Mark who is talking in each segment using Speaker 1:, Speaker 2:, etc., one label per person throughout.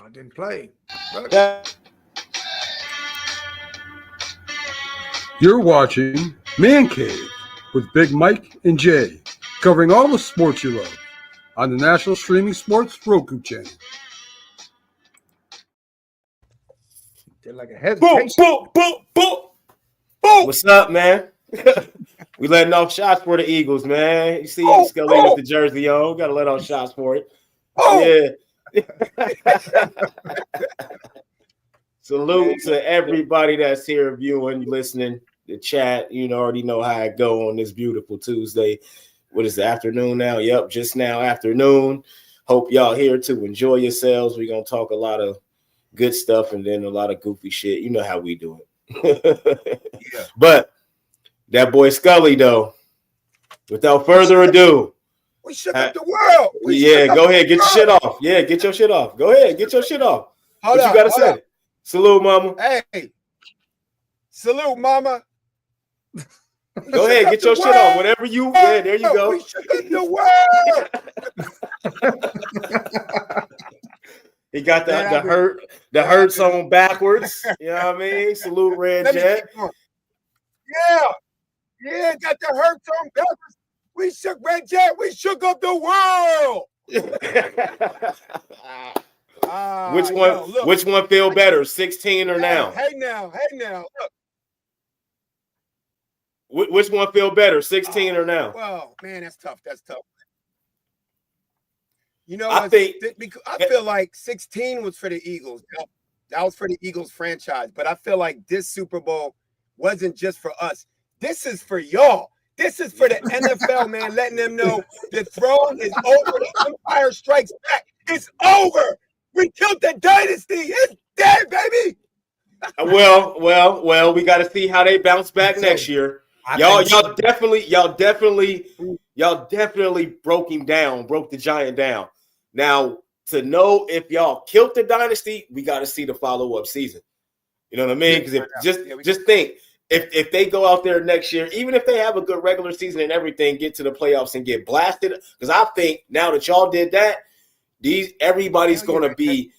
Speaker 1: I didn't play. Look.
Speaker 2: You're watching Man Cave with Big Mike and Jay, covering all the sports you love on the National Streaming Sports Roku channel.
Speaker 1: Did like a hesitation.
Speaker 3: Boom, boom, boom, boom, boom. What's up, man? We letting off shots for the Eagles, man. You see Scully with the jersey on. Got to let off shots for it. Yeah. Salute to everybody that's here viewing, listening, the chat. You know, already know how it go on this beautiful Tuesday. What is the afternoon now? Yep, just now afternoon. Hope y'all here to enjoy yourselves. We're going to talk a lot of good stuff and then a lot of goofy shit. You know how we do it. Yeah. But that boy Scully, though, without further ado.
Speaker 1: We shook up the world.
Speaker 3: Go ahead. Get your shit off. Yeah, get your shit off. Go ahead. Get your shit off. What you got to say? Salute, mama.
Speaker 1: Hey. Salute, mama.
Speaker 3: Go ahead. Get your shit off. Whatever you. Yeah, there you go.
Speaker 1: We shook up the
Speaker 3: world. He got the hurt song backwards. You know what I mean? Salute, Red Jet.
Speaker 1: Yeah, got the hurt song backwards. We shook Red Jet. We shook up the world.
Speaker 3: Which one feel better, 16 or now?
Speaker 1: Hey now.
Speaker 3: Look. Which one feel better, 16 or now?
Speaker 1: Well, man, that's tough. You know, I feel like 16 was for the Eagles. That was for the Eagles franchise. But I feel like this Super Bowl wasn't just for us. This is for y'all. This is for the NFL, man, letting them know the throne is over. The Empire Strikes Back. It's over. We killed the Dynasty. It's dead, baby.
Speaker 3: Well, we got to see how they bounce back next year. Y'all definitely broke the giant down. Now, to know if y'all killed the Dynasty, we got to see the follow-up season. You know what I mean? Because just think, if they go out there next year, even if they have a good regular season and everything, get to the playoffs and get blasted, because I think now that y'all did that, everybody's going to be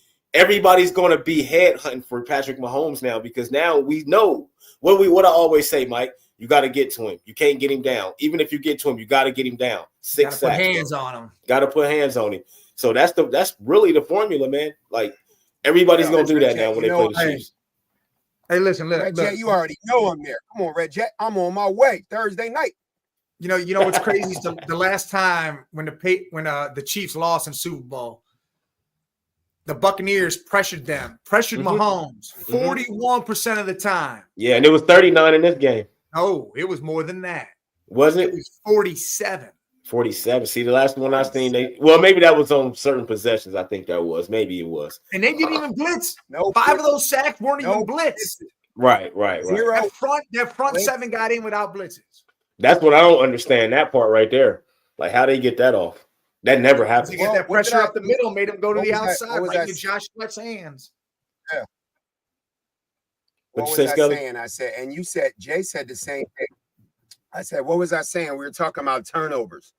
Speaker 3: head hunting for Patrick Mahomes now, because now we know what I always say, Mike. You got to get to him. You can't get him down. Even if you get to him, you got to get him down. 6 sacks.
Speaker 4: Put hands on him.
Speaker 3: Got to put hands on him. So that's really the formula, man. Like everybody's gonna do that now when they play the Chiefs.
Speaker 1: Hey, listen, Red Jet, you already know I'm there. Come on, Red Jet, I'm on my way Thursday night.
Speaker 4: You know what's crazy is the last time when the Chiefs lost in Super Bowl, the Buccaneers pressured Mahomes 41% of the time.
Speaker 3: Yeah, and it was 39 in this game.
Speaker 4: Oh, it was more than that.
Speaker 3: Was it?
Speaker 4: It was 47.
Speaker 3: 47. See, the last one I seen, maybe that was on certain possessions. I think that was. Maybe it was.
Speaker 4: And they didn't even blitz. No, 5 of those sacks weren't even blitz.
Speaker 3: Right.
Speaker 4: Their front 7 got in without blitzes.
Speaker 3: That's what I don't understand. That part right there, like how they get that off. That never happens.
Speaker 4: To get that pressure up the middle, made him go to the outside, right into Josh Sweat's hands.
Speaker 1: Yeah.
Speaker 3: What was I
Speaker 1: saying? I said, and you said, Jay said the same thing. I said, what was I saying? We were talking about turnovers,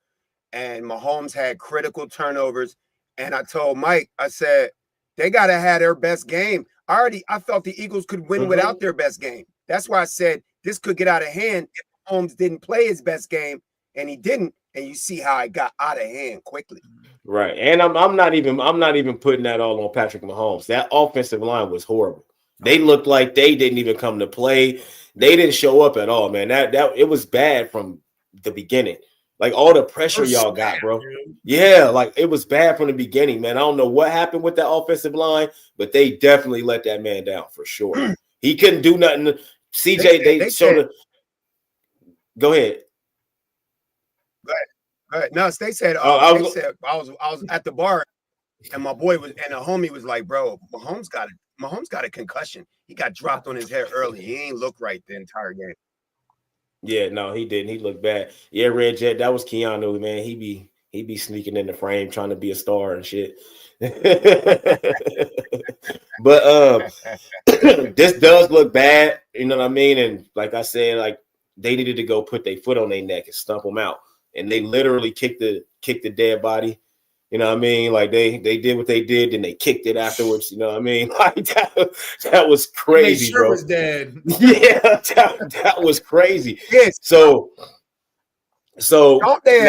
Speaker 1: and Mahomes had critical turnovers. And I told Mike, I said, they got to have their best game. I felt the Eagles could win without their best game. That's why I said this could get out of hand if Mahomes didn't play his best game, and he didn't. And you see how it got out of hand quickly.
Speaker 3: Right. And I'm not even putting that all on Patrick Mahomes. That offensive line was horrible. They looked like they didn't even come to play. They didn't show up at all, man. That it was bad from the beginning. Like all the pressure y'all got, bro. Yeah, like it was bad from the beginning, man. I don't know what happened with that offensive line, but they definitely let that man down for sure. He couldn't do nothing. CJ, they showed it. Go ahead.
Speaker 1: Go ahead. No, they said I was at the bar, and my boy was, and a homie was like, bro, Mahomes got a concussion. He got dropped on his head early. He ain't look right the entire game.
Speaker 3: Yeah, no, he didn't. He looked bad. Yeah, Red Jet, that was Keanu, man. He be sneaking in the frame trying to be a star and shit. But this does look bad, you know what I mean? And like I said, like they needed to go put their foot on their neck and stump them out. And they literally kicked the dead body. You know what I mean? Like they did what they did, then they kicked it afterwards. You know what I mean? Like that was crazy,
Speaker 4: sure
Speaker 3: bro.
Speaker 4: was dead.
Speaker 3: Yeah, that was crazy.
Speaker 1: Yes.
Speaker 3: So
Speaker 1: Don't they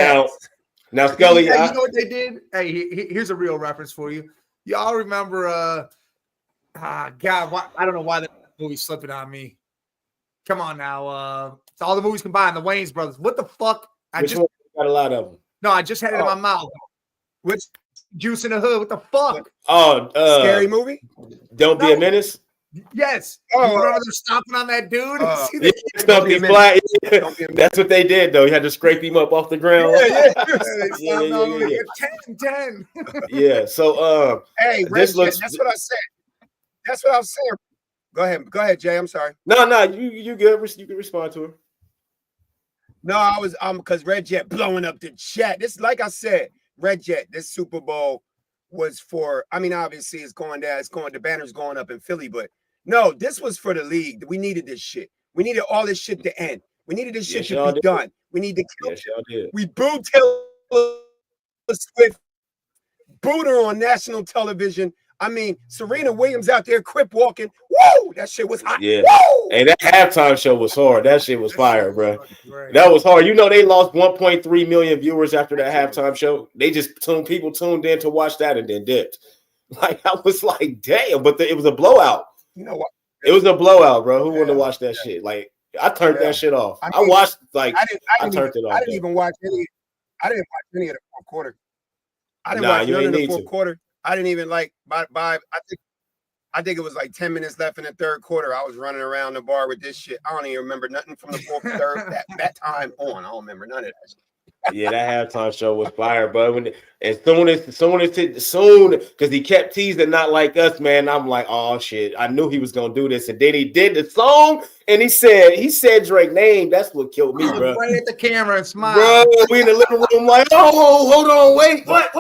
Speaker 3: now Scully,
Speaker 4: you know what they did? Hey, here's a real reference for you. Y'all remember? God, I don't know why the movie's slipping on me. Come on now, it's all the movies combined. The Wayans brothers. What the fuck?
Speaker 3: Which one? Got a lot of them.
Speaker 4: No, I just had it in my mouth. Which Juice in the Hood? What the fuck?
Speaker 3: Oh,
Speaker 1: scary movie.
Speaker 3: Don't Be a Menace.
Speaker 4: Yes. You remember them stomping on that dude?
Speaker 3: That's what they did, though. You had to scrape him up off the ground.
Speaker 4: Yeah. 10.
Speaker 3: Yeah. So,
Speaker 1: hey, that's what I said. That's what I was saying. Go ahead, Jay. I'm sorry.
Speaker 3: No, you good. You can respond to her.
Speaker 1: No, I was because Red Jet blowing up the chat. This, like I said, Red Jet, this Super Bowl was for, I mean, obviously it's going down, the banner's going up in Philly, but no, this was for the league. We needed this shit. We needed all this shit to end. We needed this shit to be done. We need to kill.
Speaker 3: Yes, y'all did.
Speaker 1: We booed Taylor Swift, booed her on national television. I mean, Serena Williams out there crip walking. Whoa, that shit was hot.
Speaker 3: Yeah.
Speaker 1: Whoa!
Speaker 3: And that halftime show was hard. That shit was fire, bro. That was hard. You know, they lost 1.3 million viewers after that halftime show. They just people tuned in to watch that and then dipped. Like, I was like, damn, but it was a blowout.
Speaker 1: You know what?
Speaker 3: It was a blowout, bro. Who wanted to watch that shit? Like, I turned that shit off. I watched, like, I turned it off.
Speaker 1: I didn't even watch any. I didn't watch any of the fourth quarter. I didn't watch none of the fourth quarter. I didn't even like by I think it was like 10 minutes left in the third quarter. I was running around the bar with this shit. I don't even remember nothing from the fourth third that time on. I don't remember none of that shit.
Speaker 3: Yeah, that halftime show was fire, but soon, because he kept teasing not like us, man. I'm like, oh shit, I knew he was gonna do this, and then he did the song, and he said Drake's name. That's what killed me, bro.
Speaker 4: Right at the camera and smile,
Speaker 3: bro. We in the living room, like, oh, hold on, wait, what?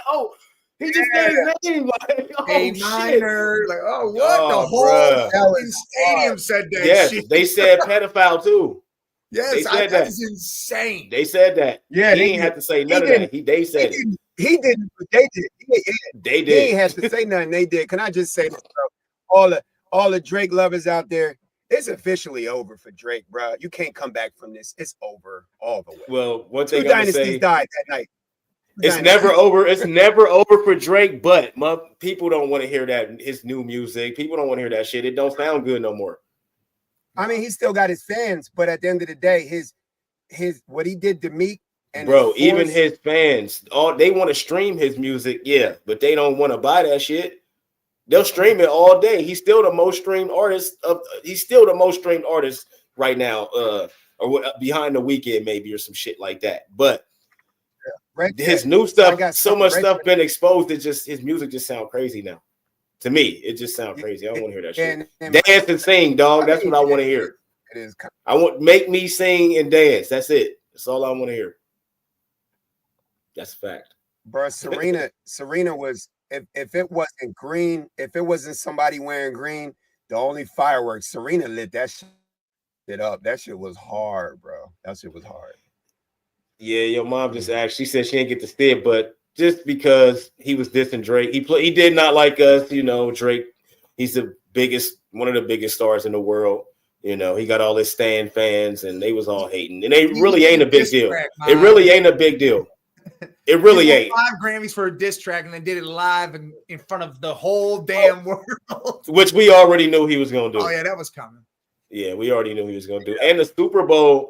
Speaker 3: Oh, he just said his name, like, oh,
Speaker 4: A minor, like, oh, what?
Speaker 3: Oh,
Speaker 4: the whole stadium said that.
Speaker 3: Yes,
Speaker 4: shit.
Speaker 3: they said pedophile too.
Speaker 4: Yes, that is insane.
Speaker 3: They said that.
Speaker 1: Yeah,
Speaker 3: he didn't have to say none of that. They said it.
Speaker 1: He didn't, but they did.
Speaker 3: They did.
Speaker 1: He ain't have to say nothing. They did. Can I just say this, bro? All the Drake lovers out there, it's officially over for Drake, bro. You can't come back from this. It's over all the way.
Speaker 3: Well, one thing
Speaker 1: Two
Speaker 3: I'm gonna
Speaker 1: dynasties
Speaker 3: say,
Speaker 1: died that night.
Speaker 3: It's never over. It's never over for Drake. But people don't want to hear that his new music. People don't want to hear that shit. It don't sound good no more.
Speaker 1: I mean, he still got his fans, but at the end of the day, his what he did to Meek and
Speaker 3: bro, even his fans, they want to stream his music, yeah, but they don't want to buy that shit. They'll stream it all day. He's still the most streamed artist right now, or behind the weekend maybe or some shit like that. But his new stuff, so much stuff been exposed. It just his music just sound crazy now. To me, it just sounds crazy. I don't want to hear that shit. Dance and sing, dog. That's what I want to hear.
Speaker 1: It is.
Speaker 3: Make me sing and dance. That's it. That's all I want to hear. That's a fact.
Speaker 1: Bro, Serena was, if it wasn't green, if it wasn't somebody wearing green, the only fireworks, Serena lit that shit up. That shit was hard, bro. That shit was hard.
Speaker 3: Yeah, your mom just asked. She said she didn't get to see it, but just because he was dissing Drake, he did not like us. You know, Drake, he's one of the biggest stars in the world. You know, he got all his Stan fans, and they was all hating, and it really ain't a big deal. It really ain't a big deal. It really ain't.
Speaker 4: 5 Grammys for a diss track, and they did it live in front of the whole damn world,
Speaker 3: which we already knew he was gonna do.
Speaker 4: Oh yeah, that was coming.
Speaker 3: Yeah, we already knew he was gonna do. And the Super Bowl,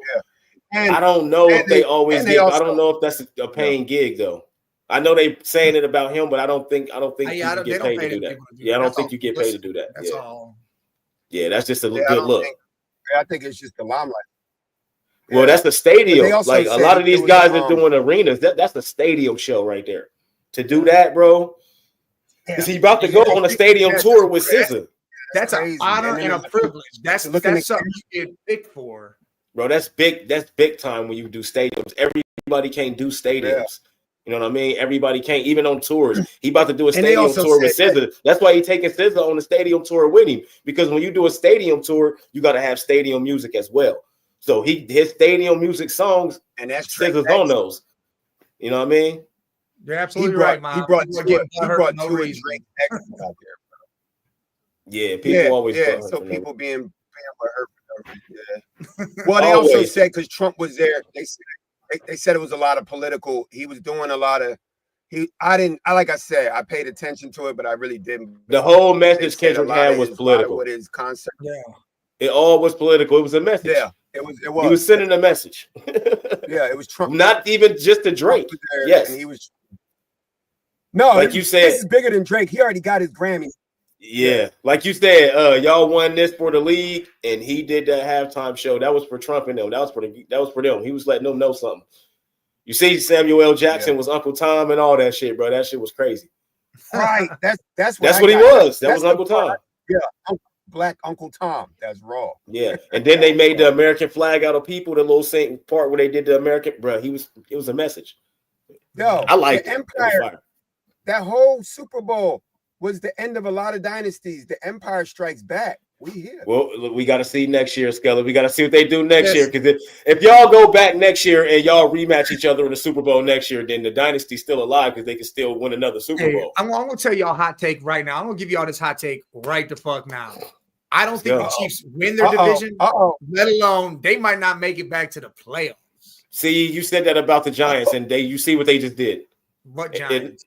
Speaker 1: and,
Speaker 3: I don't know if they always get. I don't know if that's a paying gig though. I know they saying it about him, but I don't think you get paid to do that. Yeah, I don't think you get paid to do that.
Speaker 4: That's all.
Speaker 3: Yeah, that's just a good look.
Speaker 1: I think it's just the limelight.
Speaker 3: Well, that's the stadium. Like a lot of these guys are doing arenas. That's the stadium show right there. To do that, bro, because he's about to go on a stadium tour with SZA.
Speaker 4: That's an honor and a privilege. That's something you get picked for,
Speaker 3: bro. That's big. That's big time when you do stadiums. Everybody can't do stadiums. Yeah. You know what I mean? Everybody can't, even on tours. He about to do a stadium tour with SZA. That's why he taking SZA on the stadium tour with him. Because when you do a stadium tour, you got to have stadium music as well. So his stadium music songs, and that's SZA's on those. You know what I mean?
Speaker 4: You're absolutely right, man.
Speaker 1: He brought two of Drake's exes out there.
Speaker 3: Yeah, people always
Speaker 1: so people being hurt for no reason. Yeah. Well, they also said because Trump was there, they said it was a lot of political. He was doing a lot of. Like I said, I paid attention to it, but I really didn't.
Speaker 3: The whole message Kendrick had was political.
Speaker 1: With his concert.
Speaker 4: Yeah.
Speaker 3: It all was political. It was a message.
Speaker 1: Yeah, it was. He
Speaker 3: was sending a message.
Speaker 1: Yeah, it was Trump.
Speaker 3: Not even just to Drake. Yes,
Speaker 1: and he was. No,
Speaker 3: like you said,
Speaker 1: this is bigger than Drake. He already got his Grammy.
Speaker 3: Yeah, like you said, y'all won this for the league, and he did that halftime show. That was for Trump and them. That was for them. He was letting them know something. You see, Samuel L. Jackson was Uncle Tom and all that shit, bro. That shit was crazy.
Speaker 1: Right. That's
Speaker 3: what he was. That was Uncle Tom.
Speaker 1: Yeah, Black Uncle Tom. That's raw.
Speaker 3: Yeah, and then they made the American flag out of people. The little Saint part where they did the American, bro. It was a message.
Speaker 1: Yo,
Speaker 3: I like
Speaker 1: Empire. That whole Super Bowl was the end of a lot of dynasties. The Empire Strikes Back. We here.
Speaker 3: Well, we got to see next year, Skelly. We got to see what they do next year. Because if y'all go back next year and y'all rematch each other in the Super Bowl next year, then the dynasty's still alive because they can still win another Super Bowl.
Speaker 4: I'm going to tell y'all a hot take right now. I'm going to give y'all this hot take right the fuck now. I don't think the Chiefs win their division, let alone they might not make it back to the playoffs.
Speaker 3: See, you said that about the Giants, and you see what they just did.
Speaker 4: What Giants?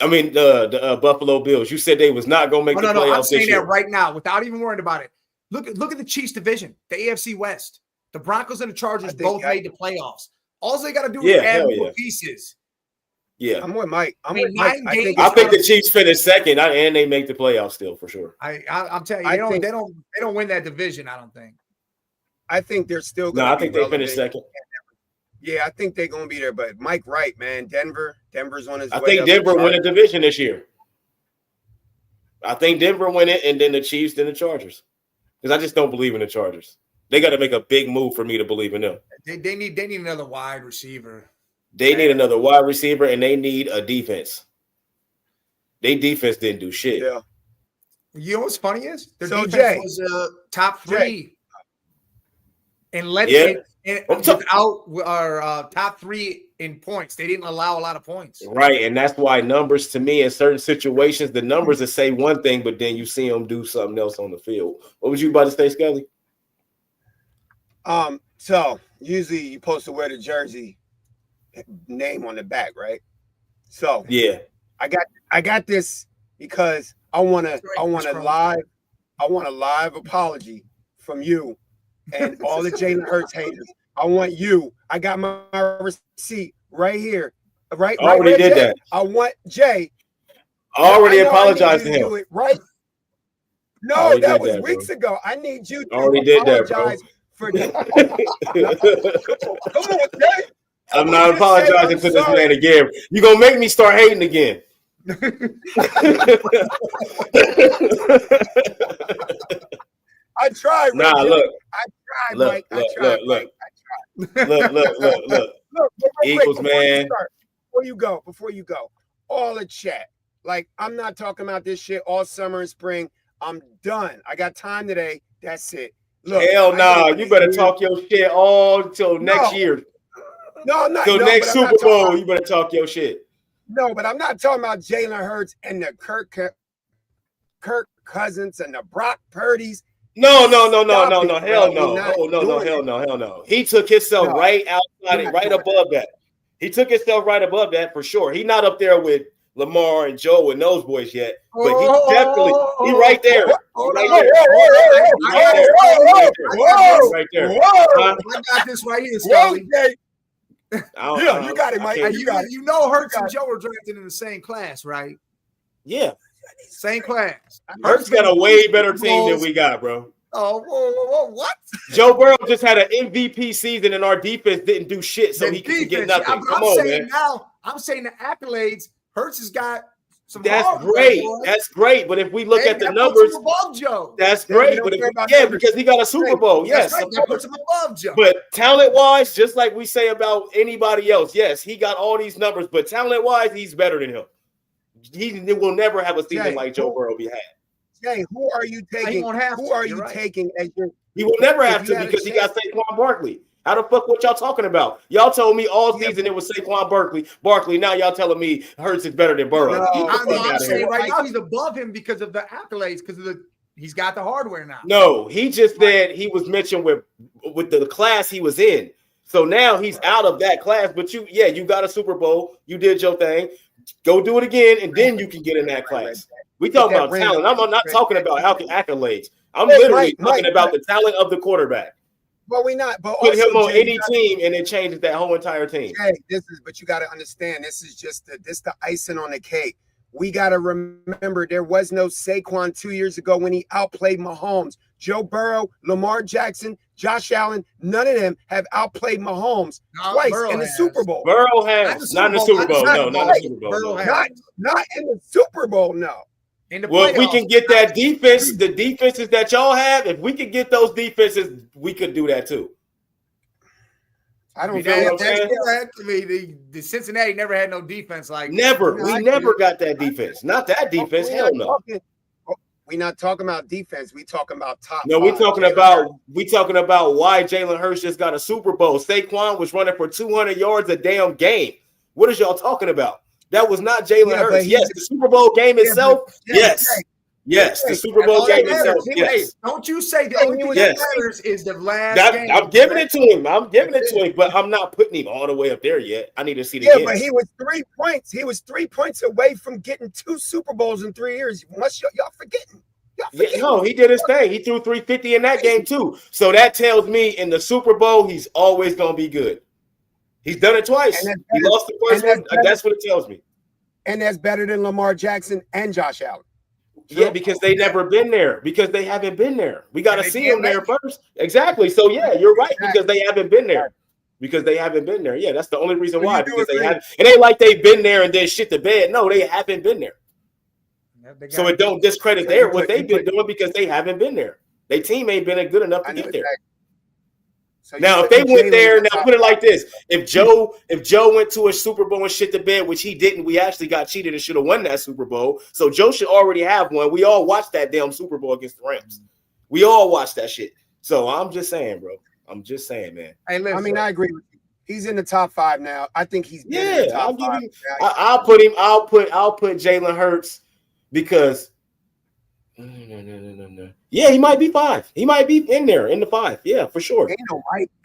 Speaker 3: The Buffalo Bills. You said they was not going to make the playoffs.
Speaker 4: I'm saying that right now without even worrying about it. Look at the Chiefs division, the AFC West. The Broncos and the Chargers both made the playoffs. All they got to do is add more pieces.
Speaker 3: Yeah,
Speaker 1: I'm with Mike.
Speaker 3: I think the Chiefs finish second, and they make the playoffs still for sure.
Speaker 4: I'm telling you, they don't win that division. I don't think.
Speaker 1: I think they're still.
Speaker 3: I think they finish second.
Speaker 1: Yeah, I think they're gonna be there. But Mike, right, man, Denver's on his way.
Speaker 3: I think Denver win a division this year. I think Denver win it, and then the Chiefs, then the Chargers. Because I just don't believe in the Chargers. They got to make a big move for me to believe in them.
Speaker 4: They need another wide receiver.
Speaker 3: They need another wide receiver, and they need a defense. Their defense didn't do shit.
Speaker 1: Yeah.
Speaker 4: You know what's funny is their defense was top 3, and without our top 3 in points, they didn't allow a lot of points.
Speaker 3: Right, and that's why numbers to me in certain situations, the numbers that say one thing, but then you see them do something else on the field. What was you about to say, Skelly?
Speaker 1: So usually you're supposed to wear the jersey name on the back, right? So
Speaker 3: yeah,
Speaker 1: I got this because I want a live apology from you and all the Jalen Hurts haters. I want you. I got my receipt right here. Right.
Speaker 3: I already did that.
Speaker 1: I want Jay.
Speaker 3: I already apologized to him.
Speaker 1: Right. No, that was weeks ago. I need you to apologize for that. Come on, Jay.
Speaker 3: I'm not apologizing to this man again. You're gonna make me start hating again.
Speaker 1: I tried.
Speaker 3: Nah, look.
Speaker 1: I tried, Mike. I tried.
Speaker 3: Look. Look. Eagles, man.
Speaker 1: Before you go, all the chat. Like, I'm not talking about this shit all summer and spring. I'm done. I got time today. That's it.
Speaker 3: Look, hell no. You better talk your shit all till next year.
Speaker 1: No, I'm not.
Speaker 3: Till next Super Bowl, you better talk your shit.
Speaker 1: No, but I'm not talking about Jalen Hurts and the Kirk Cousins and the Brock Purdy's.
Speaker 3: No. Hell no. He took himself right outside it, right above that. He took himself right above that for sure. He's not up there with Lamar and Joe and those boys yet, but he definitely right there. Right there.
Speaker 4: I got this right here, Scully.
Speaker 1: Yeah, you got it, Mike.
Speaker 4: You know Hurts and Joe are drafted in the same class, right?
Speaker 3: Yeah.
Speaker 4: Same class.
Speaker 3: Hurts got a way better team than we got, bro.
Speaker 4: Oh, what?
Speaker 3: Joe Burrow just had an MVP season, and our defense didn't do shit, so he could get nothing. Come on, man.
Speaker 4: I'm saying the accolades. Hurts has got some.
Speaker 3: That's great. That's great. But if we look at the numbers,
Speaker 4: above Joe.
Speaker 3: That's great. But because he got a Super Bowl. Yes,
Speaker 4: that puts him above Joe.
Speaker 3: But talent-wise, just like we say about anybody else, yes, he got all these numbers. But talent-wise, he's better than him. He will never have a season like Joe Burrow had.
Speaker 1: Jay, who are you taking? Who are you taking as your?
Speaker 3: He will never have to because he got Saquon Barkley. How the fuck what y'all talking about? Y'all told me all season it was Saquon Barkley. Now y'all telling me Hurts is better than Burrow.
Speaker 4: I'm saying right now he's above him because of the accolades, because of he's got the hardware now.
Speaker 3: No, he just said he was mentioned with the class he was in. So now he's out of that class. But you got a Super Bowl. You did your thing. Go do it again, and then you can get in that class. We talking about talent. I'm not talking about accolades. I'm literally talking about the talent of the quarterback.
Speaker 1: But we not. But
Speaker 3: put him on any team, and it changes that whole entire team.
Speaker 1: Hey, but you got to understand, this is just the icing on the cake. We got to remember there was no Saquon 2 years ago when he outplayed Mahomes. Joe Burrow, Lamar Jackson, Josh Allen, none of them have outplayed Mahomes twice in the Super Bowl.
Speaker 3: Burrow has. Not in the Super Bowl. No, not in the Super Bowl.
Speaker 1: Not in the Super Bowl, no.
Speaker 3: Well, if we can get that defense, the defenses that y'all have, if we could get those defenses, we could do that too.
Speaker 1: I don't
Speaker 4: feel the Cincinnati never had no defense like
Speaker 3: never. We never got that defense. Not that defense. Hell no.
Speaker 1: We're not talking about defense. We talking about top.
Speaker 3: No, we're talking about why Jalen Hurts just got a Super Bowl. Saquon was running for 200 yards a damn game. What is y'all talking about? That was not Jalen Hurts. Yes, the Super Bowl game itself. Yes, the Super Bowl game itself. Yes.
Speaker 4: Don't you say the only thing that matters is the last game.
Speaker 3: I'm giving it to him. But I'm not putting him all the way up there yet. I need to see the game.
Speaker 1: But he was 3 points. He was 3 points away from getting 2 Super Bowls in 3 years. Y'all forgetting.
Speaker 3: No, he did his thing. He threw 350 in that game too. So that tells me in the Super Bowl, he's always going to be good. He's done it twice. He lost the first one. That's what it tells me.
Speaker 1: And that's better than Lamar Jackson and Josh Allen.
Speaker 3: Yeah, because they never been there. Because they haven't been there. We got to see them there first. Exactly. So yeah, you're right. Because they haven't been there. Yeah, that's the only reason why. Because they haven't. It ain't like they've been there and then shit the bed. No, they haven't been there. So it don't discredit what they've been doing because they haven't been there. Their team ain't been good enough to get there. So now, if they went there, now put it like this: if Joe went to a Super Bowl and shit the bed, which he didn't, we actually got cheated and should have won that Super Bowl. So Joe should already have one. We all watched that damn Super Bowl against the Rams. We all watched that shit. So I'm just saying, bro. I'm just saying, man.
Speaker 1: Hey, listen, I mean, I agree with you. He's in the top 5 now. I think he's in the top 5.
Speaker 3: I'll put him. I'll put Jalen Hurts because. No. Yeah, he might be 5. He might be in there in the 5. Yeah, for sure.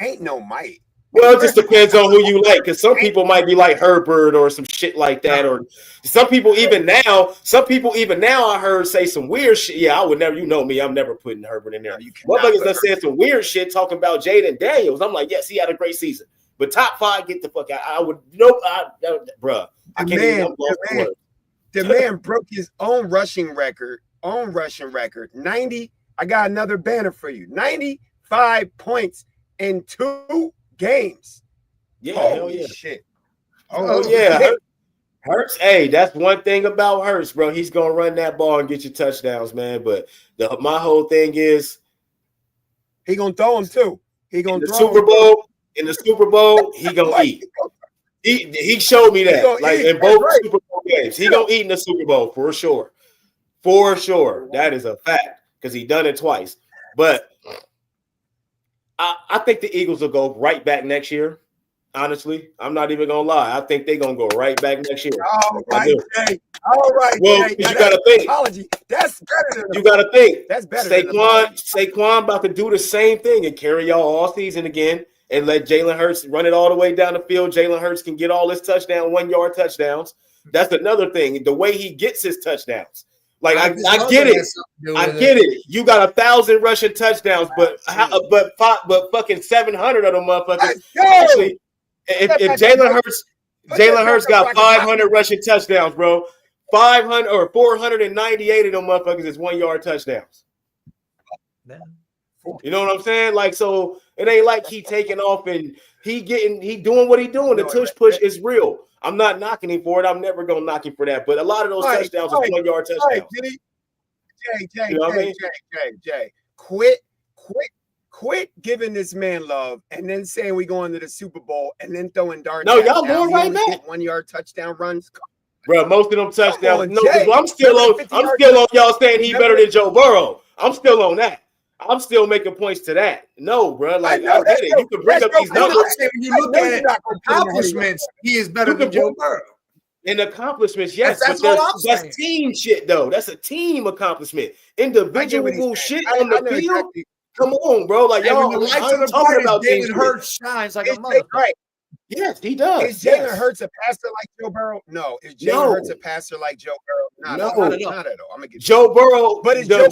Speaker 1: Ain't no might.
Speaker 3: Well, it just depends on who you like, because some people might be like Herbert or some shit like that, or some people even now I heard say some weird shit. Yeah, I would never. You know me, I'm never putting Herbert in there. Motherfuckers that said some weird shit talking about Jaden Daniels. I'm like, yes, he had a great season, but top 5, get the fuck out. I would bruh. I can't even.
Speaker 1: The man broke his own rushing record. 90. I got another banner for you. 95 points in 2 games.
Speaker 3: Yeah,
Speaker 1: holy shit.
Speaker 3: Oh yeah. Hurts. Hey, that's one thing about Hurts, bro. He's gonna run that ball and get you touchdowns, man. But my whole thing is
Speaker 1: he gonna throw them too. He gonna throw
Speaker 3: Super Bowl. In the Super Bowl, he gonna eat. He showed me that, like in both Super Bowl games. He gonna eat in the Super Bowl for sure. For sure. That is a fact because he done it twice. But I think the Eagles will go right back next year. Honestly, I'm not even going to lie. I think they're going to go right back next year.
Speaker 1: All right, Jay. All right,
Speaker 3: well,
Speaker 1: Jay.
Speaker 3: You got to think.
Speaker 1: Apology. That's better than
Speaker 3: you got to think.
Speaker 1: That's better.
Speaker 3: Saquon about to do the same thing and carry y'all all season again and let Jalen Hurts run it all the way down the field. Jalen Hurts can get all his 1-yard touchdowns. That's another thing. The way he gets his touchdowns. Like I get it. I get it. You got 1,000 rushing touchdowns, but fucking 700 of them motherfuckers. Actually, if Jalen Hurts got 500 rushing touchdowns, bro, 500 or 498 of them motherfuckers is 1-yard touchdowns. You know what I'm saying? Like, so it ain't like he taking off and he doing what he doing. The tush push is real. I'm not knocking him for it. I'm never gonna knock him for that. But a lot of those touchdowns are 1-yard touchdowns.
Speaker 1: Jay, quit giving this man love and then saying we going to the Super Bowl and then throwing darts.
Speaker 3: No, y'all going right back.
Speaker 1: 1-yard touchdown runs.
Speaker 3: Bro, most of them touchdowns. No, I'm still on y'all saying he better than Joe Burrow. I'm still on that. I'm still making points to that. No, bro. Like,
Speaker 1: know,
Speaker 3: I get it. You can bring up these numbers.
Speaker 4: When you look at accomplishments, he is better than Joe Burrow.
Speaker 3: In accomplishments, yes,
Speaker 4: that's
Speaker 3: but
Speaker 4: all I'm saying.
Speaker 3: that's team shit, though. That's a team accomplishment. Individual shit on the field. Exactly. Come on, bro. Like, y'all, I'm talking about
Speaker 4: Jalen Hurts shines like a motherfucker.
Speaker 1: Right.
Speaker 3: Yes, he does.
Speaker 1: Is Jalen Hurts a passer like Joe Burrow? No. Is Jalen Hurts a passer like Joe Burrow?
Speaker 3: No,
Speaker 1: not at all. I'm gonna get
Speaker 3: Joe Burrow.
Speaker 1: But it's Joe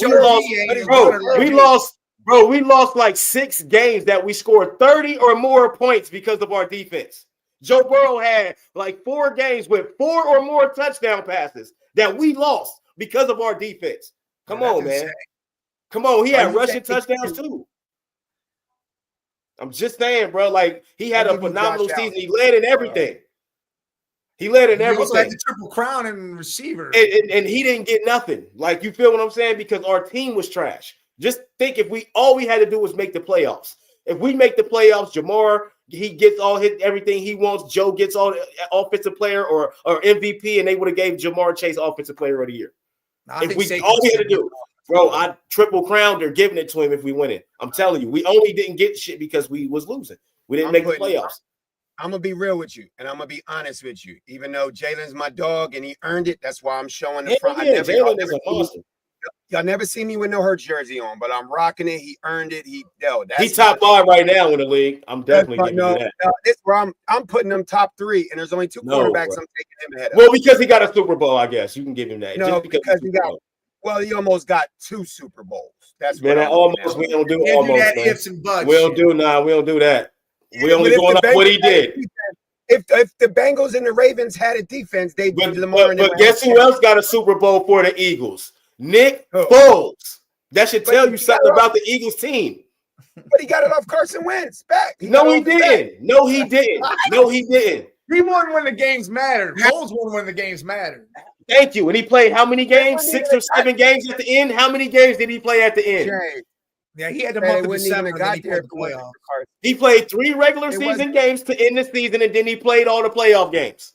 Speaker 1: Burrow.
Speaker 3: We lost like 6 games that we scored 30 or more points because of our defense. Joe Burrow had like 4 games with 4 or more touchdown passes that we lost because of our defense. Come on, man. Insane. Come on. He had rushing touchdowns too. I'm just saying, bro. Like, he had a phenomenal season. He led in everything. He led in everything. He also
Speaker 4: had the Triple Crown and receiver.
Speaker 3: And he didn't get nothing. Like, you feel what I'm saying? Because our team was trash. Just think if all we had to do was make the playoffs. If we make the playoffs, Jamar, he gets everything he wants. Joe gets all the offensive player or MVP, and they would have gave Jamar Chase offensive player of the year. All we had to do. Bro, I triple crowned. They're giving it to him if we win it. I'm telling you, we only didn't get shit because we was losing. We didn't make the playoffs.
Speaker 1: I'm gonna be real with you, and I'm gonna be honest with you. Even though Jalen's my dog and he earned it, that's why I'm showing the front.
Speaker 3: Jalen is a monster.
Speaker 1: Y'all never see me with no Hurts jersey on, but I'm rocking it. He earned it. He's
Speaker 3: top 5 right now in the league. I'm definitely giving you that.
Speaker 1: This where I'm putting him top 3, and there's only 2 quarterbacks I'm taking him ahead of.
Speaker 3: Well, because he got a Super Bowl, I guess you can give him that.
Speaker 1: No, because he got. Well, he almost got 2 Super Bowls. That's
Speaker 3: man. Almost. We don't do almost.
Speaker 4: That ifs and buts.
Speaker 3: We don't do. Nah, we don't do that. We only going off what he did.
Speaker 1: If the Bengals and the Ravens had a defense, they'd be Lamar.
Speaker 3: But guess who else got a Super Bowl for the Eagles? Nick Foles. That should tell you something about the Eagles team.
Speaker 1: But he got it off Carson Wentz back.
Speaker 3: No, he didn't. No, he didn't. No, he didn't.
Speaker 4: He won when the games mattered. Foles won when the games mattered.
Speaker 3: Thank you. And he played how many games? 6 or 7 games at the end? How many games did he play at the end?
Speaker 4: Yeah, he had the month of December.
Speaker 3: He played 3 regular season games to end the season, and then he played all the playoff games.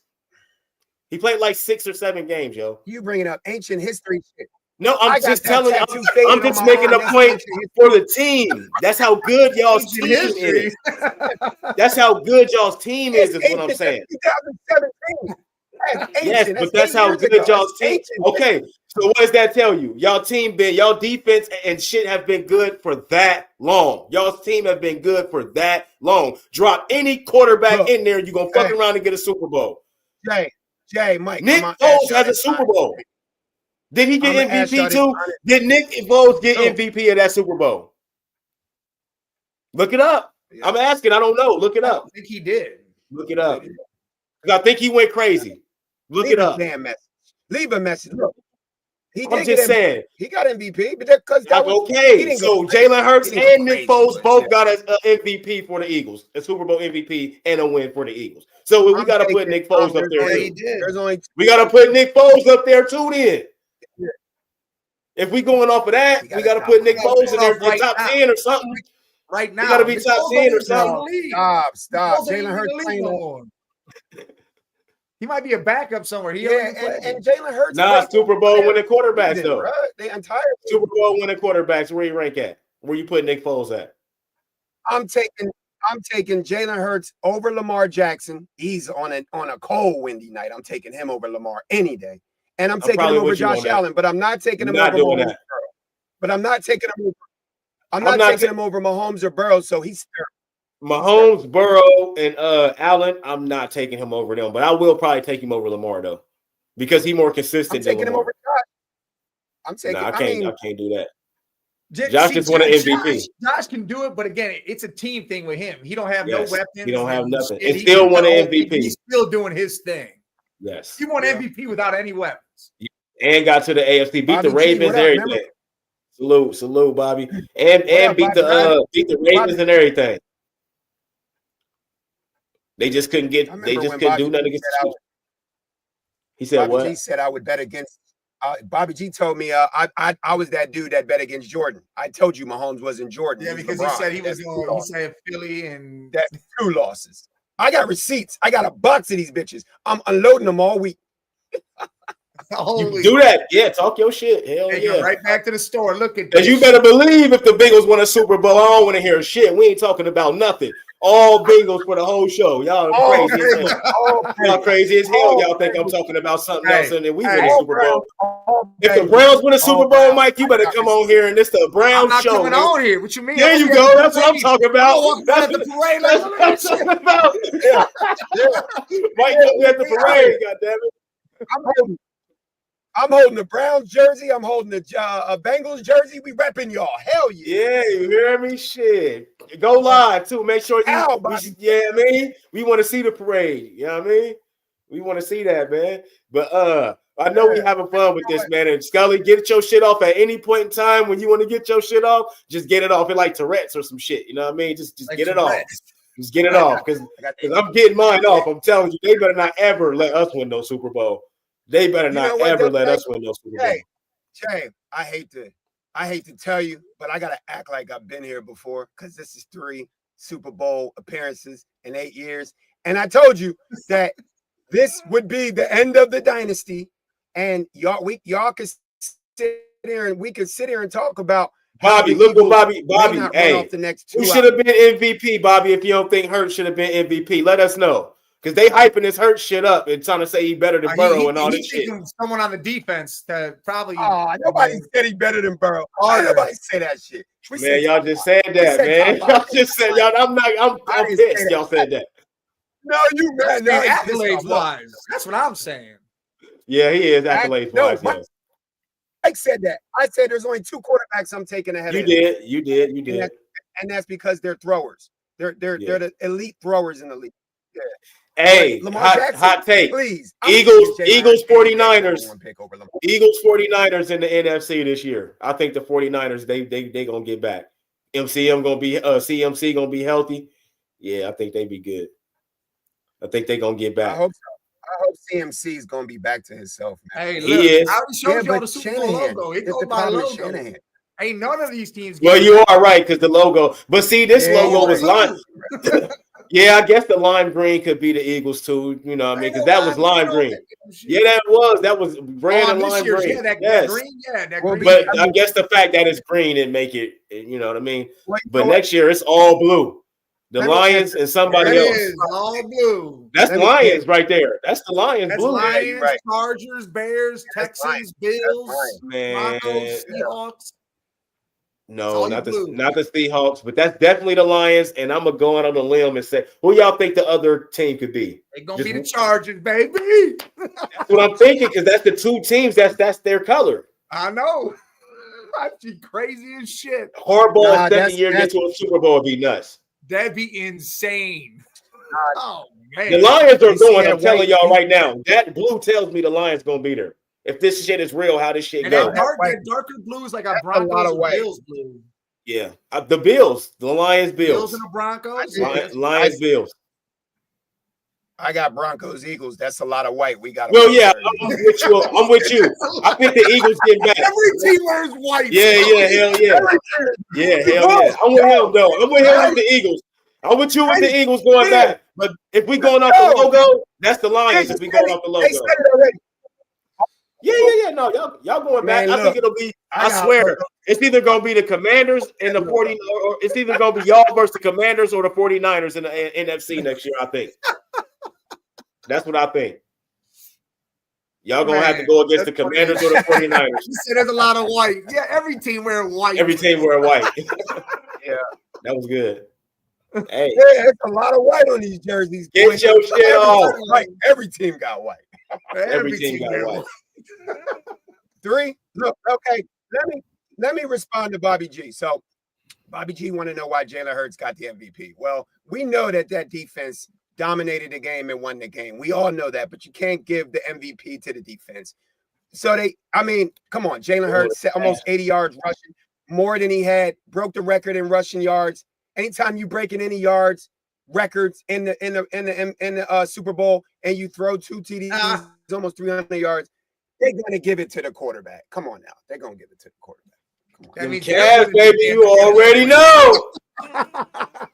Speaker 3: He played like 6 or 7 games, yo.
Speaker 1: You bringing up ancient history shit.
Speaker 3: No, I'm just telling you. I'm just making a point for the team. That's how good y'all's team is. That's how good y'all's team is what I'm saying.
Speaker 1: 2017.
Speaker 3: Yes, but that's how good y'all's team. Okay, so what does that tell you? Y'all defense and shit have been good for that long. Y'all's team have been good for that long. Drop any quarterback in there, you're gonna fuck around and get a Super Bowl.
Speaker 1: Jay, Mike.
Speaker 3: Nick Foles has a Super Bowl. Did he get MVP too? Did Nick Foles get MVP of that Super Bowl? Look it up. I'm asking. I don't know. Look it up.
Speaker 4: I think he did.
Speaker 3: Look it up. Because I think he went crazy. Look it up.
Speaker 1: Leave a message. Look,
Speaker 3: I'm just saying.
Speaker 1: He got MVP, but because
Speaker 3: okay. So Jalen Hurts and Nick Foles both got an MVP for the Eagles, a Super Bowl MVP and a win for the Eagles. So we got to put Nick Foles up there. We got to put Nick Foles up there too. Then, if we going off of that, we got to put Nick Foles in there for top 10 or something.
Speaker 4: Right now,
Speaker 3: we got to be top 10 or something.
Speaker 1: Stop. Jalen Hurts playing.
Speaker 4: He might be a backup somewhere.
Speaker 1: And Jalen Hurts.
Speaker 3: Nah, Super Bowl winning quarterbacks though.
Speaker 1: The entire
Speaker 3: Super Bowl winning quarterbacks. Where you rank at? Where you put Nick Foles at?
Speaker 1: I'm taking Jalen Hurts over Lamar Jackson. He's on a cold, windy night. I'm taking him over Lamar any day, and I'm taking him over Josh Allen. But I'm not taking him over Mahomes. But I'm not taking him over. I'm not taking him over Mahomes or Burrow. So he's
Speaker 3: Mahomes, Burrow, and Allen, I'm not taking him over them, but I will probably take him over Lamar though, because he's more consistent.
Speaker 1: I'm taking him over Josh. I'm taking.
Speaker 3: I can't do that. Josh just won an MVP.
Speaker 4: Josh can do it, but again, it's a team thing with him. He don't have no weapons.
Speaker 3: He don't have nothing. He still won an MVP.
Speaker 4: He's still doing his thing.
Speaker 3: Yes.
Speaker 4: He won MVP without any weapons.
Speaker 3: And got to the AFC, beat the Ravens, everything. Salute, Bobby, and beat the Ravens and everything. They just couldn't get. They just couldn't do nothing against the Chiefs. He said, "What?"
Speaker 1: He said, "I would bet against." Bobby G told me I was that dude that bet against Jordan. I told you Mahomes wasn't Jordan.
Speaker 4: Yeah, because LeBron. He said he was going. He said Philly, and
Speaker 1: that's 2 losses. I got receipts. I got a box of these bitches. I'm unloading them all week.
Speaker 4: Holy,
Speaker 3: do that. Yeah, talk your shit. Hell
Speaker 4: they
Speaker 3: yeah.
Speaker 4: go right back to the store. Look at
Speaker 3: Because you better believe if the Bengals win a Super Bowl, I don't want to hear shit. We ain't talking about nothing. All Bengals for the whole show. Y'all crazy as hell. Y'all crazy as hell. Y'all think I'm talking about something else and then we win a Super Bowl. If the Browns win a Super Bowl, Mike, you better come on here and this the Browns
Speaker 4: I'm not
Speaker 3: show.
Speaker 4: coming on here. What you mean?
Speaker 3: There you go. That's what I'm talking about.
Speaker 4: That's the parade.
Speaker 3: That's what I'm talking about. Mike, you at the parade, goddammit.
Speaker 1: I'm holding the Browns jersey. I'm holding the Bengals jersey. We repping y'all. Hell yeah.
Speaker 3: Yeah, you hear me? Shit. Go live too. Make sure we want to see the parade. You know what I mean? We want to see that, man. But I know we having fun with this, man. And Scully, get your shit off at any point in time when you want to get your shit off. Just get it off. It like Tourette's or some shit. You know what I mean? Just like get it off. Just get it off. Because I'm getting mine off. I'm telling you, they better not ever let us win no Super Bowl. They better not ever let us win no Super Bowl.
Speaker 1: Jay, I hate to tell you, but I gotta act like I've been here before because this is 3 Super Bowl appearances in 8 years. And I told you that this would be the end of the dynasty. And y'all could sit here and we could sit here and talk about
Speaker 3: Bobby. Look what Bobby. Hey,
Speaker 1: off the next 2
Speaker 3: who should have been MVP, Bobby? If you don't think Hurts should have been MVP, let us know. Because they hyping this Hurts shit up and trying to say he better than Burrow and all this shit.
Speaker 4: Someone on the defense that probably.
Speaker 1: Nobody said he better than Burrow. Nobody say that shit.
Speaker 3: Man, y'all just said that, man. Y'all just said I'm pissed. Y'all said that.
Speaker 1: No, you man. No,
Speaker 4: accolades wise. That's what I'm saying.
Speaker 3: Yeah, he is accolades wise. Yes.
Speaker 1: Mike said that. I said there's only 2 quarterbacks I'm taking ahead of him.
Speaker 3: You did.
Speaker 1: And that's because they're throwers. They're the elite throwers in the league. Yeah.
Speaker 3: Hey, hot take.
Speaker 1: Please.
Speaker 3: Eagles 49ers. Eagles 49ers in the NFC this year. I think the 49ers, they gonna get back. CMC gonna be healthy. Yeah, I think they be good. I think they gonna get back.
Speaker 1: I hope so. I hope CMC is gonna be back to himself, man.
Speaker 4: Hey, look, he is. I already showed y'all the Super Bowl logo. It goes by logo. Ain't none of these teams.
Speaker 3: Well, you are right because the logo. But see, this logo was lime. Yeah, I guess the lime green could be the Eagles too. You know what I mean? Because that was lime green. Yeah, that was red and lime green.
Speaker 4: Yeah, that green. Yeah, that green.
Speaker 3: But I guess the fact that it's green didn't make it. You know what I mean? But next year it's all blue. The Lions and somebody else.
Speaker 4: All blue.
Speaker 3: That's Lions right there. That's the Lions.
Speaker 4: That's
Speaker 3: blue.
Speaker 4: Lions, right. Chargers, Bears, Texans, Bills, Broncos, Seahawks.
Speaker 3: No, not the Seahawks, but that's definitely the Lions. And I'm gonna go out on a limb and say, who y'all think the other team could be?
Speaker 4: They're gonna be the Chargers, baby.
Speaker 3: That's what I'm thinking, because that's the 2 teams. That's their color.
Speaker 4: I know. I'd be crazy as shit.
Speaker 3: Harbaugh second year get to a Super Bowl would be nuts.
Speaker 4: That'd be insane. Oh man,
Speaker 3: the Lions are going. I'm telling y'all right now. That blue tells me the Lions gonna be there. If this shit is real, how this shit go?
Speaker 4: That darker blue is like a Broncos or Bills blue.
Speaker 3: Yeah, the Bills, the Lions, Bills
Speaker 4: and the Broncos,
Speaker 3: Lions, Bills.
Speaker 1: I got Broncos, Eagles. That's a lot of white. We got.
Speaker 3: Well, yeah, I'm with you. I think the Eagles get back.
Speaker 4: Every team wears white.
Speaker 3: Yeah, hell yeah. Yeah, hell yeah. I'm with him though. I'm with him with the Eagles. I'm with you with the Eagles going back. But if we going off the logo, that's the Lions. If we going off the logo.
Speaker 1: They said it already.
Speaker 3: Yeah. No, y'all going back. I think it'll be. I swear, it's either gonna be the Commanders and the 40, or it's either gonna be y'all versus the Commanders or the 49ers in the NFC next year. I think. That's what I think. Y'all gonna have to go against the Commanders or the 49ers.
Speaker 4: You said there's a lot of white. Yeah, every team wear white.
Speaker 3: Every team wear white.
Speaker 1: Yeah,
Speaker 3: that was good. Hey,
Speaker 1: yeah, it's a lot of white on these jerseys.
Speaker 3: Get your shit off.
Speaker 1: Right, every team got white.
Speaker 3: Every team got white.
Speaker 1: 3. Look, okay. Let me respond to Bobby G. So, Bobby G want to know why Jalen Hurts got the MVP. Well, we know that defense dominated the game and won the game. We all know that, but you can't give the MVP to the defense. So come on, Jalen Hurts almost 80 yards rushing, more than he had, broke the record in rushing yards. Anytime you break in any yards records in the Super Bowl and you throw 2 TDs, almost 300 yards, they're gonna give it to the quarterback. Come on now, they're gonna give it to the quarterback. Come on.
Speaker 3: That means baby, you already know.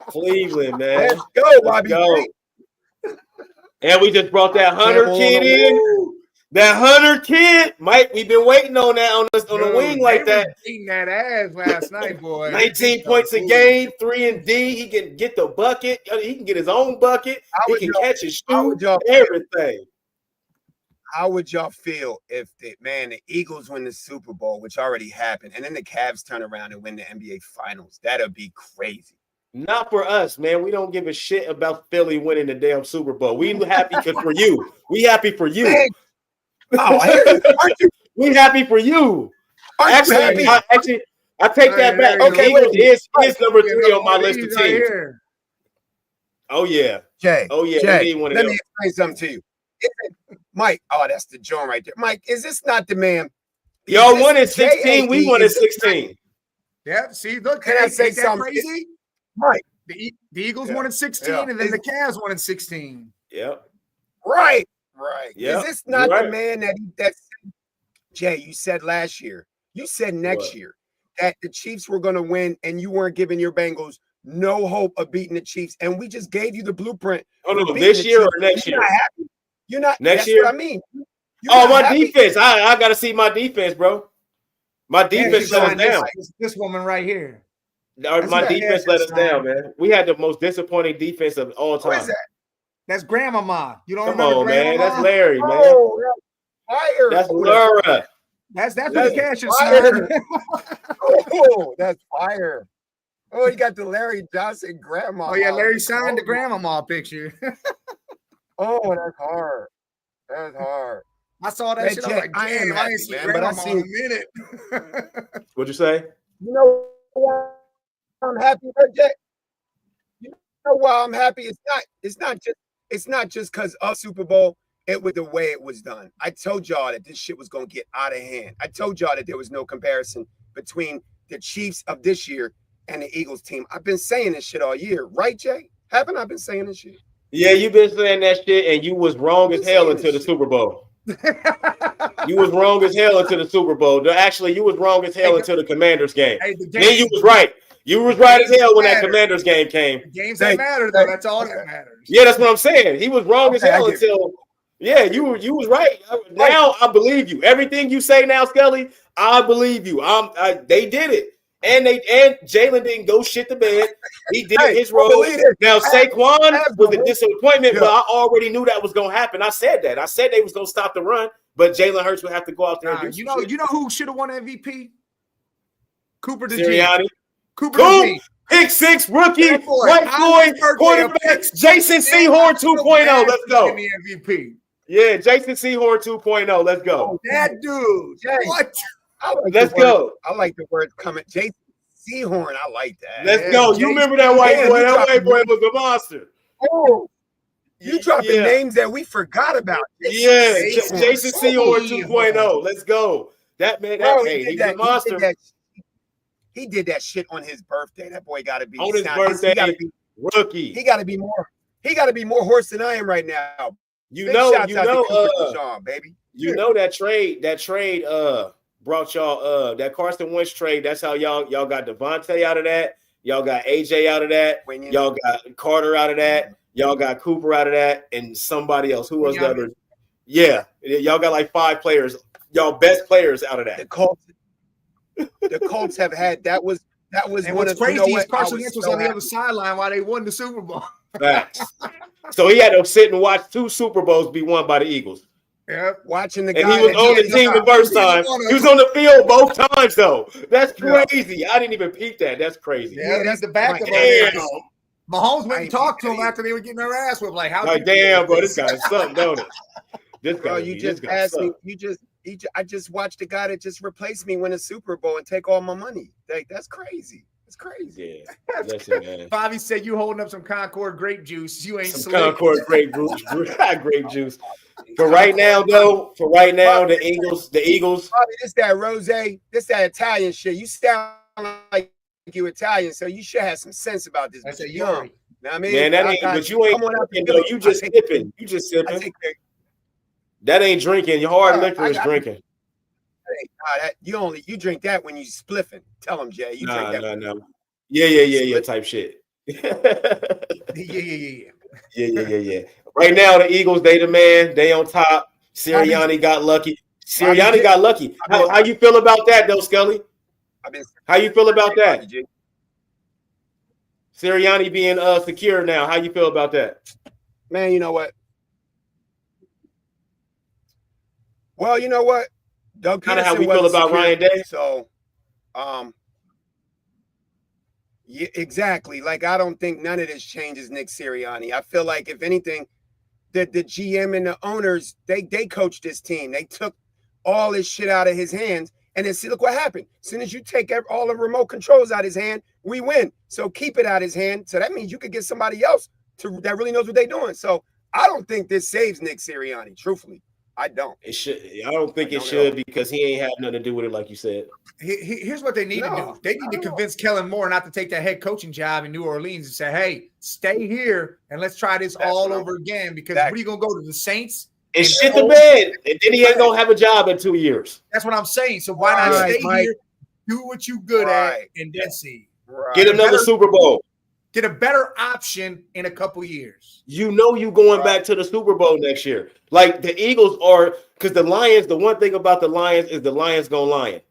Speaker 3: Cleveland, man.
Speaker 1: Let's go, Bobby.
Speaker 3: And we just brought that Hunter kid in. That Hunter kid, Mike, we've been waiting on that on the wing like that.
Speaker 4: Beating that ass last night, boy.
Speaker 3: 19 points a game, 3 and D. He can get the bucket. He can get his own bucket. He can catch his shoe, everything.
Speaker 1: How would y'all feel if the Eagles win the Super Bowl, which already happened, and then the Cavs turn around and win the NBA Finals? That'd be crazy.
Speaker 3: Not for us, man. We don't give a shit about Philly winning the damn Super Bowl. We happy for you. We happy for you.
Speaker 1: Man. Oh,
Speaker 3: we happy for you. Actually, I take that back.
Speaker 1: Okay,
Speaker 3: Eagles is number 3 on my list of teams. Oh yeah,
Speaker 1: Jay.
Speaker 3: Oh yeah.
Speaker 1: Jay, let me explain something to you. Mike, that's the joint right there. Mike, is this not the man?
Speaker 3: Y'all won at 16. We won at 16.
Speaker 4: Yeah. See, look.
Speaker 1: Can I say something
Speaker 4: crazy?
Speaker 1: Mike,
Speaker 4: the Eagles won in 16, and then the Cavs won in 16.
Speaker 3: Yep.
Speaker 1: Right.
Speaker 3: Yep.
Speaker 1: Is this not the man that Jay? You said last year. You said next year that the Chiefs were going to win, and you weren't giving your Bengals no hope of beating the Chiefs, and we just gave you the blueprint.
Speaker 3: Oh no, this year or next year?
Speaker 1: You're not
Speaker 3: next year.
Speaker 1: What I mean.
Speaker 3: My defense. I got to see my defense, bro. My defense let us down.
Speaker 4: This woman right here.
Speaker 3: My defense let us down, man. We had the most disappointing defense of all time.
Speaker 1: What is that?
Speaker 4: That's Grandmama. You don't
Speaker 3: Come
Speaker 4: remember
Speaker 3: on, man.
Speaker 4: Grandmama?
Speaker 3: That's Larry, man.
Speaker 1: Oh, fire.
Speaker 3: That's Laura.
Speaker 4: That's the cash
Speaker 1: fire. Oh, that's fire. Oh, you got the Larry Johnson grandma.
Speaker 4: Oh, yeah, Larry signed the Grandmama picture.
Speaker 1: Oh, that's hard. That's hard.
Speaker 4: I saw that shit. I was like, damn, I ain't seen Grandmama in a minute.
Speaker 3: What'd you say?
Speaker 1: You know why I'm happy, Jay? You know why I'm happy? It's not just because of Super Bowl. It was the way it was done. I told y'all that this shit was gonna get out of hand. I told y'all that there was no comparison between the Chiefs of this year and the Eagles team. I've been saying this shit all year, right, Jay? Haven't I been saying this shit?
Speaker 3: Yeah, you've been saying that shit, and you was wrong as hell until the Super Bowl. You was wrong as hell until the Super Bowl. Actually, you was wrong as hell until the Commanders game. Then you was right. You was right as hell when that Commanders game came.
Speaker 4: Games that matter, though. That's all that matters.
Speaker 3: Yeah, that's what I'm saying. He was wrong as hell until. Yeah, you was right. Now I believe you. Everything you say now, Skelly, I believe you. They did it. And Jalen didn't go shit to bed. He did his role. Now Saquon was a disappointment, but I already knew that was gonna happen. I said that. I said they was gonna stop the run, but Jalen Hurts would have to go out there and do
Speaker 4: you know who should have won MVP? Cooper
Speaker 3: Sirianni.
Speaker 4: Cooper DeGene.
Speaker 3: Pick 6 rookie, white boy, quarterback, Jason Sehorn 2.0. Let's go.
Speaker 4: MVP.
Speaker 3: Yeah, Jason Sehorn 2.0. Let's go.
Speaker 4: That dude.
Speaker 1: What?
Speaker 3: Let's go.
Speaker 1: I like the word coming. Jason Sehorn. I like that.
Speaker 3: Let's go. You remember that white boy? That white boy was a monster.
Speaker 1: Oh, you dropping names that we forgot about.
Speaker 3: Jason Sehorn 2.0. Let's go. That man, he's a monster.
Speaker 1: He did that shit on his birthday. That boy got to be
Speaker 3: on his birthday. Rookie.
Speaker 1: He got to be more. He got to be more horse than I am right now.
Speaker 3: You know, baby. You know that trade brought y'all that Carson Wentz trade. That's how y'all got Devontae out of that. Y'all got AJ out of that. Y'all got Carter out of that. Y'all got Cooper out of that, and somebody else. Who was the other? Yeah, y'all got like 5 players. Y'all best players out of that.
Speaker 1: The Colts have had that was
Speaker 4: and what's crazy is Carson Wentz was on the other sideline while they won the Super Bowl.
Speaker 3: Facts. So he had to sit and watch 2 Super Bowls be won by the Eagles.
Speaker 1: Yeah, watching the
Speaker 3: guy.
Speaker 1: And
Speaker 3: he was on the team the first time. He was on the field both times, though. That's crazy. I didn't even peep that. That's crazy.
Speaker 4: Yeah, that's the backup. Mahomes went and talked to him after they were getting their ass whipped. Like,
Speaker 3: damn, bro, this guy's something, don't it? This guy,
Speaker 1: you just asked me. I just watched the guy that just replaced me win a Super Bowl and take all my money. Like, that's crazy. It's crazy.
Speaker 3: Yeah, listen, man.
Speaker 4: Bobby said you holding up some Concord grape juice. You ain't
Speaker 3: some Concord grape juice. For right now, the Eagles.
Speaker 1: Bobby, this that rosé, this that Italian shit. You sound like you Italian, so you should have some sense about this.
Speaker 4: That's a young.
Speaker 1: You know what I mean?
Speaker 3: Man, that ain't. But you ain't. You just sipping. You just sipping. That ain't drinking. Your hard liquor is drinking.
Speaker 1: You drink that when you spliffing. Tell them, Jay. You drink that.
Speaker 3: No. Yeah. Type shit.
Speaker 4: Yeah.
Speaker 3: Yeah. Right now, the Eagles, they the man. They on top. Sirianni got lucky. Sirianni got lucky. How you feel about that, though, Scully? How you feel about that? Sirianni being secure now. How you feel about that?
Speaker 1: Man, you know what? Well, you know what? Doug
Speaker 3: Kind of how
Speaker 1: Peterson
Speaker 3: we feel
Speaker 1: wasn't
Speaker 3: about
Speaker 1: secure,
Speaker 3: Ryan Day.
Speaker 1: So, yeah, exactly. Like, I don't think none of this changes Nick Sirianni. I feel like, if anything, the GM and the owners, they coached this team. They took all this shit out of his hands. And then see, look what happened. As soon as you take all the remote controls out of his hand, we win. So keep it out of his hand. So that means you could get somebody else that really knows what they're doing. So I don't think this saves Nick Sirianni. Truthfully, I don't.
Speaker 3: It should. I don't think it should, because he ain't have nothing to do with it, like you said.
Speaker 4: Here's what they need to do. They need to convince Kellen Moore not to take that head coaching job in New Orleans and say, hey, stay here and let's try this all over again. Because what are you going to go to the Saints?
Speaker 3: And shit the bed, and then he ain't gonna have a job in 2 years.
Speaker 4: That's what I'm saying. So why not stay here, do what you good at, and then see.
Speaker 3: Get another Super Bowl.
Speaker 4: Get a better option in a couple years.
Speaker 3: You know you going back to the Super Bowl next year. Like the Eagles are, because the Lions, the one thing about the Lions is the Lions gonna lie.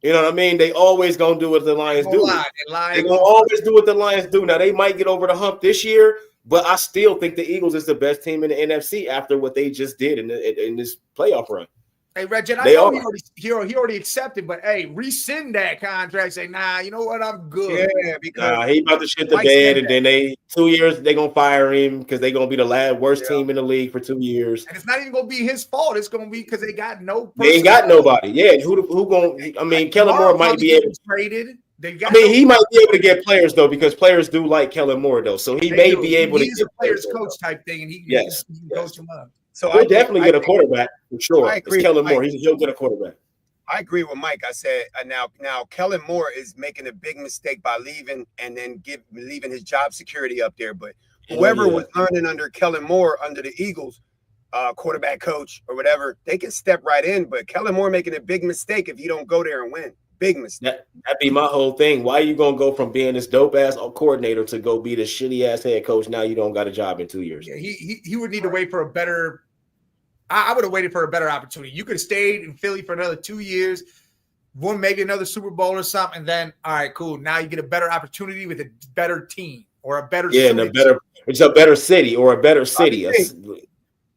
Speaker 3: You know what I mean? They always gonna do what the Lions do. They're gonna always do what the Lions do. Now they might get over the hump this year, but I still think the Eagles is the best team in the NFC after what they just did in this playoff run.
Speaker 4: Hey, Reggie, I know he already accepted, but hey, rescind that contract. Say, nah, you know what? I'm good.
Speaker 1: Yeah, because
Speaker 3: he about to shit the bed, and then 2 years they gonna fire him because they gonna be the worst team in the league for 2 years.
Speaker 4: And it's not even gonna be his fault. It's gonna be because they got no.
Speaker 3: They ain't got nobody. Yeah, who gonna? I mean, Kellen Moore might be able to
Speaker 4: traded.
Speaker 3: He might be able to get players though, because players do like Kellen Moore though, so he may be able to.
Speaker 4: He's a players coach type thing, and he can coach him up.
Speaker 1: So
Speaker 3: he'll definitely get a quarterback for sure. It's Kellen Moore. He'll get a quarterback.
Speaker 1: I agree with Mike. I said now Kellen Moore is making a big mistake by leaving and then leaving his job security up there. But whoever was learning under Kellen Moore, under the Eagles, quarterback coach or whatever, they can step right in. But Kellen Moore making a big mistake if you don't go there and win. Big mistake.
Speaker 3: That'd be my whole thing. Why are you gonna go from being this dope ass coordinator to go be the shitty ass head coach? Now you don't got a job in 2 years.
Speaker 4: Yeah, he would need to wait for a better. I would have waited for a better opportunity. You could have stayed in Philly for another 2 years, won maybe another Super Bowl or something, and then all right, cool. Now you get a better opportunity with a better team or a better
Speaker 3: it's a better city or a better city. Because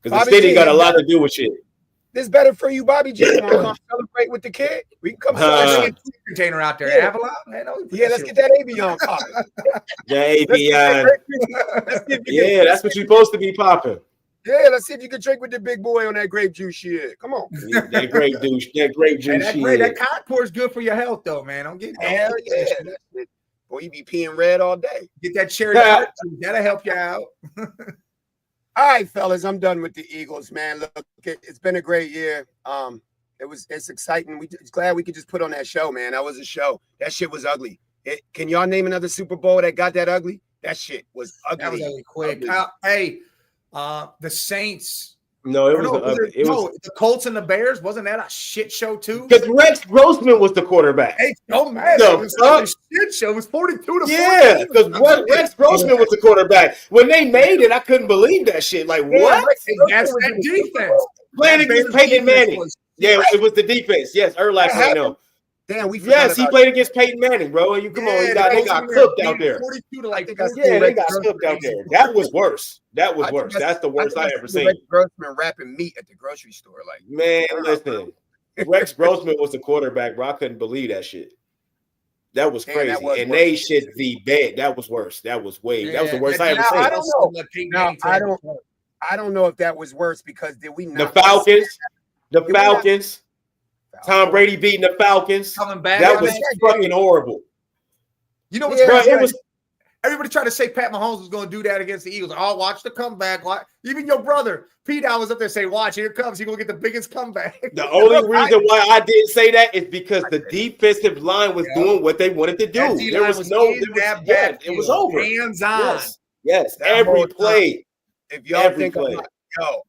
Speaker 3: the city got a lot to do with shit.
Speaker 1: This better for you, Bobby G. You want to come celebrate with the kid? We can come
Speaker 4: celebrate. Get a container out there. Avalon, man.
Speaker 1: Let's get that Avion popping.
Speaker 3: Avion. Yeah, that's what you're supposed to be popping.
Speaker 1: Yeah, let's see if you can drink with the big boy on that grape juice shit. Come on.
Speaker 3: That grape juice shit.
Speaker 4: That Concord is good for your health, though, man. Don't get
Speaker 1: hell yeah. Boy, you be peeing red all day.
Speaker 4: Get that cherry. That'll help you out.
Speaker 1: All right, fellas, I'm done with the Eagles, man. Look, it's been a great year. It's exciting. It's glad we could just put on that show, man. That was a show. That shit was ugly. Can y'all name another Super Bowl that got that ugly? That shit was ugly.
Speaker 4: That was ugly quick. Hey, the Saints.
Speaker 3: No, it was
Speaker 4: the Colts and the Bears. Wasn't that a shit show too?
Speaker 3: Because Rex Grossman was the quarterback.
Speaker 4: Hey, don't matter. It was a shit show. It was 42 to 40.
Speaker 3: Yeah, because Rex Grossman was the quarterback. When they made it, I couldn't believe that shit. Like, what?
Speaker 4: That's that defense.
Speaker 3: Playing against Peyton Manning. Yeah, it was the defense. Yes, Urlax, I know.
Speaker 1: Damn,
Speaker 3: he played against Peyton Manning, bro. And they got cooked out there.
Speaker 4: 42 to
Speaker 3: they got cooked out there. That was worse. That's the worst I ever seen.
Speaker 1: Rex Grossman wrapping meat at the grocery store, like,
Speaker 3: man. Listen, Rex Grossman was the quarterback, bro. I couldn't believe that shit. That was crazy, and they shit the bed. That was worse. That was the worst I ever seen.
Speaker 1: I don't know. I don't know if that was worse because did we not
Speaker 3: the Falcons. Tom Brady beating the Falcons.
Speaker 4: Coming back.
Speaker 3: That was fucking horrible.
Speaker 4: You know what's crazy? Everybody tried to say Pat Mahomes was going to do that against the Eagles. Oh, watch the comeback. Even your brother, Pete, I was up there saying, watch, here it comes. He's going to get the biggest comeback.
Speaker 3: The only reason why I didn't say that is because the defensive line was doing what they wanted to do. There was no – it was over.
Speaker 4: Hands on.
Speaker 3: Yes. Every play.
Speaker 1: If y'all think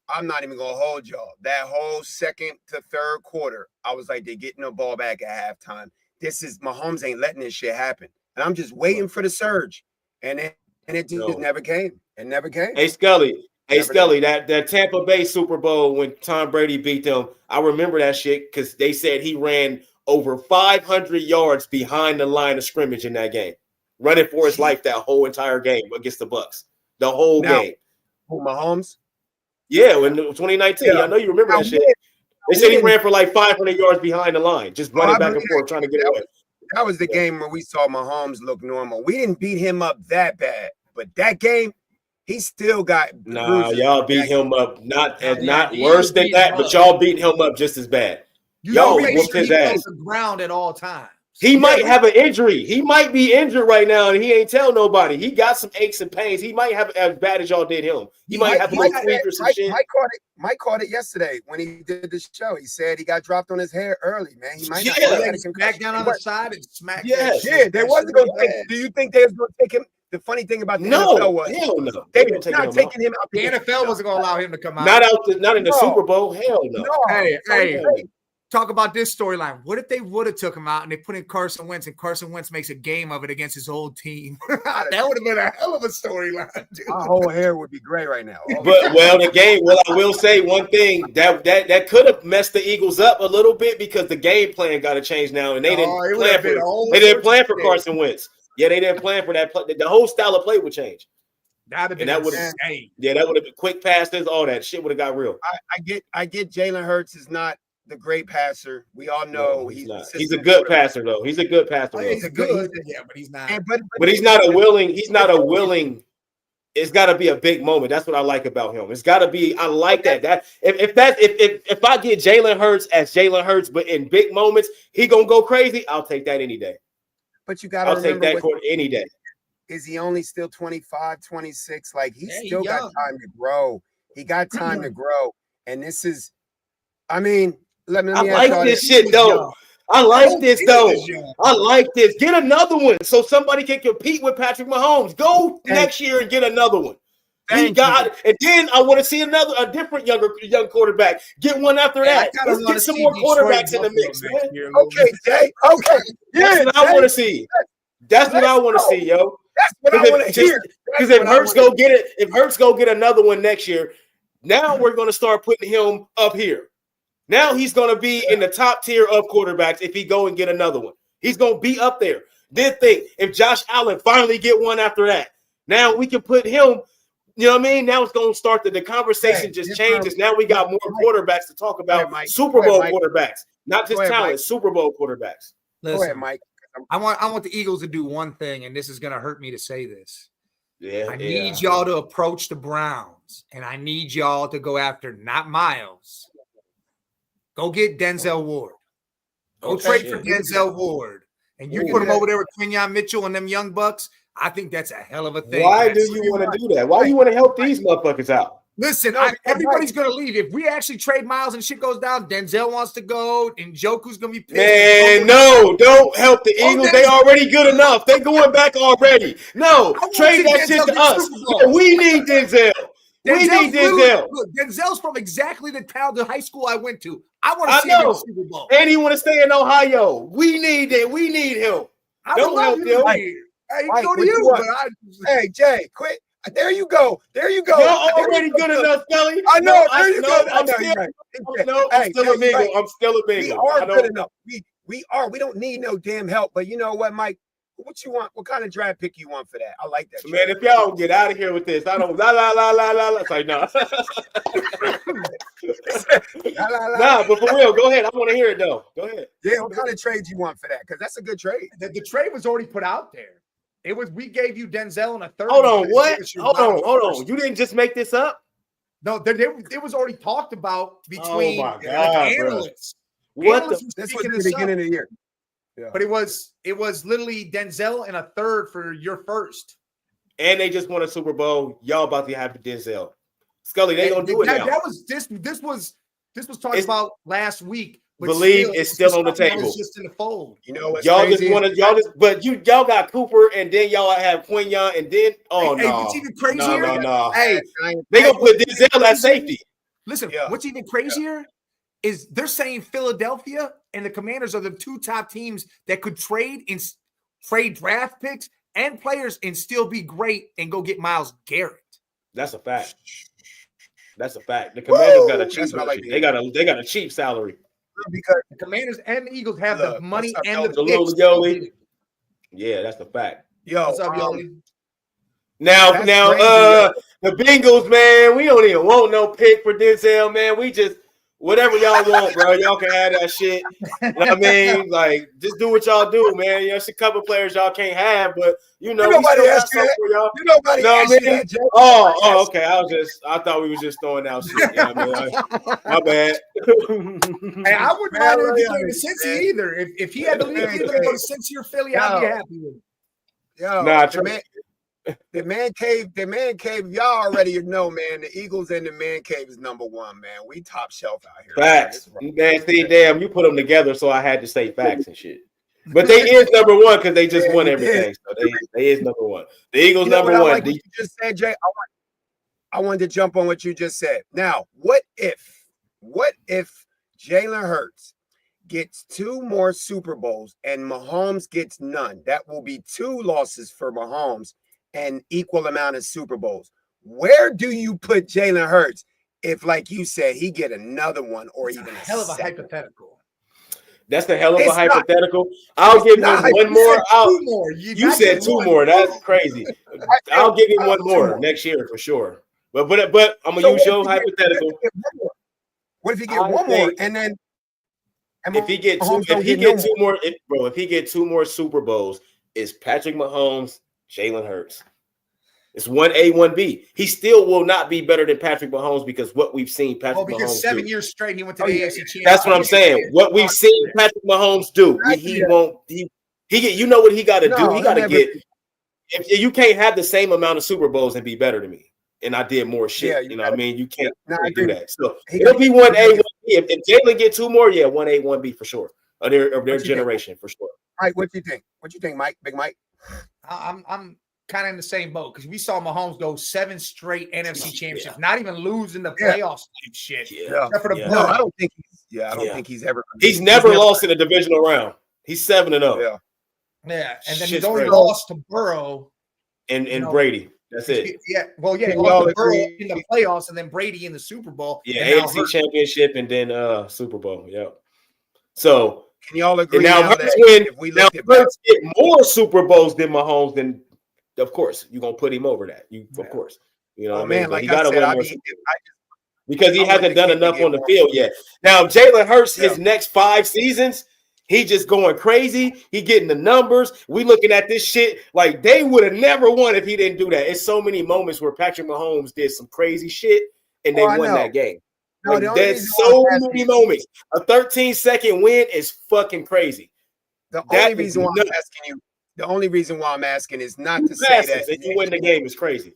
Speaker 1: I'm not even going to hold y'all. That whole second to third quarter, I was like, they're getting the ball back at halftime. Mahomes ain't letting this shit happen. And I'm just waiting for the surge. And it just never came. It never came.
Speaker 3: Hey, Scully, Hey, Scully, that Tampa Bay Super Bowl when Tom Brady beat them, I remember that shit because they said he ran over 500 yards behind the line of scrimmage in that game, running for his life that whole entire game against the Bucs. The whole game.
Speaker 1: Who, Mahomes?
Speaker 3: Yeah, when 2019. I know you remember that shit. They said he ran for like 500 yards behind the line, just running back and forth, trying to get away.
Speaker 1: That was the game where we saw Mahomes look normal. We didn't beat him up that bad, but that game, he still got.
Speaker 3: Nah, y'all beat him up not worse than that, but y'all beat him up just as bad. Y'all whooped his ass.
Speaker 4: The ground at all times.
Speaker 3: He might have an injury. He might be injured right now, and he ain't tell nobody. He got some aches and pains. He might have as bad as y'all did him. He might have a little tweak or some shit.
Speaker 1: Mike caught it yesterday when he did the show. He said he got dropped on his hair early, man. He might not
Speaker 4: smack down on the side and smack.
Speaker 1: They wasn't going to take. Do you think they was going to take him? The funny thing about the NFL was
Speaker 3: hell no.
Speaker 1: They were not taking him out.
Speaker 4: The NFL wasn't going to allow him to come out.
Speaker 3: Not in the Super Bowl. Hell no.
Speaker 4: Hey. Talk about this storyline. What if they would have took him out and they put in Carson Wentz and Carson Wentz makes a game of it against his old team? That would have been a hell of a storyline, dude.
Speaker 1: My whole hair would be gray right now.
Speaker 3: The game. Well, I will say one thing that could have messed the Eagles up a little bit because the game plan got to change now, and they didn't plan for Carson Wentz. Yeah, they didn't plan for that. The whole style of play would change.
Speaker 4: That would have
Speaker 3: been quick passes. All that shit would have got real.
Speaker 1: I get Jalen Hurts is not the great passer. We all know
Speaker 3: he's a good passer though. He's a good passer.
Speaker 4: But he's not.
Speaker 3: But he's not a willing. He's not a willing. It's got to be a big moment. That's what I like about him. It's got to be. I like that. If I get Jalen Hurts as Jalen Hurts, but in big moments, he gonna go crazy. I'll take that any day.
Speaker 1: But you got to remember,
Speaker 3: take that court any day.
Speaker 1: Is he only still 25, 26? Like he's still got time to grow. He got time to grow, and this is. I mean. I
Speaker 3: like this shit though. I like this though. I like this. Get another one so somebody can compete with Patrick Mahomes. Go next year and get another one. And then I want to see a different young quarterback. Get one after that. Let's get some more quarterbacks in the mix, man.
Speaker 1: Okay, Jay. Okay.
Speaker 3: That's what I want to see. That's what I want to see, yo.
Speaker 1: That's what I want to hear.
Speaker 3: Because if Hurts go get another one next year, now we're going to start putting him up here. Now he's going to be in the top tier of quarterbacks if he go and get another one. He's going to be up there. Then think, if Josh Allen finally get one after that, now we can put him, you know what I mean? Now it's going to start the conversation just changes. Now we got more quarterbacks to talk about, Super Bowl quarterbacks, not just talent, Super Bowl quarterbacks.
Speaker 4: Listen, go ahead, Mike. I want the Eagles to do one thing, and this is going to hurt me to say this. I need y'all to approach the Browns, and I need y'all to go after not Miles. Go get Denzel Ward. Go trade for Denzel Ward. And you put him over there with Quinyon Mitchell and them young bucks. I think that's a hell of a thing.
Speaker 3: Why do you want to do that? Why do you want to help these motherfuckers out?
Speaker 4: Listen, everybody's going to leave. If we actually trade Miles and shit goes down, Denzel wants to go, and Njoku's going to be pissed.
Speaker 3: Man, no, don't help the Eagles. They already good enough. They going back already. No, trade that shit to us. We need Denzel.
Speaker 4: Denzel's from exactly the town, the high school I went to. I want to see him in the Super Bowl.
Speaker 3: And he want to stay in Ohio. We need it. We need him. Don't help him.
Speaker 1: Hey, Jay, quit. There you go.
Speaker 3: You're already good enough, Kelly.
Speaker 1: I know. There you go.
Speaker 3: I'm still a Bengal. I'm still a Bengal.
Speaker 1: We are good enough. We are. We don't need no damn help. But you know what, Mike? What you want? What kind of draft pick you want for that? I like that.
Speaker 3: Man, if y'all don't get out of here with this, I don't la. It's like, no. Nah, but for real, go ahead. I want to hear it though. Go ahead.
Speaker 1: Yeah, what kind of trade you want for that? Because that's a good trade.
Speaker 4: The trade was already put out there. It was. We gave you Denzel in a third.
Speaker 3: Hold on. What? Hold on. You didn't just make this up?
Speaker 4: No, it was already talked about between analysts.
Speaker 3: What?
Speaker 1: This was the beginning of the year.
Speaker 4: Yeah. But it was literally Denzel and a third for your first.
Speaker 3: And they just won a Super Bowl. Y'all about to have Denzel. Scully, they gonna do it now.
Speaker 4: This was talked about last week.
Speaker 3: Believe it's still on the table.
Speaker 4: It's just in the fold.
Speaker 1: You know what?
Speaker 3: Y'all got Cooper, and then y'all have Quinyon, and then
Speaker 4: what's even crazier?
Speaker 3: No. Hey, they gonna put Denzel at safety.
Speaker 4: Listen, what's even crazier is they're saying Philadelphia and the Commanders are the two top teams that could trade draft picks and players and still be great and go get Myles Garrett.
Speaker 3: That's a fact. That's a fact. The Commanders got a
Speaker 1: Woo!
Speaker 3: cheap
Speaker 1: That's what I like
Speaker 3: budget. They got a cheap salary.
Speaker 1: Because
Speaker 4: The Commanders and the Eagles have
Speaker 1: look,
Speaker 4: the money
Speaker 1: what's up,
Speaker 4: and the
Speaker 3: Salute,
Speaker 4: picks.
Speaker 3: Yoli. Yeah, that's the fact.
Speaker 1: yo,
Speaker 4: What's up, Yoli?
Speaker 3: Now,
Speaker 1: that's crazy,
Speaker 3: the Bengals, man, we don't even want no pick for Denzel, man. We just whatever y'all want, bro. Y'all can have that shit. You know what I mean? Like, just do what y'all do, man. There's a couple players y'all can't have, but you know, we
Speaker 1: nobody
Speaker 3: still got
Speaker 1: asked you
Speaker 3: something
Speaker 1: that.
Speaker 3: for y'all.
Speaker 1: Nobody
Speaker 3: You know what
Speaker 1: asked
Speaker 3: I
Speaker 1: you
Speaker 3: mean?
Speaker 1: that, Jay.
Speaker 3: Oh, okay. I thought we was just throwing out shit. You know what I mean? My bad.
Speaker 4: Hey, I wouldn't
Speaker 1: Man,
Speaker 4: mind if he
Speaker 1: really,
Speaker 4: came to Cincy
Speaker 1: man.
Speaker 4: either. If he had to leave Cleveland and go to Cincy or Philly, I'd be happy with it.
Speaker 1: Yo,
Speaker 3: Nah,
Speaker 1: the man cave, y'all already know, man. The Eagles and the man cave is number one, man. We top shelf out here.
Speaker 3: Facts. Man, see, damn, you put them together, so I had to say facts and shit. But they is number one because they just won everything. So they is number one. The Eagles number one.
Speaker 1: Like what you just said, Jay. I wanted to jump on what you just said. Now, what if Jalen Hurts gets 2 more Super Bowls and Mahomes gets none? That will be 2 losses for Mahomes and equal amount of Super Bowls. Where do you put Jalen Hurts if, like you said, he get another one or even a
Speaker 4: hell of a
Speaker 1: second?
Speaker 4: hypothetical.
Speaker 3: That's the hell of
Speaker 1: It's
Speaker 3: a hypothetical. I'll give him one more.
Speaker 4: Two more.
Speaker 3: You said 2 more. That's crazy. I'll give him one more next year for sure. But I'm gonna use your hypothetical.
Speaker 1: What if he get one more and then?
Speaker 3: If he get two more Super Bowls, it's Patrick Mahomes, Jalen Hurts. It's 1A, 1B. He still will not be better than Patrick Mahomes because what we've seen Patrick Mahomes
Speaker 4: 7
Speaker 3: do.
Speaker 4: years straight he went to the AFC Championship.
Speaker 3: That's what I'm saying. What we've seen Patrick Mahomes do, he won't. He you know what he got to do. He got to get. If you can't have the same amount of Super Bowls and be better than me, and I did more shit.
Speaker 1: Yeah,
Speaker 3: you know what I mean? You can't do that. So
Speaker 1: it'll
Speaker 3: be 1A, 1B. If Jalen get 2 more, 1A, 1B for sure. Of their generation for sure.
Speaker 1: All right, what you think? What you think, Mike? Big Mike?
Speaker 4: I'm kind of in the same boat because we saw Mahomes go 7 straight NFC championships, not even losing the playoffs type shit. Except for the
Speaker 1: No, I don't think he's ever.
Speaker 3: He's never lost in a divisional round. He's 7-0.
Speaker 4: Yeah, and then he's only lost to Burrow
Speaker 3: and Brady. That's it.
Speaker 4: Yeah, well, he lost to Burrow in the playoffs and then Brady in the Super Bowl.
Speaker 3: Yeah, AFC Championship and then Super Bowl. Yeah. So
Speaker 1: can y'all agree
Speaker 3: now if we get more Super Bowls than Mahomes, then of course you're gonna put him over that. Of course. You know what I mean?
Speaker 1: Like
Speaker 3: he gotta win more because he
Speaker 1: I
Speaker 3: hasn't done enough on the field yet. Now, Jalen Hurts, his next 5 seasons, he just going crazy. He getting the numbers. We looking at this shit like they would have never won if he didn't do that. It's so many moments where Patrick Mahomes did some crazy shit and they won that game. No, there's so many moments. A 13-second win is fucking crazy.
Speaker 1: The only reason why I'm asking is not to say that
Speaker 3: you win the game is crazy.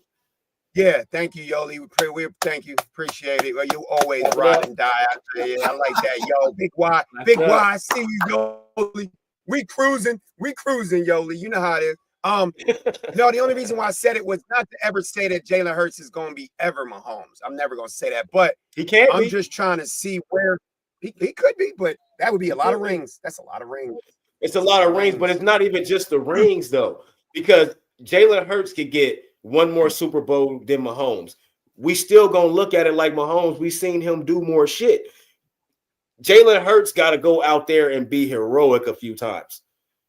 Speaker 1: Yeah, thank you, Yoli. We thank you, appreciate it. Well, you always ride and die out there. Yeah, I like that, yo. Big Y, I see you, Yoli. We cruising, Yoli. You know how it is. No, the only reason why I said it was not to ever say that Jalen Hurts is going to be ever Mahomes. I'm never going to say that, but
Speaker 3: he can't.
Speaker 1: I'm just trying to see where he could be, but that would be a lot of rings. That's a lot of rings.
Speaker 3: It's a lot of rings, but it's not even just the rings though, because Jalen Hurts could get 1 more Super Bowl than Mahomes. We still gonna look at it like Mahomes. We seen him do more shit. Jalen Hurts got to go out there and be heroic a few times.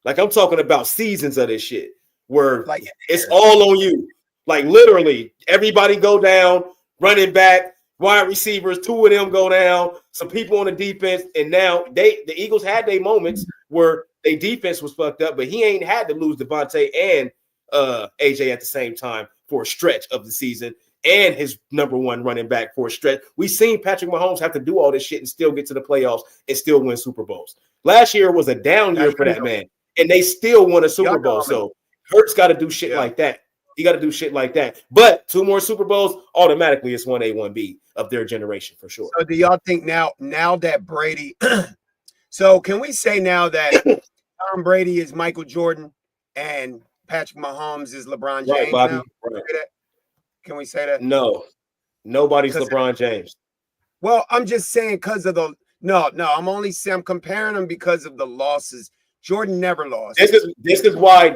Speaker 3: Like I'm talking about seasons of this shit where it's all on you. Like literally, everybody go down, running back, wide receivers, 2 of them go down, some people on the defense, and now the Eagles had their moments where their defense was fucked up, but he ain't had to lose Devontae and AJ at the same time for a stretch of the season and his number 1 running back for a stretch. We've seen Patrick Mahomes have to do all this shit and still get to the playoffs and still win Super Bowls. Last year was a down year for that man, and they still won a Super Bowl. So Hurts got to do shit like that. He got to do shit like that. But 2 more Super Bowls, automatically it's 1A, 1B of their generation for sure.
Speaker 1: So do y'all think now that Brady so can we say now that Tom Brady is Michael Jordan and Patrick Mahomes is LeBron James
Speaker 3: Bobby.
Speaker 1: now?
Speaker 3: Right.
Speaker 1: Can we say that?
Speaker 3: No. Nobody's LeBron James.
Speaker 1: Well, I'm just saying because of the I'm comparing them because of the losses. Jordan never lost.
Speaker 3: This is why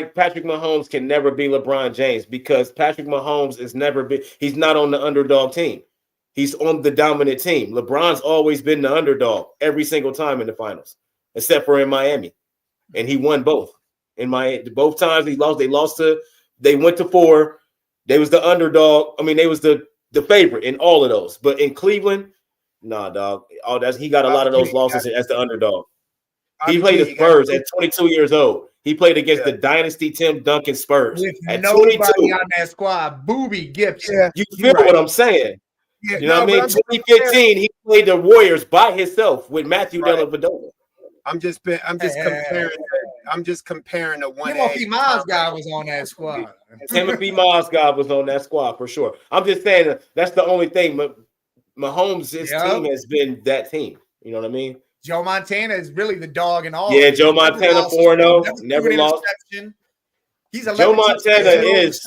Speaker 3: Patrick Mahomes can never be LeBron James, because Patrick Mahomes he's not on the underdog team. He's on the dominant team. LeBron's always been the underdog every single time in the finals, except for in Miami. And he won both. In Miami, both times he lost. They went to 4. They was the underdog. I mean, they was the favorite in all of those. But in Cleveland, nah, dog. He got a lot of those losses as the underdog. He played the Spurs at 22 years old. He played against the Dynasty Tim Duncan Spurs
Speaker 4: with
Speaker 3: at
Speaker 4: nobody
Speaker 3: 22.
Speaker 4: on that squad. Booby Gibson.
Speaker 1: Yeah,
Speaker 3: You feel what I'm saying?
Speaker 1: Yeah,
Speaker 3: You know what I mean? 2015, he played the Warriors by himself with Matthew Dellavedova.
Speaker 1: I'm just comparing the one.
Speaker 4: Timothy Mozgov was on that squad.
Speaker 3: Timothy Mozgov was on that squad for sure. I'm just saying that's the only thing. Mahomes' team has been that team. You know what I mean?
Speaker 4: Joe Montana is really the dog in all.
Speaker 3: Yeah, Joe Montana 4-0, never lost.
Speaker 4: He's
Speaker 3: Joe Montana is.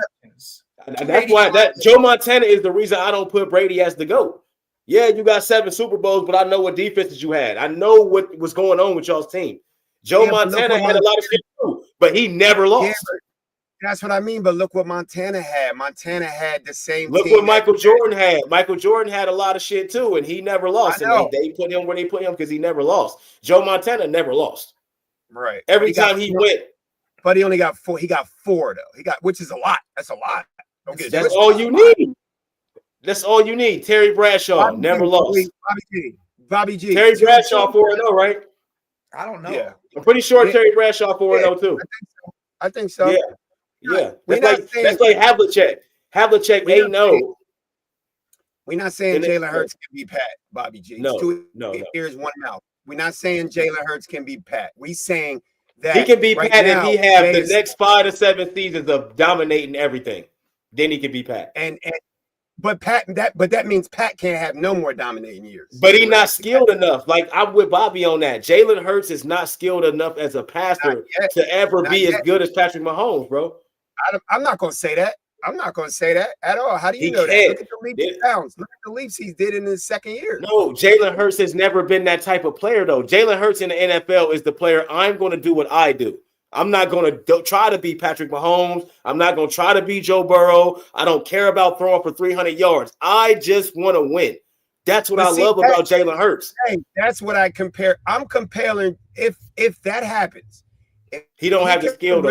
Speaker 3: That's why Joe Montana is the reason I don't put Brady as the GOAT. Yeah, you got 7 Super Bowls, but I know what defenses you had. I know what was going on with y'all's team. Joe Montana had a lot of shit too, but he never lost.
Speaker 1: Yeah, that's what I mean. But look what Montana had. Montana had the same.
Speaker 3: Look what Michael Jordan had. Michael Jordan had a lot of shit too, and he never lost. And they put him where they put him because he never lost. Joe Montana never lost.
Speaker 1: Right.
Speaker 3: Every time he went.
Speaker 1: But he only got 4. He got 4 though. Which is a lot. That's a lot.
Speaker 3: That's all you need. That's all you need. Terry Bradshaw never lost.
Speaker 1: Bobby G.
Speaker 3: Terry Bradshaw 4-0, right?
Speaker 4: I don't know.
Speaker 1: Yeah.
Speaker 3: I'm pretty sure Terry Bradshaw 4-0 too.
Speaker 1: I think so.
Speaker 3: Yeah. That's like Havlicek. Havlicek 8-0.
Speaker 1: We're not saying Jalen Hurts can be Pat, Bobby G.
Speaker 3: No.
Speaker 1: Here's one mouth. We're not saying Jalen Hurts can be Pat. We saying that
Speaker 3: he can be
Speaker 1: right
Speaker 3: Pat
Speaker 1: now,
Speaker 3: if he have the next 5 to 7 seasons of dominating everything. Then he can be Pat.
Speaker 1: But that means Pat can't have no more dominating years.
Speaker 3: But he's not skilled enough. Like I'm with Bobby on that. Jalen Hurts is not skilled enough as a passer to ever be as good as Patrick Mahomes, bro.
Speaker 1: I'm not going to say that. I'm not going to say that at all. How do you know that? Look at the leaps pounds. Look at the leaps he did in his second year.
Speaker 3: No, Jalen Hurts has never been that type of player, though. Jalen Hurts in the NFL is the player. I'm going to do what I do. I'm not going to try to be Patrick Mahomes. I'm not going to try to be Joe Burrow. I don't care about throwing for 300 yards. I just want to win. That's what I love about Jalen Hurts.
Speaker 1: Hey, that's what I compare. I'm comparing if that happens.
Speaker 3: He don't have the skill, though.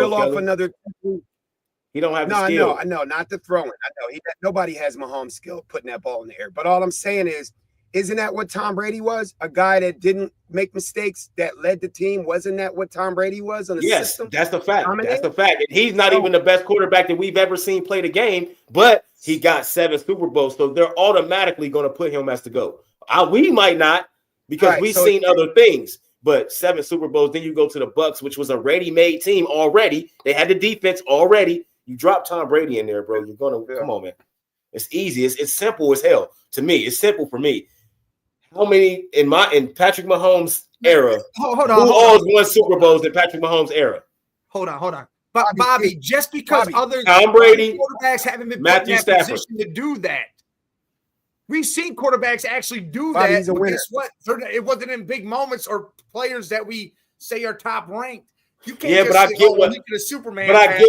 Speaker 3: He don't have the skill.
Speaker 1: I know, not the throwing. I know nobody has Mahomes' skill putting that ball in the air. But all I'm saying is, isn't that what Tom Brady was? A guy that didn't make mistakes, that led the team. Wasn't that what Tom Brady was on the system?
Speaker 3: That's the fact. That's the fact. And he's not even the best quarterback that we've ever seen play the game, but he got 7 Super Bowls, so they're automatically going to put him as the GOAT. We might not because we've seen other things, but 7 Super Bowls. Then you go to the Bucks, which was a ready-made team already. They had the defense already. You drop Tom Brady in there, bro. You're going to come on, man. It's easy. It's simple as hell to me. It's simple for me. How many in Patrick Mahomes' era?
Speaker 4: Hold on.
Speaker 3: Who all won Super Bowls in Patrick Mahomes' era?
Speaker 4: Hold on. But Bobby, just because other
Speaker 3: Tom Brady,
Speaker 4: quarterbacks haven't been
Speaker 3: Matthew
Speaker 4: put in that
Speaker 3: Stafford.
Speaker 4: position to do that, we've seen quarterbers actually do
Speaker 1: Bobby's
Speaker 4: that.
Speaker 1: a winner.
Speaker 4: Guess what? It wasn't in big moments or players that we say are top ranked. You can't
Speaker 3: but I get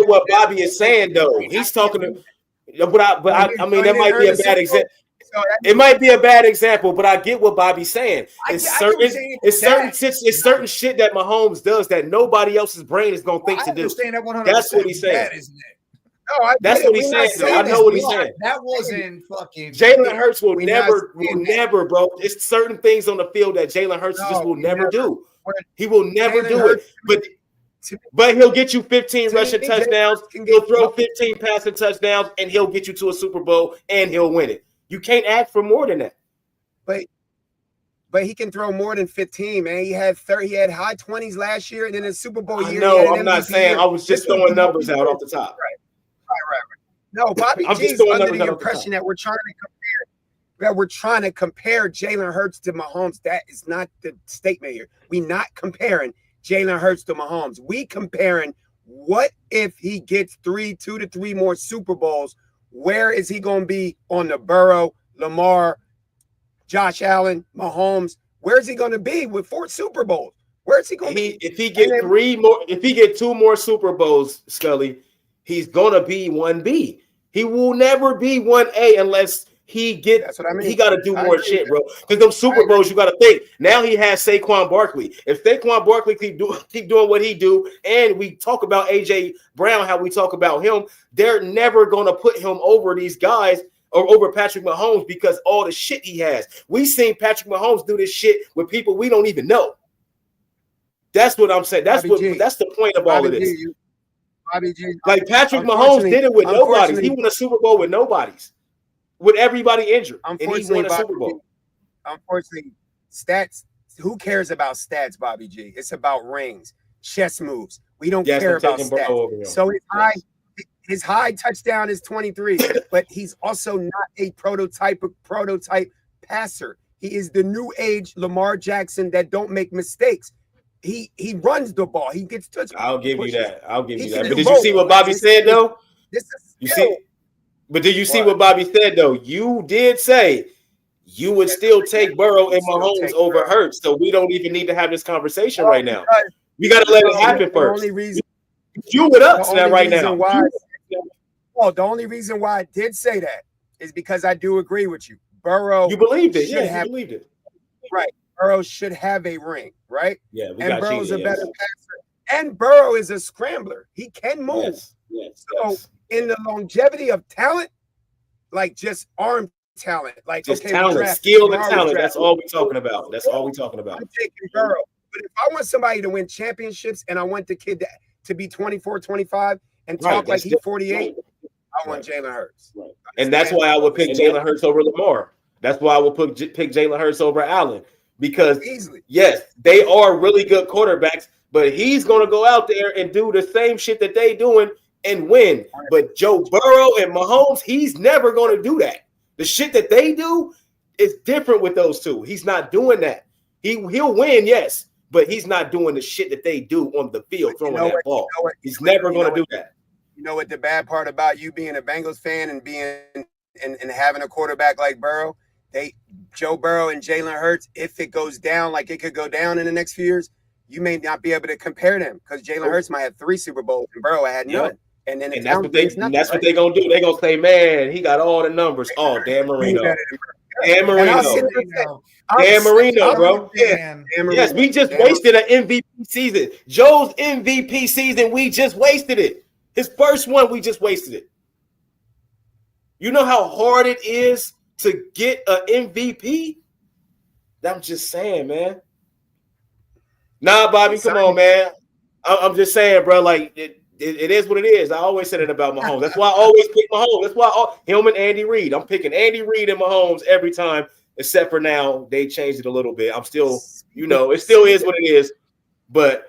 Speaker 3: what Bobby is saying though. He's talking to, I mean that might be a bad example. It might be a bad example, but I get what Bobby's saying. It's certain shit that Mahomes does that nobody else's brain is gonna think to do. That's what he's saying. That's what he's saying. I know what he's saying.
Speaker 4: That wasn't fucking.
Speaker 3: Jalen Hurts will never, bro. It's certain things on the field that Jalen Hurts just will never do. He will never do it. But he'll get you 15 rushing touchdowns. He'll throw 15 passing touchdowns, and he'll get you to a Super Bowl, and he'll win it. You can't ask for more than that.
Speaker 1: But he can throw more than 15, man. He had high 20s last year, and then in Super Bowl year.
Speaker 3: No, I'm not saying. I was just throwing numbers out off the top.
Speaker 1: Right. No, Bobby G's under the impression that we're trying to compare Jalen Hurts to Mahomes. That is not the statement here. We're not comparing Jalen Hurts to Mahomes. We comparing what if he gets 2 to 3 more Super Bowls. Where is he going to be on the Burrow, Lamar, Josh Allen, Mahomes? Where is he going to be with 4 Super Bowls? Where is he going to be?
Speaker 3: If he get 2 more Super Bowls, Scully, he's going to be 1B. He will never be 1A unless
Speaker 1: That's what I mean.
Speaker 3: He got to do more shit, bro. Because those Super Bowls, you got to think. Now he has Saquon Barkley. If Saquon Barkley keep doing what he do, and we talk about AJ Brown, how we talk about him, they're never going to put him over these guys or over Patrick Mahomes because all the shit he has. We seen Patrick Mahomes do this shit with people we don't even know. That's what I'm saying. That's the point of all of this.
Speaker 1: Bobby G,
Speaker 3: like Patrick Mahomes did it with nobodies. He won a Super Bowl with nobodies. With everybody injured, and he won a Super Bowl.
Speaker 1: Unfortunately, stats. Who cares about stats, Bobby G? It's about rings, chess moves. We don't care about stats. So his high touchdown is 23, but he's also not a prototype passer. He is the new age Lamar Jackson that don't make mistakes. He runs the ball. He gets touched.
Speaker 3: I'll give you that. But did you see what Bobby said though? You see. But did you see what Bobby said, though? You did say you would still take Burrow and Mahomes over Hurts, so we don't even need to have this conversation right now. We got to let it happen first. You with us now right now.
Speaker 1: The only reason why I did say that is because I do agree with you. Burrow.
Speaker 3: You believed it. Yeah, you believed it.
Speaker 1: Right. Burrow should have a ring, right?
Speaker 3: Yeah,
Speaker 1: and Burrow's a better passer. And Burrow is a scrambler. He can move.
Speaker 3: Yes.
Speaker 1: In the longevity of talent, like just arm talent, like
Speaker 3: just talent, skill and talent. That's all we're talking about. I'm
Speaker 1: taking Burrow. But if I want somebody to win championships and I want the kid to be 24, 25 and talk like he's 48, I want Jalen Hurts.
Speaker 3: Right. And that's why I would pick Jalen Hurts over Lamar. That's why I would pick Jalen Hurts over Allen. Because, yes, they are really good quarterbacks, but he's going to go out there and do the same shit that they doing and win. But Joe Burrow and Mahomes, he's never going to do that. The shit that they do is different with those two. He's not doing that. He'll win, yes, but he's not doing the shit that they do on the field, throwing that ball. He's never going to do that.
Speaker 1: You know what the bad part about you being a Bengals fan and being and having a quarterback like Burrow? Joe Burrow and Jalen Hurts, if it goes down like it could go down in the next few years, you may not be able to compare them because Jalen Hurts might have 3 Super Bowls and Burrow had none. And then
Speaker 3: that's what they're gonna do. They're gonna say, man, he got all the numbers. Oh, Dan Marino. Dan Marino, bro. Yeah. Yes, we just wasted an MVP season. Joe's MVP season, we just wasted it. His first one, we just wasted it. You know how hard it is to get an MVP? I'm just saying, man. Nah, Bobby, come on, man. I'm just saying, bro, like it is what it is. I always said it about Mahomes. That's why I always pick Mahomes. That's why him and Andy Reid. I'm picking Andy Reid and Mahomes every time, except for now they changed it a little bit. I'm still, it still is what it is. But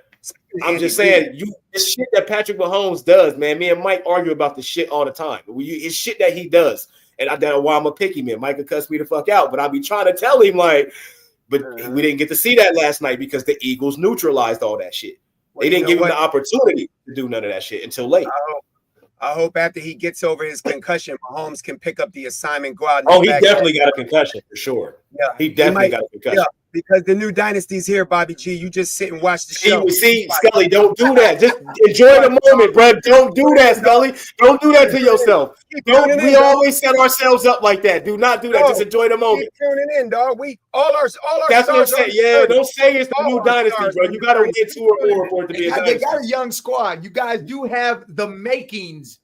Speaker 3: I'm just saying, the shit that Patrick Mahomes does, man. Me and Mike argue about the shit all the time. It's shit that he does, and that's why I'm a picky man. Mike could cuss me the fuck out, but I be trying to tell him but we didn't get to see that last night because the Eagles neutralized all that shit. They didn't give him the opportunity to do none of that shit until late.
Speaker 1: I hope after he gets over his concussion, Mahomes can pick up the assignment, go out.
Speaker 3: Oh, he definitely got a concussion for sure. Yeah, he definitely got a concussion. Yeah,
Speaker 1: because the new Dynasty's here, Bobby G. You just sit and watch the show.
Speaker 3: See, Scully, don't do that. Just enjoy the moment, bro. Don't do that, Scully. Don't do that to yourself. We always set ourselves up like that. Do not do that. Just enjoy the moment.
Speaker 1: Keep tuning in, dog. All our.
Speaker 3: That's what I'm saying. Yeah, don't say it's the new Dynasty, bro. You got to win 2 or more for it to be a Dynasty.
Speaker 4: They got a young squad. You guys do have the makings.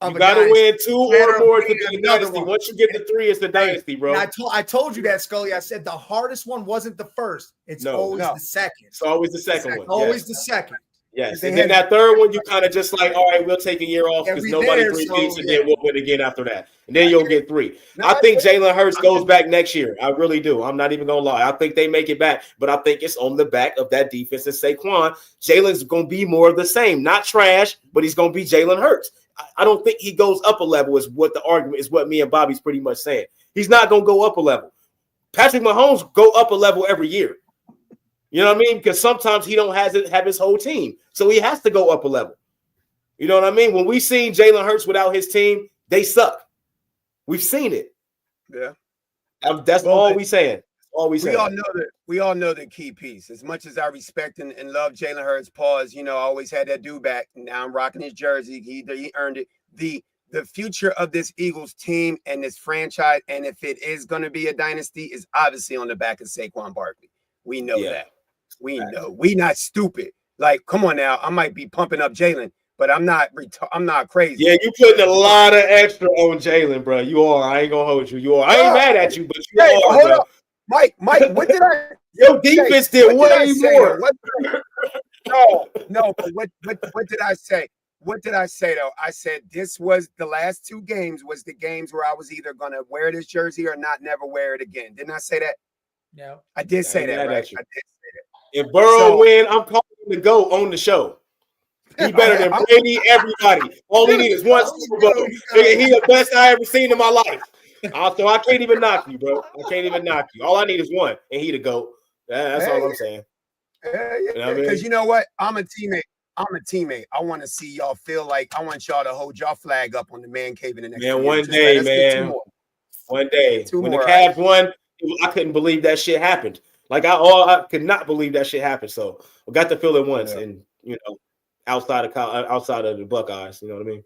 Speaker 3: You got to win 2 or more to be a Dynasty. Once you get to 3, it's the Dynasty, bro.
Speaker 4: I told you that, Scully. I said the hardest one wasn't the first. It's always the second.
Speaker 3: It's always the second one.
Speaker 4: Always the second.
Speaker 3: Yes, and then that third one, you kind of just like, all right, we'll take a year off because nobody repeats, and then we'll win again after that. And then you'll get 3. I think Jalen Hurts goes back next year. I really do. I'm not even going to lie. I think they make it back, but I think it's on the back of that defense and Saquon. Jalen's going to be more of the same. Not trash, but he's going to be Jalen Hurts. I don't think he goes up a level is what the argument is, what me and Bobby's pretty much saying. He's not going to go up a level. Patrick Mahomes go up a level every year. You know what I mean? Because sometimes he don't have his whole team. So he has to go up a level. You know what I mean? When we seen Jalen Hurts without his team, they suck. We've seen it.
Speaker 1: Yeah.
Speaker 3: That's all we saying.
Speaker 1: We all know the key piece. As much as I respect and love Jalen Hurts, I always had that do back. Now I'm rocking his jersey. He earned it. The the future of this Eagles team and this franchise, and if it is going to be a dynasty, is obviously on the back of Saquon Barkley. We know that. We know. We not stupid. Like, come on now. I might be pumping up Jalen, but I'm not crazy.
Speaker 3: Yeah, you putting a lot of extra on Jalen, bro. You are. I ain't gonna hold you. You are. I ain't mad at you, but you are.
Speaker 1: Hold
Speaker 3: bro.
Speaker 1: up. Mike, what did I
Speaker 3: Your defense did way more.
Speaker 1: No, but what did I say? What did I say though? I said this was the last 2 games was the games where I was either gonna wear this jersey or not never wear it again. Didn't I say that?
Speaker 4: No.
Speaker 1: I did say that, right? I did say that.
Speaker 3: If Burrow win, I'm calling him to go on the show. He better than Brady, everybody. All he needs is one Super Bowl. He the best I ever seen in my life. So I can't even knock you, bro. I can't even knock you. All I need is one, and he to go. That's all I'm saying.
Speaker 1: Because you know what? I'm a teammate. I want to see y'all feel like I want y'all to hold y'all flag up on the man cave in the next
Speaker 3: man. One day, man. One day. When the Cavs won, I couldn't believe that shit happened. Like I could not believe that shit happened. So I got to feel it once, and outside of the Buckeyes, you know what I mean.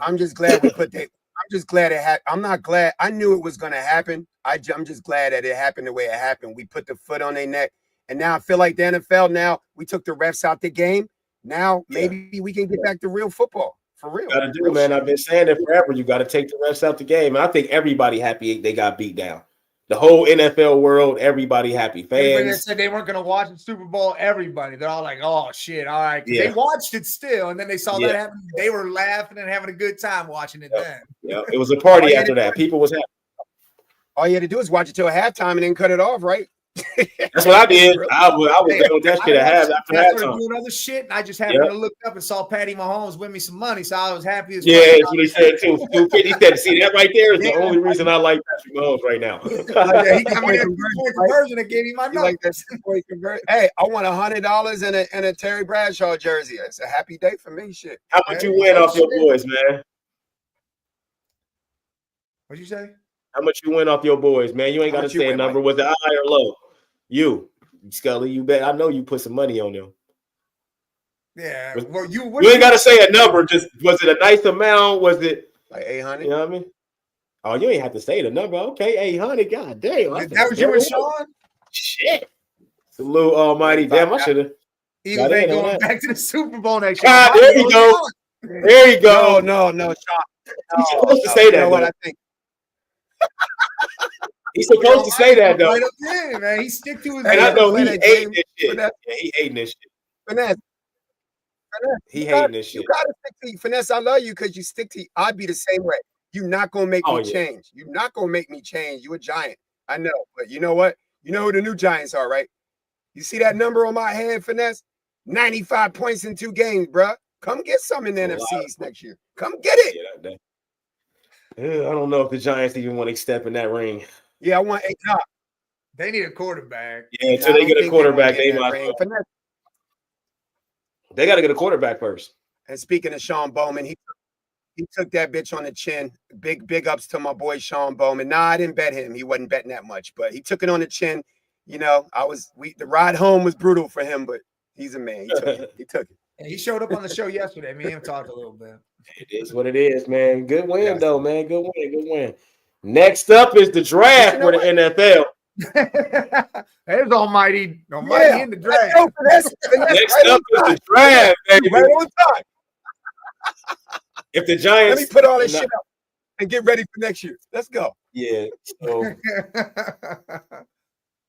Speaker 1: I'm just glad we put that. I'm just glad it happened. I'm not glad. I knew it was going to happen. I'm just glad that it happened the way it happened. We put the foot on their neck, and now I feel like the NFL. Now we took the refs out the game. Now maybe we can get back to real football for real.
Speaker 3: Got to do, man. I've been saying it forever. You got to take the refs out the game, and I think everybody happy they got beat down. The whole NFL world, everybody happy. Fans.
Speaker 4: Everybody that said they weren't going to watch the Super Bowl, everybody. They're all like, oh, shit, all right. They watched it still, and then they saw that happen. They were laughing and having a good time watching it then.
Speaker 3: Yeah, it was a party after that. People was happy.
Speaker 1: All you had to do is watch it till halftime and then cut it off, right?
Speaker 3: That's what I did. I was doing that shit after halftime.
Speaker 4: Doing other shit, and I just happened to look up and saw Patty Mahomes win me some money, so I was happy as
Speaker 3: well. That's what he said too. 250 said, "See that right there is the only reason I like Patrick Mahomes right now."
Speaker 4: He got me that conversion that gave me my number.
Speaker 1: Like that. Hey, I want $100 in a Terry Bradshaw jersey. It's a happy day for me. Shit.
Speaker 3: How much you win off your boys, man?
Speaker 4: What'd you say?
Speaker 3: How much you win off your boys, man? You ain't got to say a number. Was it high or low? You, Scully, you bet. I know you put some money on them.
Speaker 4: Yeah.
Speaker 3: Well, you ain't got to say a number. Just was it a nice amount? Was it
Speaker 1: like 800?
Speaker 3: You know what I mean? Oh, you ain't have to say the number. Okay, 800. God damn.
Speaker 4: That was you and Sean?
Speaker 3: Shit. Salute Almighty. Damn, I should have.
Speaker 4: Either they going back to the Super Bowl next year.
Speaker 3: God, there you go. There you go.
Speaker 1: No, Sean.
Speaker 3: He's supposed to say that. You know what I think? He's supposed to say that though.
Speaker 4: Right up there, man. He stick to his.
Speaker 3: And I know he hating this shit. Yeah, he hating this shit.
Speaker 1: Finesse.
Speaker 3: He hating this shit.
Speaker 1: You gotta stick to you. Finesse, I love you because you stick to. I'd be the same way. You're not gonna make me change. You're not gonna make me change. You're a giant. I know, but you know what? You know who the new Giants are, right? You see that number on my head, Finesse? 95 points in 2 games, bro. Come get some in the NFC East next year. Come get it.
Speaker 3: I don't know if the Giants even want to step in that ring.
Speaker 1: Yeah, I want a top.
Speaker 4: They need a quarterback.
Speaker 3: Yeah, until they get a quarterback, they might. They got to get a quarterback first.
Speaker 1: And speaking of Sean Bowman, he took that bitch on the chin. Big ups to my boy Sean Bowman. Nah, I didn't bet him. He wasn't betting that much, but he took it on the chin. You know, the ride home was brutal for him, but he's a man. He took it. He took it.
Speaker 4: And he showed up on the show yesterday. Me and him talked a little bit.
Speaker 3: It is what it is, man. Good win, though, man. Good win. Next up is the draft for the NFL.
Speaker 4: There's Almighty in the draft.
Speaker 3: Next up is the draft, baby.
Speaker 1: Right on time.
Speaker 3: If the Giants,
Speaker 1: let me put all this shit up and get ready for next year. Let's go.
Speaker 3: Yeah. So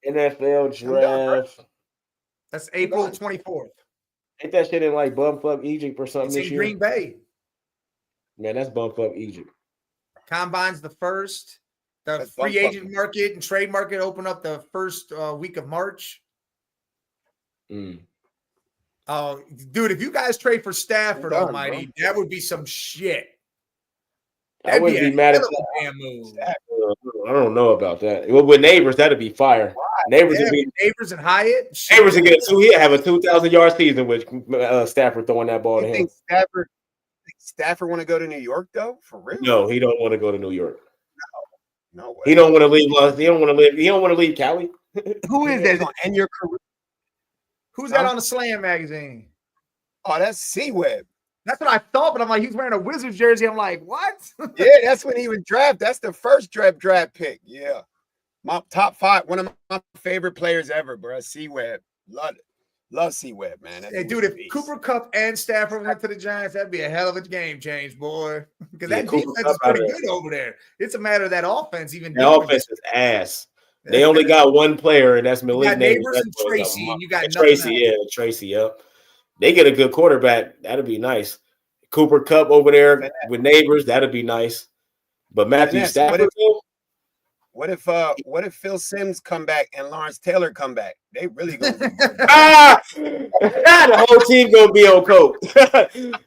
Speaker 3: NFL draft.
Speaker 4: That's April 24th.
Speaker 3: Ain't that shit in like bumfuck Egypt or something
Speaker 4: it's
Speaker 3: this
Speaker 4: in
Speaker 3: year?
Speaker 4: Green Bay.
Speaker 3: Man, that's bumfuck Egypt.
Speaker 4: Combine's the first. The free agent market and trade market open up the first week of March.
Speaker 3: Mm.
Speaker 4: Oh, dude, if you guys trade for Stafford, Almighty, that would be some shit.
Speaker 3: I wouldn't be mad at that. I don't know about that. With Neighbors, that'd be fire. Neighbors
Speaker 4: and Hyatt.
Speaker 3: Neighbors would get he'd have a 2,000-yard season with Stafford throwing that ball to him.
Speaker 1: Think Stafford want to go to New York though? For real?
Speaker 3: No, he don't want to go to New York.
Speaker 1: No way.
Speaker 3: He don't want to leave. He don't want to leave Cali.
Speaker 1: Who is that going to end your career?
Speaker 4: Who's that on the Slam magazine?
Speaker 1: Oh, that's C-Web.
Speaker 4: That's what I thought, but I'm like, he's wearing a Wizards jersey. I'm like, what?
Speaker 1: Yeah, that's when he was drafted. That's the first draft pick. Yeah. My top 5, one of my favorite players ever, bro. C-Web. Love C-Web, man.
Speaker 4: Hey, dude, if Cooper Kupp and Stafford went to the Giants, that'd be a hell of a game change, boy. Because that defense is pretty good over there. It's a matter of that offense. Even
Speaker 3: the offense is ass. They only got one player, and that's Malik
Speaker 4: Neighbors and Tracy, and you got
Speaker 3: Tracy. Yeah, Tracy. Yep. They get a good quarterback. That'd be nice. Cooper Kupp over there with Neighbors. That'd be nice. But Matthew Stafford.
Speaker 1: What if Phil Simms come back and Lawrence Taylor come back? They really gonna be
Speaker 3: the whole team gonna be on coke.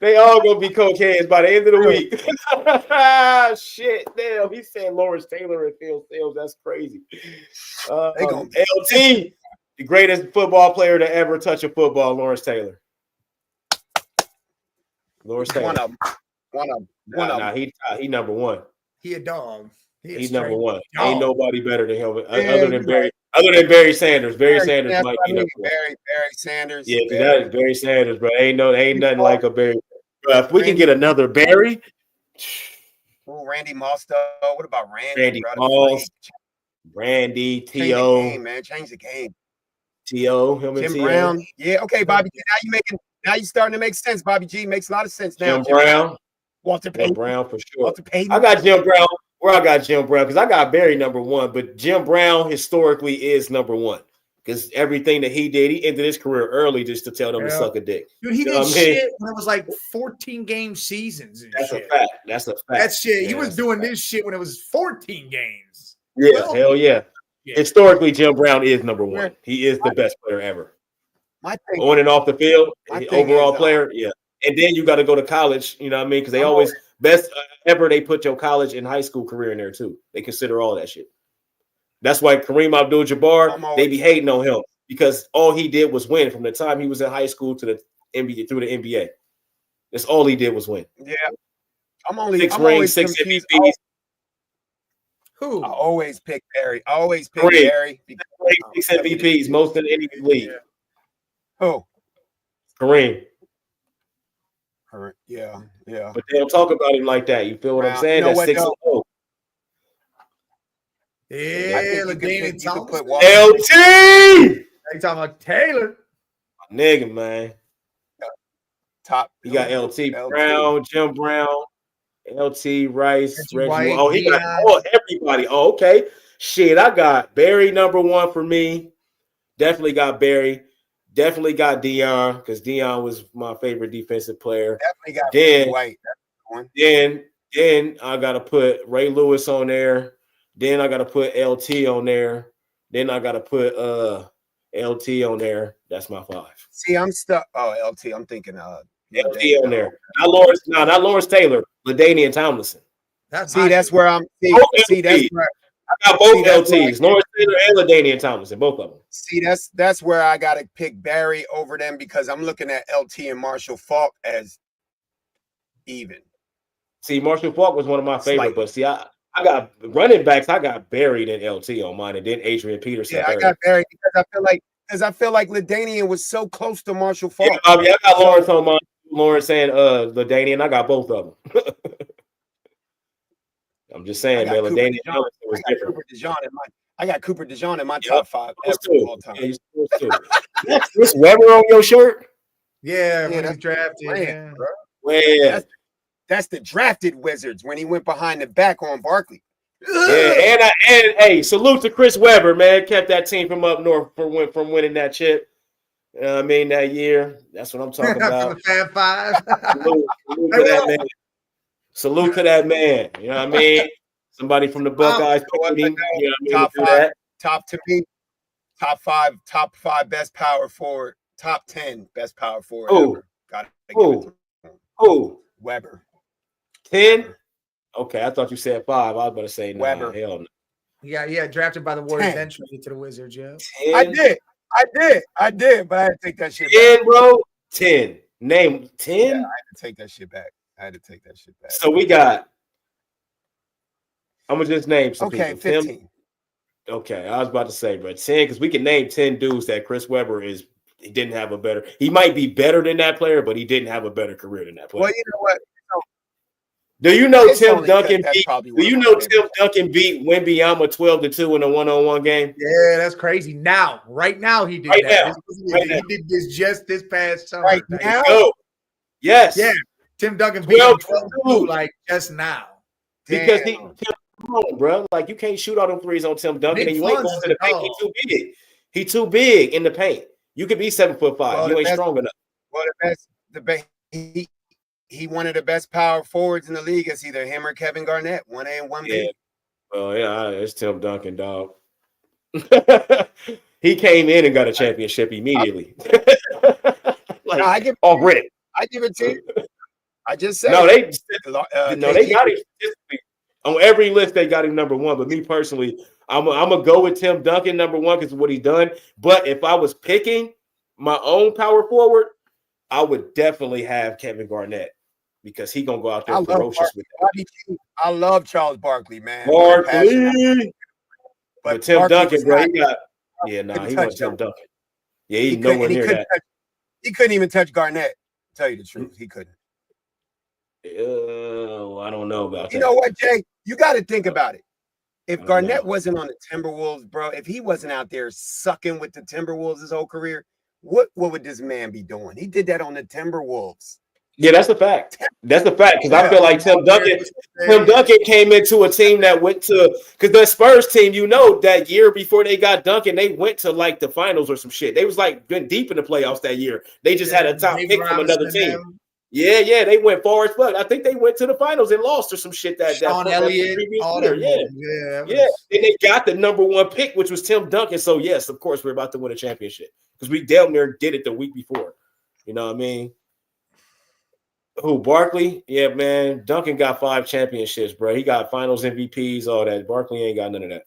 Speaker 3: They all gonna be cokeheads by the end of the week. Shit, damn, he's saying Lawrence Taylor and Phil Simms. That's crazy. LT, the greatest football player to ever touch a football, Lawrence Taylor. Lawrence Taylor.
Speaker 1: One of them.
Speaker 3: Nah, he number one.
Speaker 4: He a dog.
Speaker 3: He's number one. Ain't nobody better than him other than Barry Sanders. Barry Sanders might be number one.
Speaker 1: Barry Sanders.
Speaker 3: Yeah, that is Barry Sanders, bro. Ain't nothing like a Barry. Bro, if we can get another Barry.
Speaker 1: Oh, Randy Moss, though. What about Randy?
Speaker 3: Randy Moss, Randy, T.O.
Speaker 1: Change the game.
Speaker 3: T.O. Him and
Speaker 1: Jim
Speaker 3: T.O.
Speaker 1: Brown. Yeah, okay, Bobby G. Now you starting to make sense. Bobby G makes a lot of sense now.
Speaker 3: Jim Brown.
Speaker 1: Walter Payton.
Speaker 3: Jim Brown for sure.
Speaker 1: Walter Payton.
Speaker 3: I got Jim Brown. Where I got Jim Brown, because I got Barry number one, but Jim Brown historically is number one. Because everything that he did, he ended his career early just to tell them to suck a dick.
Speaker 4: Dude, he did shit when it was like 14-game seasons. And
Speaker 3: That's a fact. That's a fact.
Speaker 4: That shit. He was doing this shit when it was 14 games.
Speaker 3: Yeah, hell yeah. Historically, Jim Brown is number one. He is the best player ever. On and off the field, overall player, yeah. And then you got to go to college, you know what I mean? Because they always best ever. They put your college and high school career in there too. They consider all that shit. That's why Kareem Abdul-Jabbar, they be hating on him because all he did was win from the time he was in high school to the NBA through the NBA. That's all he did was win.
Speaker 1: Yeah, I'm
Speaker 3: six rings, 6 MVPs.
Speaker 4: Who?
Speaker 1: I always pick Barry. I always pick Barry.
Speaker 3: 6 MVPs, most in any league.
Speaker 1: Who?
Speaker 3: Kareem.
Speaker 1: Yeah.
Speaker 3: But they don't talk about him like that. You feel what I'm saying? That's 6-0.
Speaker 4: Yeah, LaDainian Thomas.
Speaker 3: LT!
Speaker 4: You talking about Taylor?
Speaker 3: Nigga, man.
Speaker 1: Top.
Speaker 3: You got LT Brown, Jim Brown, LT Rice, Reggie White. Oh, he got everybody. Oh, okay. Shit, I got Barry number one for me. Definitely got Barry. Definitely got Deion because Deion was my favorite defensive player.
Speaker 1: Definitely got Reggie White.
Speaker 3: Then I got to put Ray Lewis on there. Then I got to put LT on there. Then I got to put LT on there. That's my 5.
Speaker 1: See, I'm stuck. Oh, LT. I'm thinking
Speaker 3: LT on there. Not Lawrence Taylor. LaDainian Tomlinson.
Speaker 1: That's where I'm. See, that's where
Speaker 3: I got both LTs, Lawrence Taylor and LaDainian Tomlinson, both of them.
Speaker 1: See, that's where I got to pick Barry over them because I'm looking at LT and Marshall Faulk as even.
Speaker 3: See, Marshall Faulk was one of my favorite, but see, I got running backs. I got Barry and LT on mine, and then Adrian Peterson.
Speaker 1: Yeah, I got Barry because I feel like LaDainian was so close to Marshall Faulk.
Speaker 3: Yeah, I got Lawrence on mine. Lawrence and LaDainian. I got both of them. I'm just saying, man. LaDainian was different.
Speaker 1: I got Cooper DeJean in my top 5 all time.
Speaker 3: Yeah, Chris Webber on your shirt?
Speaker 4: Yeah, when he's drafted.
Speaker 1: That's the drafted Wizards when he went behind the back on Barkley.
Speaker 3: Yeah, and hey, salute to Chris Webber, man. Kept that team from up north from winning that chip. I mean, that year. That's what I'm talking about.
Speaker 4: Fab Five.
Speaker 3: Salute to that man. Salute to that man. You know what I mean? Somebody from the Buckeyes.
Speaker 1: Top five best power forward. Top 10 best power forward.
Speaker 3: Who?
Speaker 1: Weber.
Speaker 3: 10? Okay, I thought you said 5. I was about to say
Speaker 1: Weber.
Speaker 3: Hell no.
Speaker 4: Yeah, drafted by the Warriors, then traded to the Wizards. Yeah,
Speaker 3: 10?
Speaker 1: I did, but I had to take that shit
Speaker 3: 10,
Speaker 1: back.
Speaker 3: bro. 10. Name 10.
Speaker 1: Yeah, I had to take that shit back.
Speaker 3: So we got. I'm gonna just name some people.
Speaker 1: 15.
Speaker 3: Okay, I was about to say, but 10 because we can name 10 dudes that Chris Webber is he didn't have a better. He might be better than that player, but he didn't have a better career than that player.
Speaker 1: Well, you know what?
Speaker 3: Do you know
Speaker 1: It's
Speaker 3: Tim
Speaker 1: only
Speaker 3: Duncan
Speaker 1: 'cause that's
Speaker 3: beat?
Speaker 1: probably
Speaker 3: Do
Speaker 1: one
Speaker 3: you
Speaker 1: of my
Speaker 3: know Tim
Speaker 1: favorites.
Speaker 3: Duncan beat Wembanyama 12-2 in a one-on-one game?
Speaker 4: Yeah, that's crazy. Now, right now, he did
Speaker 3: Right
Speaker 4: that.
Speaker 3: now.
Speaker 4: He did this just this past summer.
Speaker 1: Right
Speaker 4: Like,
Speaker 1: now?
Speaker 3: Go. Yes.
Speaker 4: yeah, Tim Duncan beat him
Speaker 3: 12-2.
Speaker 4: 12-2, like just now.
Speaker 3: Because
Speaker 1: Damn.
Speaker 3: come on, bro. Like you can't shoot all them threes on Tim Duncan,
Speaker 4: Big
Speaker 3: and you ain't
Speaker 4: funds
Speaker 3: going to the paint.
Speaker 4: dog.
Speaker 3: He too big. He too big in the paint. You could be 7'5".
Speaker 1: Well,
Speaker 3: You
Speaker 1: the
Speaker 3: ain't
Speaker 1: best-
Speaker 3: strong enough.
Speaker 1: Well, he one of the best power forwards in the league. It's either him or Kevin Garnett, 1A and 1B.
Speaker 3: Yeah. Well, yeah, it's Tim Duncan, dog. He came in and got a championship immediately. Like
Speaker 1: No, I give
Speaker 3: already.
Speaker 1: it to you. I just said
Speaker 3: No,
Speaker 1: it.
Speaker 3: they got him on every list. They got him number one. But me personally, I'm gonna go with Tim Duncan number one because of what he's done. But if I was picking my own power forward, I would definitely have Kevin Garnett because he gonna go out there ferocious with that.
Speaker 1: I love Charles Barkley, man.
Speaker 3: Barkley, but Tim
Speaker 1: Barkley
Speaker 3: Duncan,
Speaker 1: was
Speaker 3: bro,
Speaker 1: not-
Speaker 3: he
Speaker 1: couldn't
Speaker 3: he
Speaker 1: touch
Speaker 3: wants Tim
Speaker 1: him.
Speaker 3: Duncan. Yeah, he's nowhere near that.
Speaker 1: He couldn't even touch Garnett. To tell you the truth, he couldn't.
Speaker 3: I don't know about that.
Speaker 1: You know what, Jay? You got to think about it. If
Speaker 3: don't
Speaker 1: Garnett
Speaker 3: know.
Speaker 1: wasn't on the Timberwolves, bro, if he wasn't out there sucking with the Timberwolves his whole career, what would this man be doing? He did that on the Timberwolves.
Speaker 3: Yeah, that's the fact. That's the fact because I feel like Tim Duncan came into a team that went to because the Spurs team, you know, that year before they got Duncan, they went to like the finals or some shit. They was like been deep in the playoffs that year. They just had a top pick from another team. Yeah, they went far as fuck. I think they went to the finals and lost or some shit that
Speaker 4: Sean Elliott, all
Speaker 3: year.
Speaker 4: that.
Speaker 3: Yeah. And they got the number one pick, which was Tim Duncan. So yes, of course, we're about to win a championship because we damn near did it the week before. You know what I mean? Who, Barkley? Yeah, man. Duncan got 5 championships, bro. He got finals MVPs, all that. Barkley ain't got none of that.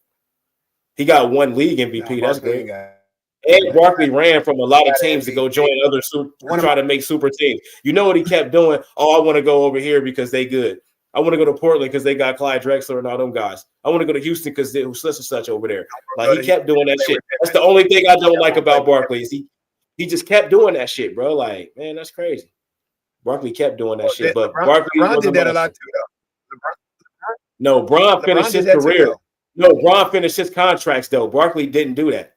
Speaker 3: He got 1 league MVP. That's great. And Barkley ran from a lot of teams to go join other try to make super teams. You know what he kept doing? Oh, I want to go over here because they good. I want to go to Portland because they got Clyde Drexler and all them guys. I want to go to Houston because they was such and such over there. Like he kept doing that shit. That's the only thing I don't like about Barkley is he just kept doing that shit, bro. Like, man, that's crazy. Barkley kept doing that shit, but Barkley
Speaker 1: did that a lot too, though.
Speaker 3: No, Bron finished his career. No, Bron finished his contracts though. Barkley didn't do that.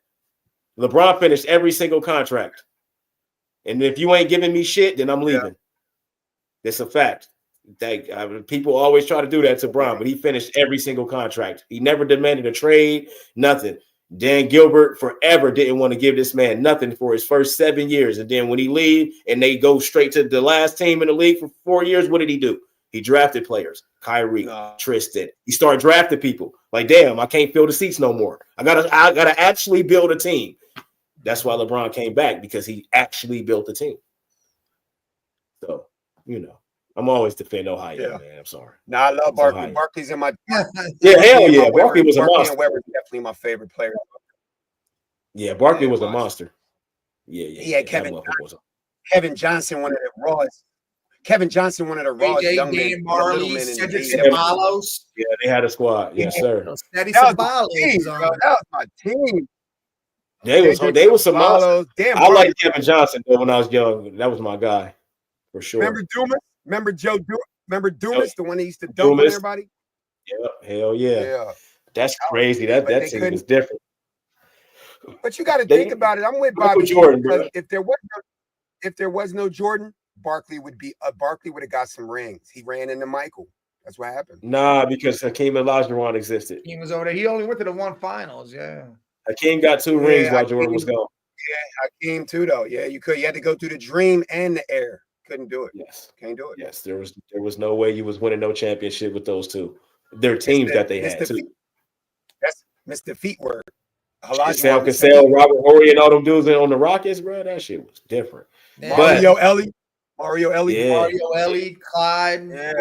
Speaker 3: LeBron finished every single contract, and if you ain't giving me shit, then I'm leaving. That's a fact. People always try to do that to Bron, but he finished every single contract. He never demanded a trade, nothing. Dan Gilbert forever didn't want to give this man nothing for his first 7 years. And then when he leave and they go straight to the last team in the league for 4 years, what did he do? He drafted players. Kyrie, Tristan. He started drafting people. Like, damn, I can't fill the seats no more. I gotta actually build a team. That's why LeBron came back, because he actually built a team. So, you know, I'm always defending Ohio, man. I'm sorry.
Speaker 1: No, I love Barkley.
Speaker 3: Ohio.
Speaker 1: Barkley's in my
Speaker 3: yeah, hell yeah. Barkley was a monster.
Speaker 1: And Weber's definitely my favorite player.
Speaker 3: Yeah, Barkley was a monster.
Speaker 1: Yeah, Kevin Johnson, one of the rawest. Kevin Johnson, one of the rawest young men.
Speaker 4: Cedric Ceballos.
Speaker 3: Yeah, they had a squad. Yes, sir.
Speaker 1: That was my team.
Speaker 3: They was some monsters.
Speaker 1: Damn,
Speaker 3: I liked Kevin Johnson though when I was young. That was my guy for sure.
Speaker 1: Remember Dumas? Remember Joe? Remember Dumas, the one that used to dunk on everybody?
Speaker 3: Yeah, hell yeah. That's crazy. That team was different.
Speaker 1: But you got to think about it. I'm with Bobby
Speaker 3: Jordan,
Speaker 1: because if there was no Jordan, Barkley would have got some rings. He ran into Michael. That's what happened.
Speaker 3: Nah, because Hakeem Olajuwon existed.
Speaker 4: He was over there. He only went to the 1 finals. Yeah.
Speaker 3: Hakeem got 2 rings while Jordan was gone.
Speaker 1: Yeah, Hakeem too, though. Yeah, you had to go through the dream and the air. Couldn't do it.
Speaker 3: Yes.
Speaker 1: Can't do it.
Speaker 3: Yes, there was no way you was winning no championship with those two. Their teams that they had too.
Speaker 1: That's Mr. Feet Word.
Speaker 3: Sam Cassell, Robert Horry, and all them dudes on the Rockets, bro. That shit was different.
Speaker 4: Yeah.
Speaker 1: Mario Ellie, Clyde.
Speaker 3: Yeah,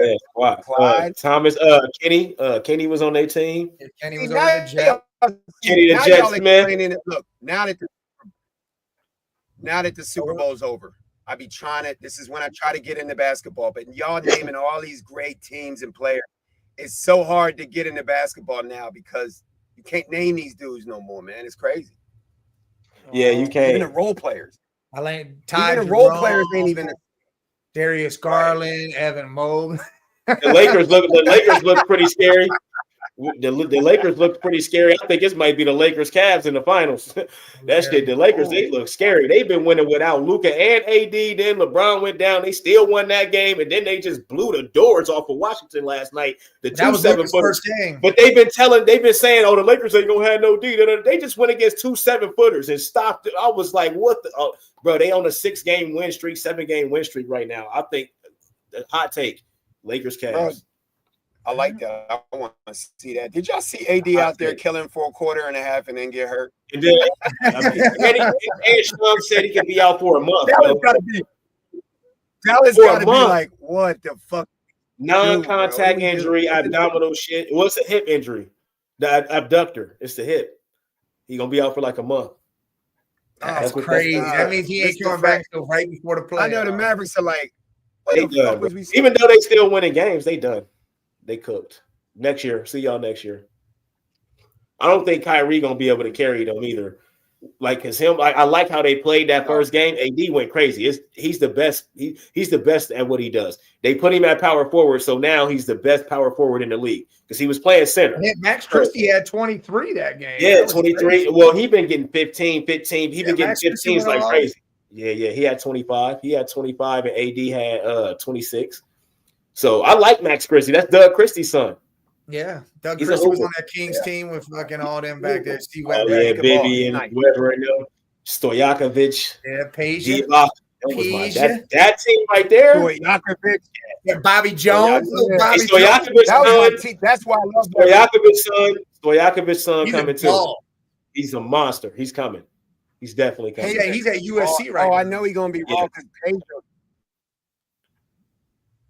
Speaker 3: Clyde. Thomas, Kenny was on their team.
Speaker 4: Yeah, Kenny was on the Jets.
Speaker 3: Kenny the Jets, man.
Speaker 1: Look, now that the Super Bowl's over, I be trying to. This is when I try to get into basketball. But y'all naming all these great teams and players, it's so hard to get into basketball now because you can't name these dudes no more, man. It's crazy.
Speaker 3: Yeah, you can't.
Speaker 1: Even the role players.
Speaker 4: I like
Speaker 1: Even the role players ain't even.
Speaker 4: Darius Garland, Evan Mobley.
Speaker 3: The Lakers look pretty scary. The Lakers look pretty scary. I think this might be the Lakers Cavs in the finals. That shit, the Lakers, they look scary. They've been winning without Luka and AD. Then LeBron went down. They still won that game, and then they just blew the doors off of Washington last night.
Speaker 4: That was Luka's first game.
Speaker 3: But they've been saying, oh, the Lakers ain't gonna have no D. They just went against 2 7-footers and stopped it. I was like, what the bro? They on a 6-game win streak, 7-game win streak right now. I think the hot take, Lakers Cavs.
Speaker 1: Bro, I like that. I want to see that. Did y'all see AD out there killing for a quarter and a half and then get hurt?
Speaker 3: And then and Sean said he could be out for a month.
Speaker 1: Dallas got to be like, what the fuck?
Speaker 3: Non-contact injury, abdominal shit. Well, it's a hip injury. The abductor. It's the hip. He's gonna be out for like a month.
Speaker 4: That's crazy. That means he ain't coming back until right before the play.
Speaker 1: I know the Mavericks are like,
Speaker 3: they done, even though they still winning games, they done. They cooked. Next year. See y'all next year. I don't think Kyrie gonna be able to carry them either. Like, cause I like how they played that first game. AD went crazy. He's the best. He's the best at what he does. They put him at power forward, so now he's the best power forward in the league because he was playing center.
Speaker 4: Yeah, Max Christie had 23 that game.
Speaker 3: Yeah, 23. Crazy. Well, he been getting 15. He been getting 15s like crazy. Yeah. He had 25. He had 25, and AD had 26. So I like Max Christie. That's Doug Christie's son.
Speaker 4: Yeah, Doug Christie was on that Kings team with fucking all them back there. Steve
Speaker 3: Webber, Bibby and Webber and them. Stojakovic.
Speaker 4: Yeah, Page.
Speaker 3: That team right there.
Speaker 1: Stojakovic.
Speaker 4: Yeah, Bobby Jones.
Speaker 1: That's why I love
Speaker 3: Stojakovic's son coming too. He's a monster. He's coming. He's definitely coming.
Speaker 4: Yeah, he's at USC right now.
Speaker 1: I know he's gonna be raw because Page.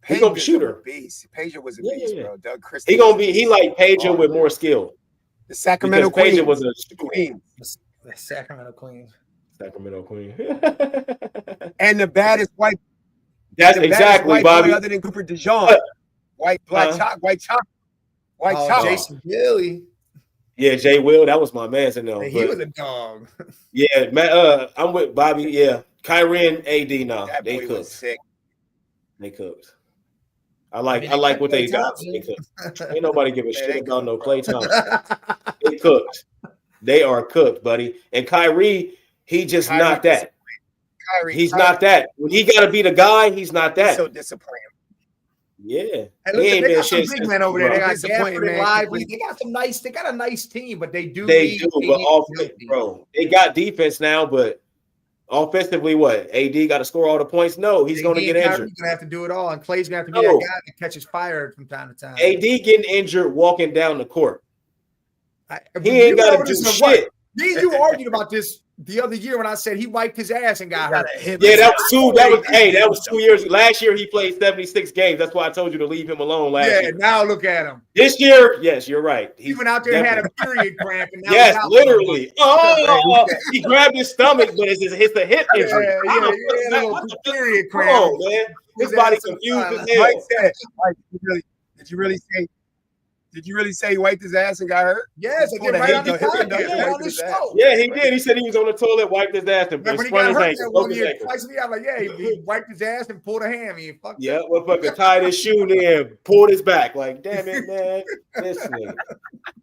Speaker 3: He's gonna be shooter.
Speaker 1: Pager was a beast, bro. Doug Christie.
Speaker 3: He like Pager with more skill.
Speaker 1: The Sacramento Queen.
Speaker 3: Pager was a queen.
Speaker 4: The Sacramento Queen.
Speaker 1: And the baddest white.
Speaker 3: That's exactly Bobby.
Speaker 1: Other than Cooper DeJean. White chocolate.
Speaker 4: Jason Gilly.
Speaker 3: Yeah, Jay Will. That was my man.
Speaker 4: Hey, he was a dog.
Speaker 3: Yeah, man. I'm with Bobby. Yeah, Kyrie and AD. Now they cooked.
Speaker 1: Sick.
Speaker 3: They cooked. I like what they got. Ain't nobody give a shit about no Klay Thompson. They cooked. They are cooked, buddy. And Kyrie, he just not that. He's not that. When he got to be the guy, he's not that.
Speaker 1: He's so disappointing.
Speaker 3: Yeah,
Speaker 4: he ain't been shit. Big men over there. They got Gafford Lively. They got some nice. They got a nice team, but they do.
Speaker 3: But bro, they got defense now, but. Offensively, what? AD got to score all the points? No, he's going to get injured.
Speaker 4: He's going to have to do it all, and Clay's going to have to be that guy that catches fire from time to time.
Speaker 3: AD getting injured walking down the court. He ain't got to do shit.
Speaker 4: Me and you argued about this the other year when I said he wiped his ass and got hurt.
Speaker 3: Yeah, that was 2 years. Last year he played 76 games. That's why I told you to leave him alone last year.
Speaker 4: Yeah, now look at him.
Speaker 3: This year, yes, you're right.
Speaker 4: He went out there and had a period cramp. And now
Speaker 3: yes, literally. Oh, he grabbed his stomach, but it's a hip injury.
Speaker 4: Yeah, period cramp.
Speaker 3: Come on, man. His body confused as hell.
Speaker 1: Mike said, did you really say he wiped his ass and got hurt?
Speaker 4: Yes, I did right on the podcast.
Speaker 3: Yeah, he did. He said he was on the toilet, wiped his ass, and
Speaker 4: when he got hurt that 1 year, twice a year, I'm like, yeah, he wiped his ass and pulled a ham.
Speaker 3: Yeah, well, fucking tied his shoe in, pulled his back. Like, damn it, man. This nigga.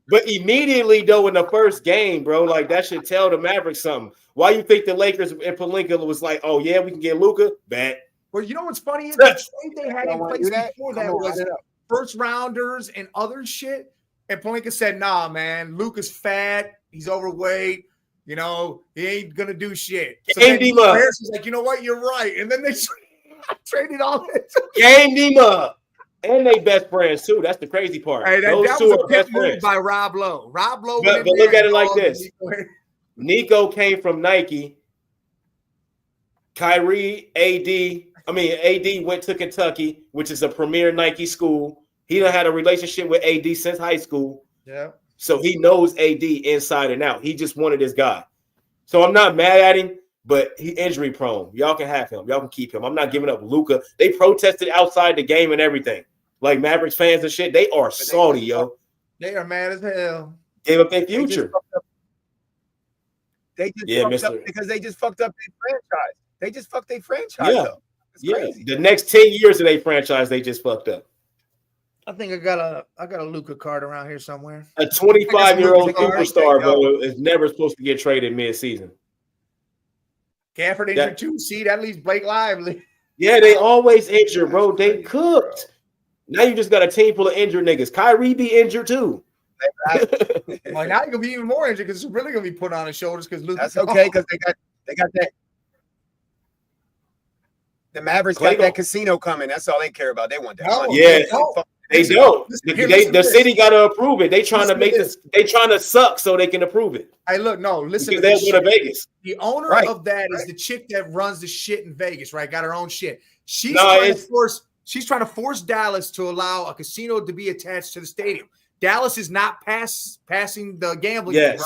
Speaker 3: But immediately, though, in the first game, bro, like, that should tell the Mavericks something. Why you think the Lakers and Pelinka was like, oh, yeah, we can get Luka? Bet.
Speaker 4: Well, you know what's funny is the trade they had in place before that was first rounders and other shit. And Pelinka said, nah, man, Luka's fat. He's overweight. You know, he ain't going to do shit. So Harris was like, you know what? You're right. And then they traded all that.
Speaker 3: Gamed him up. And they best friends, too. That's the crazy part.
Speaker 4: Hey, that was a best move by Rob Lowe. Rob Lowe.
Speaker 3: But look at it like this. Nico came from Nike. AD went to Kentucky, which is a premier Nike school. He done had a relationship with AD since high school.
Speaker 4: Yeah.
Speaker 3: So he knows AD inside and out. He just wanted this guy. So I'm not mad at him, but he injury prone. Y'all can have him. Y'all can keep him. I'm not giving up Luka. They protested outside the game and everything. Like Mavericks fans and shit. They are salty, yo.
Speaker 4: They are mad as hell.
Speaker 3: Gave up their future.
Speaker 1: They just fucked up because they just fucked up their franchise. They just fucked their franchise up. It's crazy.
Speaker 3: The next 10 years of their franchise, they just fucked up.
Speaker 4: I think I got a Luka card around here somewhere.
Speaker 3: A 25-year-old superstar,
Speaker 1: bro,
Speaker 3: bro, is never supposed to get traded mid-season.
Speaker 4: Gafford injured too. See, that leaves Blake Lively.
Speaker 3: Yeah, they always injured, bro. They cooked. Now you just got a team full of injured niggas. Kyrie be injured too.
Speaker 4: Well, now you're gonna be even more injured because it's really gonna be put on his shoulders because Luka.
Speaker 1: That's okay because they got that. The Mavericks got that casino coming. That's all they care about. They want that money.
Speaker 3: Yeah, they don't. The city got to approve it. They trying to make this. They trying to suck so they can approve it.
Speaker 4: Hey, look, no, listen.
Speaker 3: They'll go to Vegas.
Speaker 4: The owner of that is the chick that runs the shit in Vegas, right? Got her own shit. She's trying to force Dallas to allow a casino to be attached to the stadium. Dallas is not passing the gambling, right?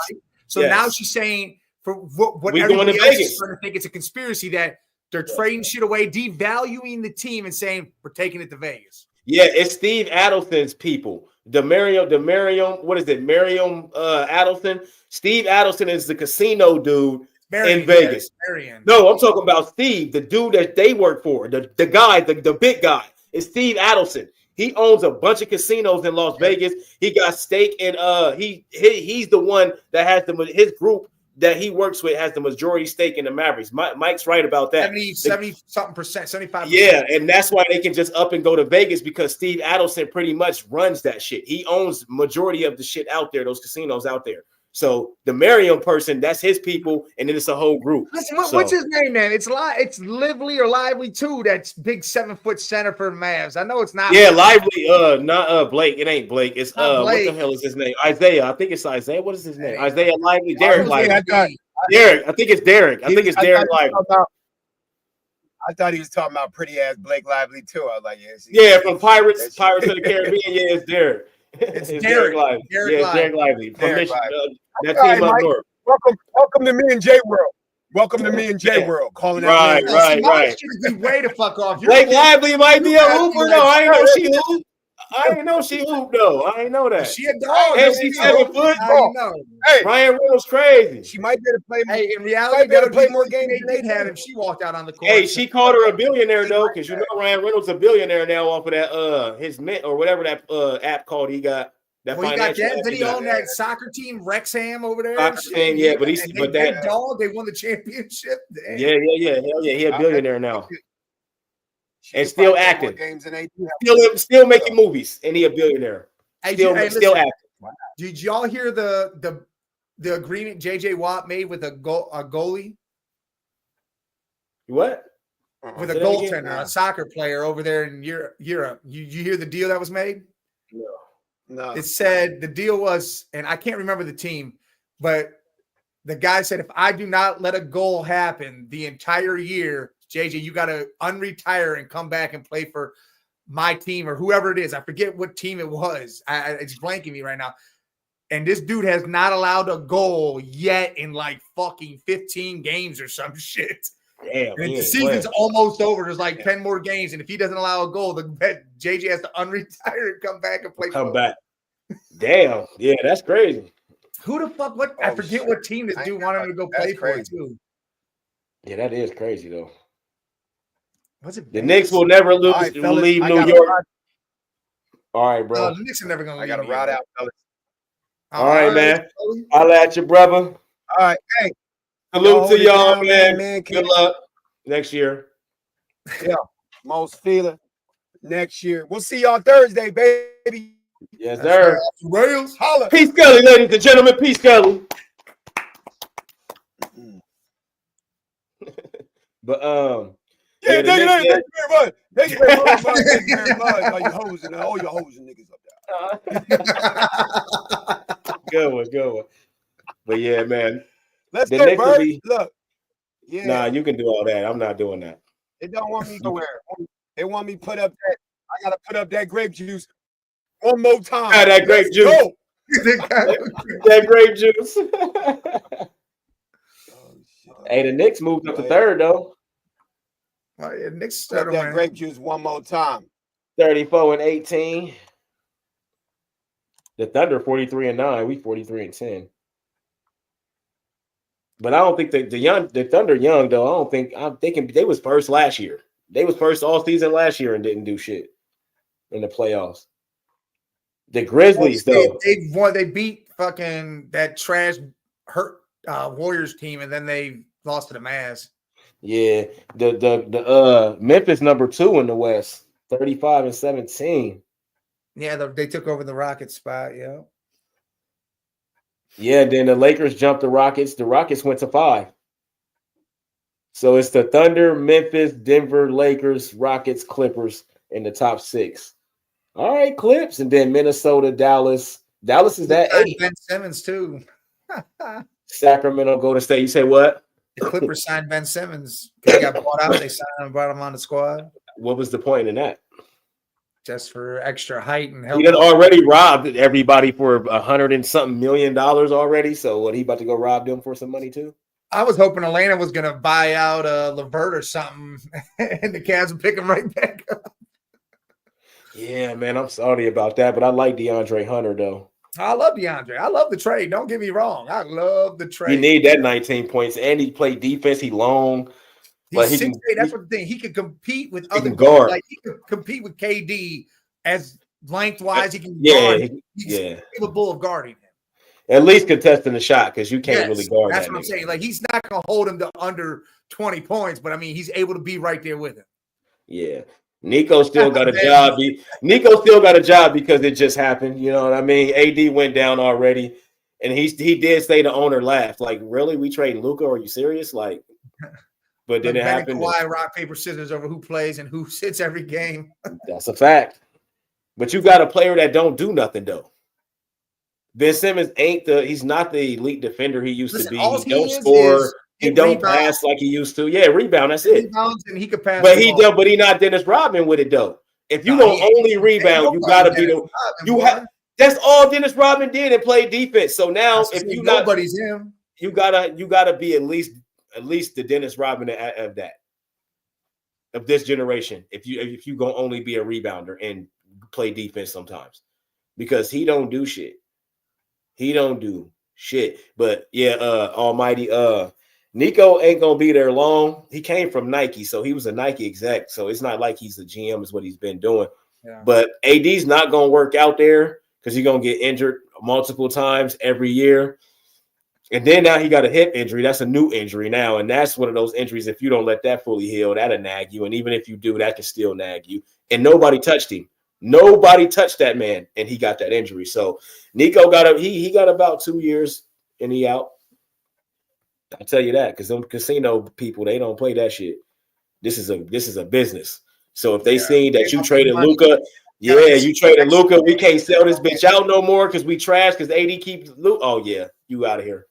Speaker 4: So now she's saying for what everybody else is trying to think it's a conspiracy that they're trading shit away, devaluing the team, and saying we're taking it to Vegas.
Speaker 3: Yeah, it's Steve Adelson's people. Merriam, what is it? Merriam Adelson. Steve Adelson is the casino dude in Vegas. No, I'm talking about Steve, the dude that they work for, the guy, the big guy. It's Steve Adelson. He owns a bunch of casinos in Las Vegas. He got stake in he's the one that has his group that he works with has the majority stake in the Mavericks. Mike's right about that.
Speaker 4: 70-something%, 75%.
Speaker 3: Yeah, and that's why they can just up and go to Vegas because Steve Adelson pretty much runs that shit. He owns majority of the shit out there, those casinos out there. So the Merriam person, that's his people, and then it's a whole group.
Speaker 4: Listen, what's his name, man? It's Lively or Lively too. That's big 7-foot center for the Mavs. I know it's not.
Speaker 3: Yeah, Lively. Not Blake. It ain't Blake. It's
Speaker 4: Blake.
Speaker 3: What the hell is his name? Isaiah. I think it's Isaiah. What is his name? Isaiah Lively. Derek Lively. Derek. I think it's Derek. I think it's Derek Lively.
Speaker 1: I thought he was talking about pretty ass Blake Lively too. I was like,
Speaker 3: yeah, from Pirates of the Caribbean. Yeah, it's Derek.
Speaker 4: It's Derek Lively.
Speaker 3: Derek Lively. From that
Speaker 1: team
Speaker 3: up
Speaker 1: Mike.
Speaker 3: north.
Speaker 1: Welcome to me and Jay World. Welcome to me and Jay World. Calling
Speaker 3: right.
Speaker 4: Way to fuck off.
Speaker 3: Blake Lively might be a hooper though. I ain't know she hooped though. I ain't know that.
Speaker 4: She a dog.
Speaker 3: And she's 7 foot.
Speaker 1: Hey,
Speaker 3: Ryan Reynolds crazy.
Speaker 1: She might be able to play.
Speaker 4: Hey, in reality,
Speaker 1: got to play more games
Speaker 4: they'd have if she walked out on the court.
Speaker 3: Hey, she called her a billionaire though, because you know Ryan Reynolds a billionaire now off of that his Mint or whatever that app called he got.
Speaker 4: Well, he got that. Then he owned that soccer team, Wrexham, over there.
Speaker 3: Soccer team, yeah, but that
Speaker 4: dog, they won the championship.
Speaker 3: Damn. Yeah. Hell yeah, he a billionaire now, and still acting. Still making movies, and he a billionaire. Still acting.
Speaker 4: Wow. Did y'all hear the agreement JJ Watt made with a goalie?
Speaker 3: What?
Speaker 4: With a goaltender, a soccer player over there in Europe. You hear the deal that was made?
Speaker 1: No.
Speaker 4: It said the deal was, and I can't remember the team, but the guy said, if I do not let a goal happen the entire year, JJ, you got to unretire and come back and play for my team or whoever it is. I forget what team it was. It's blanking me right now. And this dude has not allowed a goal yet in like fucking 15 games or some shit.
Speaker 3: Damn,
Speaker 4: and the season's almost over. There's like 10 more games, and if he doesn't allow a goal, JJ has to unretire and come back and play.
Speaker 3: Come back. Damn. Yeah, that's crazy.
Speaker 4: Who the fuck? What? I forget what team this dude wanted him to go play for too.
Speaker 3: Yeah, that is crazy though.
Speaker 4: Was it?
Speaker 3: The Knicks will never leave New York. All right, bro.
Speaker 4: The Knicks are never gonna.
Speaker 1: I got to route out, fellas.
Speaker 3: All right, man. I'll at you, brother.
Speaker 1: All right, hey.
Speaker 3: Salute to y'all, man. Good luck next year.
Speaker 1: Yeah, most feeling next year. We'll see y'all Thursday, baby.
Speaker 3: Yes, sir.
Speaker 1: Rails, holla.
Speaker 3: Peace, Scully, ladies and gentlemen. Peace, Scully. But
Speaker 1: thank you very much. Thank you very much. All you hoes and niggas up there.
Speaker 3: Good one. But yeah, man.
Speaker 1: Let's go, Bird. Look.
Speaker 3: Yeah. Nah, you can do all that. I'm not doing that.
Speaker 1: They don't want me to wear. They want me to put up that. I gotta put up that grape juice one more time.
Speaker 3: Yeah, that grape juice.
Speaker 1: Go.
Speaker 3: That grape juice. Hey, the Knicks moved up to third though.
Speaker 1: Knicks put up that grape juice one more time.
Speaker 3: 34-18. The Thunder 43-9. We 43-10. But I don't think the Thunder young though. I don't think I'm thinking they was first last year. They was first all season last year and didn't do shit in the playoffs. The Grizzlies though,
Speaker 4: they won. They beat fucking that trash hurt Warriors team, and then they lost to the Mavs.
Speaker 3: yeah. The Memphis #2 in the West, 35-17.
Speaker 4: Yeah, they took over the Rockets spot. Yeah.
Speaker 3: Yeah, then the Lakers jumped the Rockets. The Rockets went to 5. So it's the Thunder, Memphis, Denver, Lakers, Rockets, Clippers in the top 6. All right, Clips, and then Minnesota, Dallas. Dallas is that 8.
Speaker 4: Ben Simmons too.
Speaker 3: Sacramento, Golden State. You say what?
Speaker 4: The Clippers signed Ben Simmons. He got bought out. They signed him and brought him on the squad
Speaker 3: What was the point in that?
Speaker 4: just for extra height and help.
Speaker 3: He done already robbed everybody for $100 and something million already. So what, he about to go rob them for some money too?
Speaker 4: I was hoping Atlanta was going to buy out LeVert or something, and the Cavs would pick him right back up.
Speaker 3: Yeah, man, I'm sorry about that, but I like DeAndre Hunter though.
Speaker 4: I love DeAndre. I love the trade. Don't get me wrong. I love the trade.
Speaker 3: He need that 19 points, and he played defense. He long.
Speaker 4: He's
Speaker 3: He
Speaker 4: 6'8".
Speaker 3: can-
Speaker 4: That's what the thing. He could compete with other
Speaker 3: can guard.
Speaker 4: Like he could compete with KD as lengthwise. He can
Speaker 3: Yeah,
Speaker 4: guard. He's capable of guarding him.
Speaker 3: At least contesting the shot because you can't really guard
Speaker 4: that's
Speaker 3: that.
Speaker 4: what I'm
Speaker 3: nigga.
Speaker 4: saying. Like he's not going to hold him to under 20 points, but I mean he's able to be right there with him.
Speaker 3: Yeah. Nico still got a job. Nico still got a job because it just happened. You know what I mean? AD went down already. And he did say the owner laughed. Like, really? We trading Luka? Are you serious? Like, but then it happened.
Speaker 4: Kawhi, rock, paper, scissors over who plays and who sits every game.
Speaker 3: That's a fact. But you got a player that don't do nothing though. Ben Simmons he's not the elite defender he used to be. He don't score. He don't pass like he used to. Yeah, rebound. That's it.
Speaker 4: Rebounds and he could pass.
Speaker 3: But he not Dennis Rodman with it though. If you don't only rebound, you gotta be the that's all Dennis Rodman did and played defense. So now if you
Speaker 4: nobody's him,
Speaker 3: you gotta be at least the Dennis Rodman of this generation. If you gonna only be a rebounder and play defense sometimes, because he don't do shit. He don't do shit. But yeah, almighty Nico ain't gonna be there long. He came from Nike, so he was a Nike exec. So it's not like he's a GM, is what he's been doing. Yeah. But AD's not gonna work out there because he's gonna get injured multiple times every year. And then now he got a hip injury. That's a new injury now, and that's one of those injuries. If you don't let that fully heal, that'll nag you. And even if you do, that can still nag you. And nobody touched him. Nobody touched that man, and he got that injury. So Nico he got about 2 years and he out. I'll tell you that, because them casino people, they don't play that shit. This is a business. So if they see that you traded Luka, you traded Luka, we can't sell this bitch out no more because we trash because AD keeps Luka. Oh yeah, you out of here.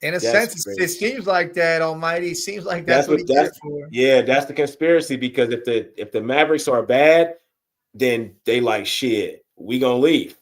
Speaker 4: In a sense, it seems like that. Almighty seems like that's what he did it for.
Speaker 3: Yeah, that's the conspiracy, because if the Mavericks are bad, then they like shit. We gonna leave.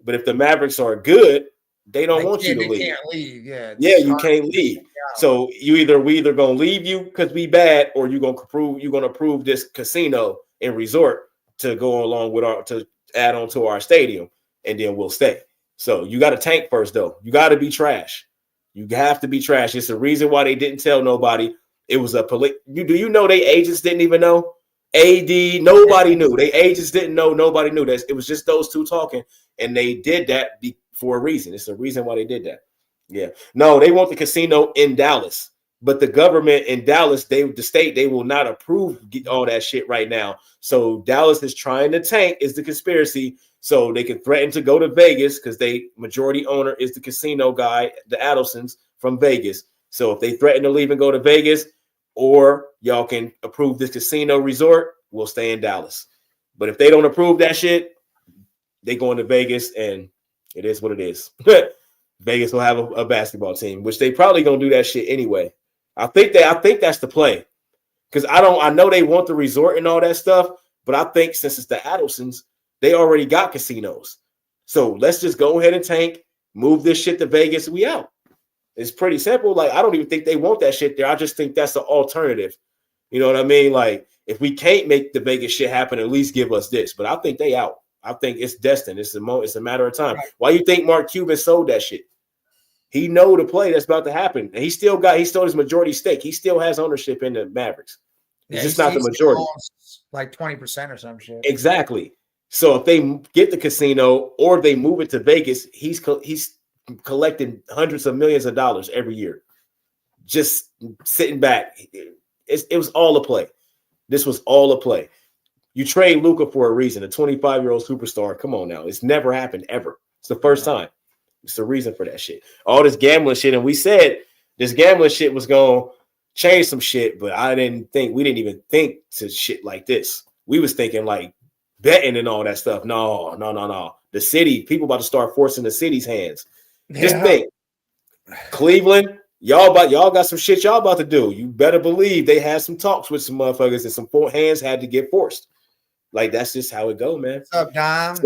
Speaker 3: But if the Mavericks are good, they don't want you to leave.
Speaker 4: They can't leave. Yeah,
Speaker 3: you can't leave. So we either gonna leave you because we bad, or you're gonna approve this casino and resort to go along with to add on to our stadium, and then we'll stay. So you got to tank first, though. You got to be trash. You have to be trash. It's the reason why they didn't tell nobody. It was a do you know they agents didn't even know? AD, nobody knew. They agents didn't know. Nobody knew. That it was just those two talking, and they did that for a reason. It's the reason why they did that. Yeah. No, they want the casino in Dallas, but the government in Dallas, the state, they will not approve all that shit right now. So Dallas is trying to tank, is the conspiracy, so they can threaten to go to Vegas because majority owner is the casino guy, the Adelsons from Vegas. So if they threaten to leave and go to Vegas, or y'all can approve this casino resort, we'll stay in Dallas. But if they don't approve that shit, they going to Vegas, and it is what it is. Vegas will have a basketball team, which they probably gonna do that shit anyway. I think that's the play, because I know they want the resort and all that stuff, but I think since it's the Adelsons, they already got casinos. So let's just go ahead and tank, move this shit to Vegas. We out. It's pretty simple. Like, I don't even think they want that shit there. I just think that's the alternative. You know what I mean? Like, if we can't make the Vegas shit happen, at least give us this. But I think they out. I think it's destined. It's a matter of time. Right. Why you think Mark Cuban sold that shit? He know the play that's about to happen. And he still his majority stake. He still has ownership in the Mavericks. It's just not the majority.
Speaker 4: Like 20% or some shit.
Speaker 3: Exactly. So if they get the casino or they move it to Vegas, he's collecting hundreds of millions of dollars every year. Just sitting back. It was all a play. This was all a play. You trade Luka for a reason, a 25-year-old superstar. Come on now. It's never happened ever. It's the first time. It's the reason for that shit. All this gambling shit. And we said this gambling shit was going to change some shit, but we didn't even think to shit like this. We was thinking like betting and all that stuff. No. The city, people about to start forcing the city's hands. Just think, Cleveland, y'all got some shit y'all about to do. You better believe they had some talks with some motherfuckers and some hands had to get forced. Like, that's just how it go, man.
Speaker 4: What's up, Dom?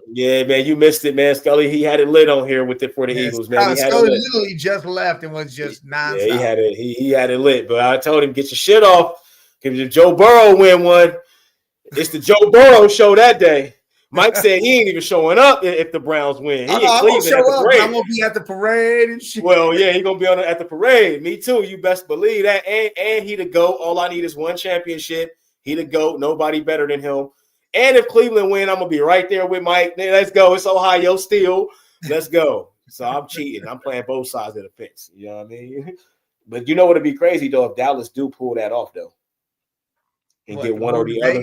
Speaker 3: Yeah, man, you missed it, man. Scully, he had it lit on here with it for the Eagles, man.
Speaker 4: Scully literally just left and was just nonstop.
Speaker 3: Yeah, he had it lit, but I told him, get your shit off. Because if Joe Burrow win one, it's the Joe Burrow show that day. Mike said he ain't even showing up if the Browns win. He in Cleveland at the parade.
Speaker 4: I'm gonna be at the parade and shit.
Speaker 3: Well, yeah, he's gonna be at the parade. Me too. You best believe that. And he the GOAT. All I need is one championship. He the GOAT. Nobody better than him. And if Cleveland win, I'm gonna be right there with Mike. Let's go. It's Ohio still. Let's go. So I'm cheating. I'm playing both sides of the fence. You know what I mean? But you know what'd be crazy though if Dallas do pull that off though, and get one or the other.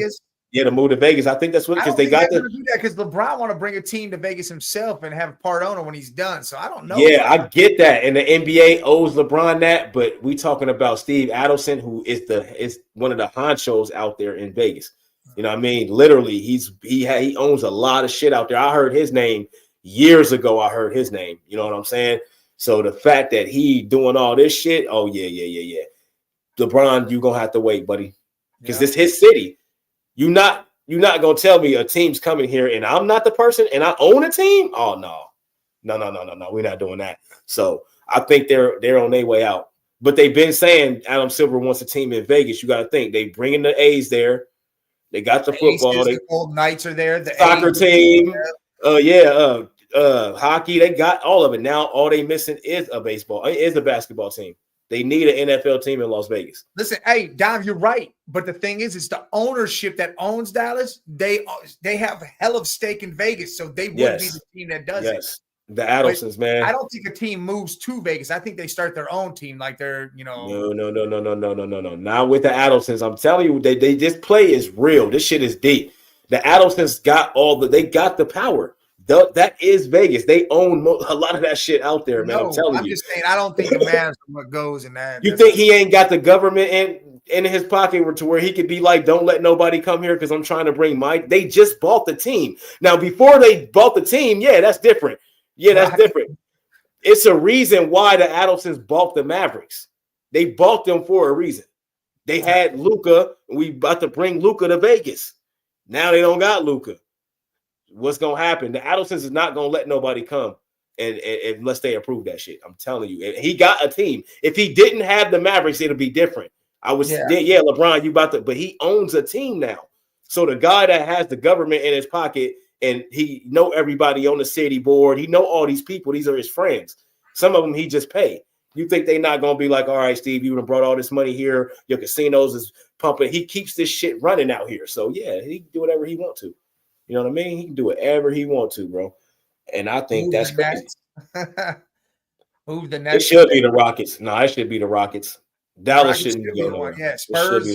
Speaker 3: Yeah, to move to Vegas. I think that's what because they got to
Speaker 4: do that because LeBron want to bring a team to Vegas himself and have a part owner when he's done. So I don't know.
Speaker 3: Yeah, I get that, and the NBA owes LeBron that, but we talking about Steve Adelson, who is one of the honchos out there in Vegas. You know what I mean? Literally, he owns a lot of shit out there. I heard his name years ago. You know what I'm saying? So the fact that he doing all this shit, oh yeah. LeBron, you gonna have to wait, buddy, because this his city. You're not gonna tell me a team's coming here and I'm not the person and I own a team. Oh no. We're not doing that. So I think they're on their way out. But they've been saying Adam Silver wants a team in Vegas. You got to think they bringing the A's there. They got the football.
Speaker 4: The Golden Knights are there. The
Speaker 3: soccer team. Hockey. They got all of it. Now all they missing is a basketball team. They need an NFL team in Las Vegas.
Speaker 4: Listen, hey, Dom, you're right. But the thing is, it's the ownership that owns Dallas. They have a hell of stake in Vegas, so they would be the team that does it.
Speaker 3: The Adelsons, man.
Speaker 4: I don't think a team moves to Vegas. I think they start their own team, like they're,
Speaker 3: No. Not with the Adelsons. I'm telling you, this play is real. This shit is deep. The Adelsons got they got the power. That is Vegas. They own a lot of that shit out there, man. I'm telling you.
Speaker 4: I'm just saying, I don't think the Mavs what goes in that.
Speaker 3: You think he ain't got the government in his pocket to where he could be like, don't let nobody come here because I'm trying to bring Mike. They just bought the team. Now, before they bought the team, that's different. That's different. It's a reason why the Adelsons bought the Mavericks. They bought them for a reason. They had Luka, and we about to bring Luka to Vegas. Now they don't got Luka. What's gonna happen? The Adelsons is not gonna let nobody come and unless they approve that shit. I'm telling you, he got a team. If he didn't have the Mavericks, it'll be different. LeBron, you about to, but he owns a team now. So the guy that has the government in his pocket and he know everybody on the city board, he know all these people. These are his friends. Some of them he just paid. You think they're not gonna be like, all right, Steve, you done brought all this money here. Your casinos is pumping. He keeps this shit running out here. So he can do whatever he want to. You know what I mean? He can do whatever he wants to, bro. And I think that's crazy.
Speaker 4: Who's the next?
Speaker 3: It should be the Rockets. No, it should be the Rockets. Dallas shouldn't be
Speaker 4: one. Yeah, Spurs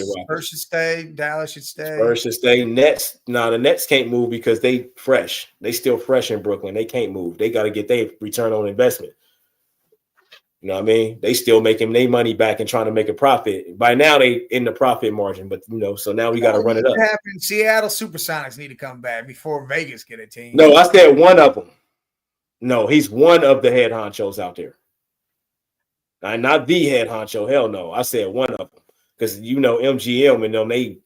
Speaker 4: should stay. Dallas should stay.
Speaker 3: Spurs should stay. Nets. No, the Nets can't move because they fresh. They still fresh in Brooklyn. They can't move. They got to get their return on investment. You know what I mean? They still making their money back and trying to make a profit. By now, they in the profit margin, but so now we got to run it up.
Speaker 4: Seattle Supersonics need to come back before Vegas get a team.
Speaker 3: No, I said one of them. No, he's one of the head honchos out there. Not the head honcho. Hell no. I said one of them because MGM and them, they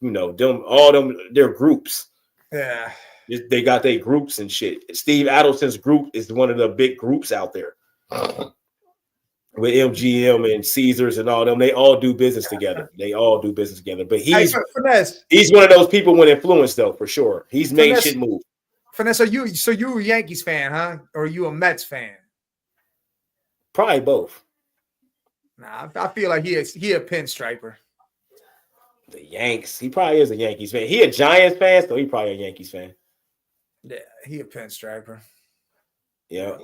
Speaker 3: they're groups.
Speaker 4: Yeah,
Speaker 3: they got their groups and shit. Steve Adelson's group is one of the big groups out there. With MGM and Caesars and all them, they all do business together. But he's one of those people with influence, though, for sure. He's made shit move.
Speaker 4: Finesse, so you a Yankees fan, huh? Or are you a Mets fan?
Speaker 3: Probably both.
Speaker 4: Nah, I feel like he a pinstriper.
Speaker 3: The Yanks. He probably is a Yankees fan. He a Giants fan, so he probably a Yankees fan.
Speaker 4: Yeah, he a pinstriper.
Speaker 3: Yeah.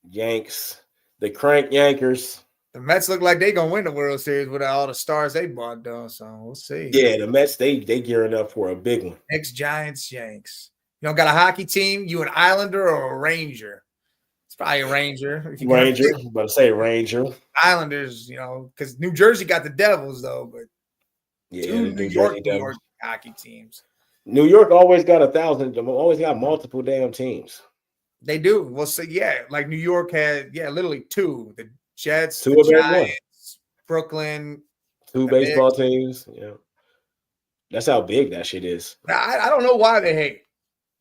Speaker 3: Yanks. The crank Yankers.
Speaker 4: The Mets look like they gonna win the World Series with all the stars they bought, though. So we'll see.
Speaker 3: Yeah, the Mets, they gearing up for a big one.
Speaker 4: Knicks, Giants, Yanks. You don't got a hockey team? You an Islander or a Ranger? It's probably a Ranger. If you
Speaker 3: Ranger. I'm about to say Ranger.
Speaker 4: Islanders, because New Jersey got the Devils, though, but
Speaker 3: Yeah,
Speaker 4: two New York hockey teams.
Speaker 3: New York always got 1,000. Always got multiple damn teams.
Speaker 4: They do. Well, so like New York had, literally two. The Jets,
Speaker 3: Two
Speaker 4: the
Speaker 3: of them won.
Speaker 4: Giants, Brooklyn.
Speaker 3: Two baseball teams. Yeah. That's how big that shit is.
Speaker 4: I don't know why they hate.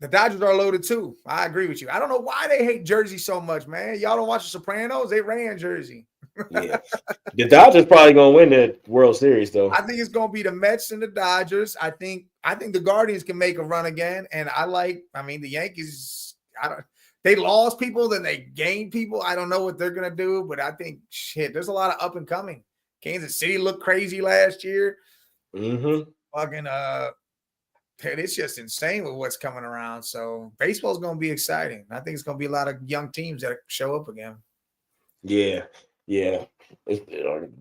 Speaker 4: The Dodgers are loaded too. I agree with you. I don't know why they hate Jersey so much, man. Y'all don't watch The Sopranos? They ran Jersey.
Speaker 3: Yeah. The Dodgers probably gonna win the World Series, though.
Speaker 4: I think it's gonna be the Mets and the Dodgers. I think the Guardians can make a run again. And the Yankees, they lost people, then they gained people. I don't know what they're gonna do, but I think there's a lot of up and coming. Kansas City looked crazy last year.
Speaker 3: Mm-hmm.
Speaker 4: Fucking it's just insane with what's coming around. So baseball's gonna be exciting. I think it's gonna be a lot of young teams that show up again.
Speaker 3: Yeah.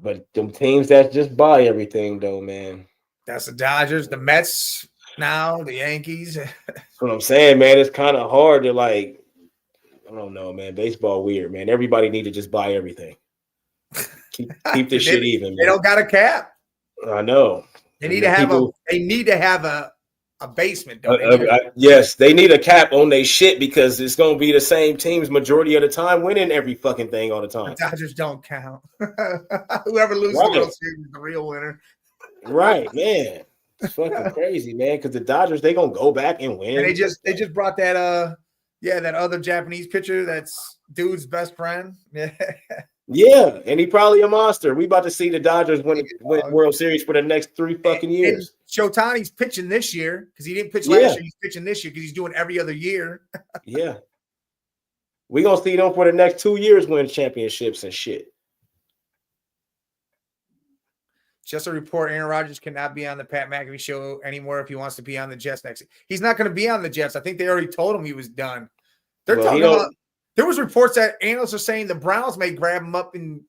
Speaker 3: But them teams that just buy everything, though, man.
Speaker 4: That's the Dodgers, the Mets now, the Yankees.
Speaker 3: That's what I'm saying, man. It's kind of hard to I don't know, man. Baseball weird, man. Everybody need to just buy everything. Keep this shit even, man.
Speaker 4: They don't got a cap.
Speaker 3: I know.
Speaker 4: They need to have a basement, though.
Speaker 3: Yes, they need a cap on their shit because it's gonna be the same teams majority of the time winning every fucking thing all the time.
Speaker 4: The Dodgers don't count. Whoever loses the World Series is the real winner.
Speaker 3: Right, man. It's fucking crazy, man. Because the Dodgers, they gonna go back and win.
Speaker 4: And they just brought that that other Japanese pitcher that's dude's best friend.
Speaker 3: Yeah, and he probably a monster. We about to see the Dodgers win World Series for the next 3 fucking years.
Speaker 4: And Shotani's pitching this year because he didn't pitch last year. He's pitching this year because he's doing every other year.
Speaker 3: Yeah. We gonna see them for the next 2 years win championships and shit.
Speaker 4: Just a report: Aaron Rodgers cannot be on the Pat McAfee show anymore if he wants to be on the Jets next. He's not going to be on the Jets. I think they already told him he was done. They're talking about. There was reports that analysts are saying the Browns may grab him up and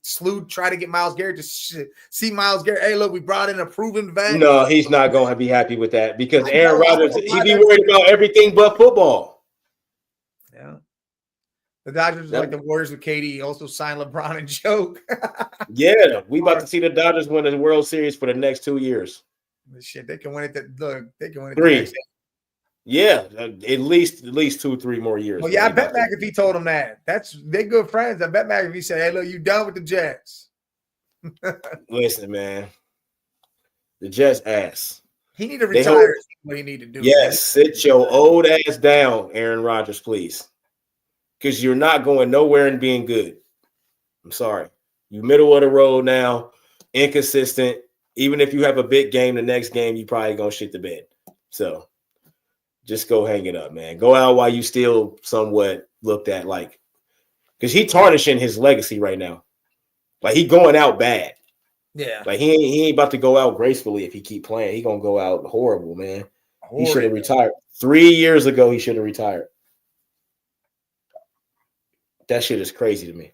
Speaker 4: try to get Myles Garrett to see Myles Garrett. Hey, look, we brought in a proven vet.
Speaker 3: No, he's not going to be happy with that because Aaron Rodgers, he be worried about everything but football.
Speaker 4: Yeah. The Dodgers are like the Warriors with KD, also signed LeBron and joke.
Speaker 3: Yeah, we about to see the Dodgers win the World Series for the next 2 years.
Speaker 4: Shit, they can win it. They can win it.
Speaker 3: 3. Yeah, at least 2, 3 more years.
Speaker 4: Well, yeah, I bet McAfee told him that. They good friends. I bet McAfee said, "Hey, look, you done with the Jets."
Speaker 3: Listen, man, the Jets ass.
Speaker 4: He need to retire. What he need to do.
Speaker 3: Yes, sit your old ass down, Aaron Rodgers, please, because you're not going nowhere and being good. I'm sorry, you middle of the road now, inconsistent. Even if you have a big game, the next game you probably gonna shit the bed. So. Just go hang it up, man. Go out while you still somewhat looked at because he tarnishing his legacy right now. Like he going out bad.
Speaker 4: Yeah.
Speaker 3: Like he ain't about to go out gracefully if he keep playing. He gonna go out horrible, man. He should have retired 3 years ago. He should have retired. That shit is crazy to me.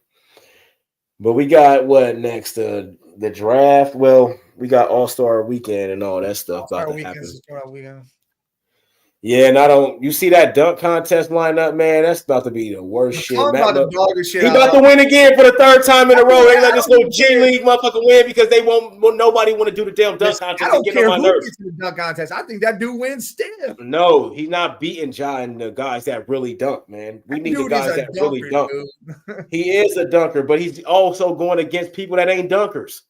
Speaker 3: But we got what next? The draft. Well, we got All-Star Weekend and all that stuff about to happen. Yeah, and you see that dunk contest lineup, man? That's about to be the worst shit. He about to win again for the 3rd time in a row. They let this little G League motherfucker win because they nobody want to do the damn dunk contest.
Speaker 4: I don't care who gets to the dunk contest. I think that dude wins still.
Speaker 3: No, he's not beating Ja and the guys that really dunk, man. We need the guys that really dunk. He is a dunker, but he's also going against people that ain't dunkers.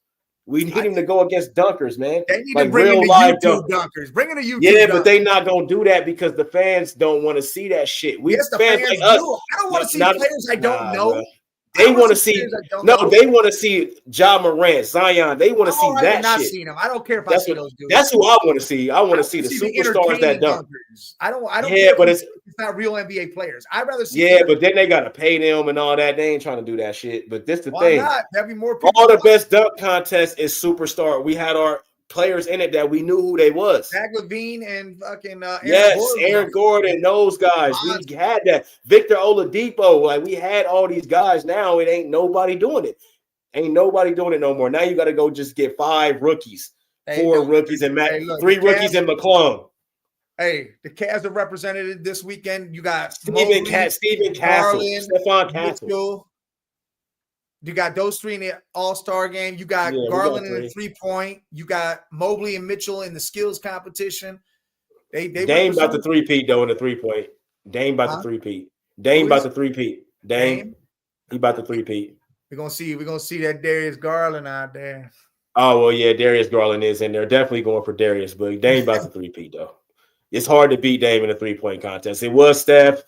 Speaker 3: We need him to go against dunkers, man.
Speaker 4: They need to bring in the YouTube dunkers. Bring in the YouTube.
Speaker 3: Yeah, but they not gonna do that because the fans don't want to see that shit.
Speaker 4: Yes, the fans like us. I don't want to see players I don't know. Bro.
Speaker 3: They want to see. No, they want to see Ja Morant, Zion. They want to see that
Speaker 4: not
Speaker 3: shit.
Speaker 4: Seen them. I don't care if I see those dudes.
Speaker 3: That's who I want to see. I want to see the superstars that dunk.
Speaker 4: I don't.
Speaker 3: Yeah, but it's
Speaker 4: not real NBA players. I'd rather see.
Speaker 3: Yeah, but then they got to pay them and all that. They ain't trying to do that shit. But this the
Speaker 4: Why
Speaker 3: thing.
Speaker 4: not? There'd be more people.
Speaker 3: All the best dunk contests is superstar. We had our players in it that we knew who they was.
Speaker 4: Zach LaVine and fucking
Speaker 3: Aaron Gordon, those guys. We had that. Victor Oladipo. Like, we had all these guys. Now it ain't nobody doing it. Ain't nobody doing it no more. Now you got to go just get 5 rookies, 4 rookies, and 3 rookies in McClung.
Speaker 4: Hey, the Cavs are represented this weekend. You got
Speaker 3: Stephen Castle, Stephon Castle.
Speaker 4: Mitchell. You got those 3 in the All-Star game. You got Garland in the 3-point. You got Mobley and Mitchell in the skills competition.
Speaker 3: Dame about the 3-peat though in the 3-point. Dame about the 3-peat. Dame about the 3-peat. Dame. He about the 3-peat.
Speaker 4: We're gonna see that Darius Garland out there.
Speaker 3: Oh well, yeah, Darius Garland is in there. Definitely going for Darius, but Dame about the 3-peat though. It's hard to beat Dame in a 3-point contest. It was Steph,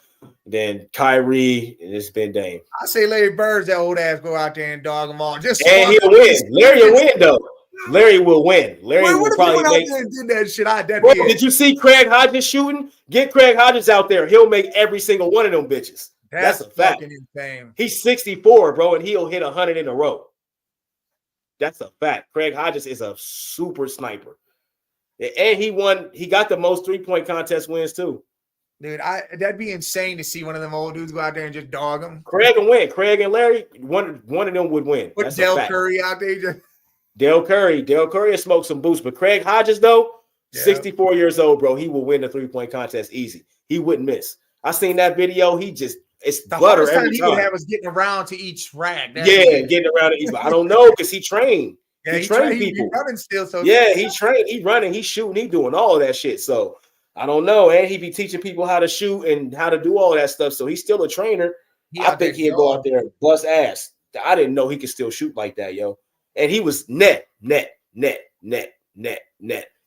Speaker 3: then Kyrie, and it's been Dame.
Speaker 4: I say Larry Bird's that old ass go out there and dog them all.
Speaker 3: And he'll win. Larry will win though. Larry will win. Larry will probably make.
Speaker 4: Did that shit.
Speaker 3: Did you see Craig Hodges shooting? Get Craig Hodges out there. He'll make every single one of them bitches. That's a fact.
Speaker 4: Insane.
Speaker 3: He's 64, bro, and he'll hit 100 in a row. That's a fact. Craig Hodges is a super sniper. And he won. He got the most 3-point contest wins too.
Speaker 4: Dude, that'd be insane to see one of them old dudes go out there and just dog them.
Speaker 3: Craig and win. Craig and Larry, one of them would win.
Speaker 4: Put Dell Curry out there.
Speaker 3: Dell Curry has smoked some boosts, but Craig Hodges though, 64 years old, bro, he will win the 3-point contest easy. He wouldn't miss. I seen that video. It's
Speaker 4: the
Speaker 3: butter
Speaker 4: hardest
Speaker 3: every
Speaker 4: time. He would have us getting around to each rack.
Speaker 3: Getting around to each. I don't know because he trained.
Speaker 4: Yeah,
Speaker 3: he trained people.
Speaker 4: He running still. So
Speaker 3: he trained. He running. He shooting. He doing all of that shit. So I don't know. And he be teaching people how to shoot and how to do all that stuff. So he's still a trainer. I think he'll go out there and bust ass. I didn't know he could still shoot like that, yo. And he was net,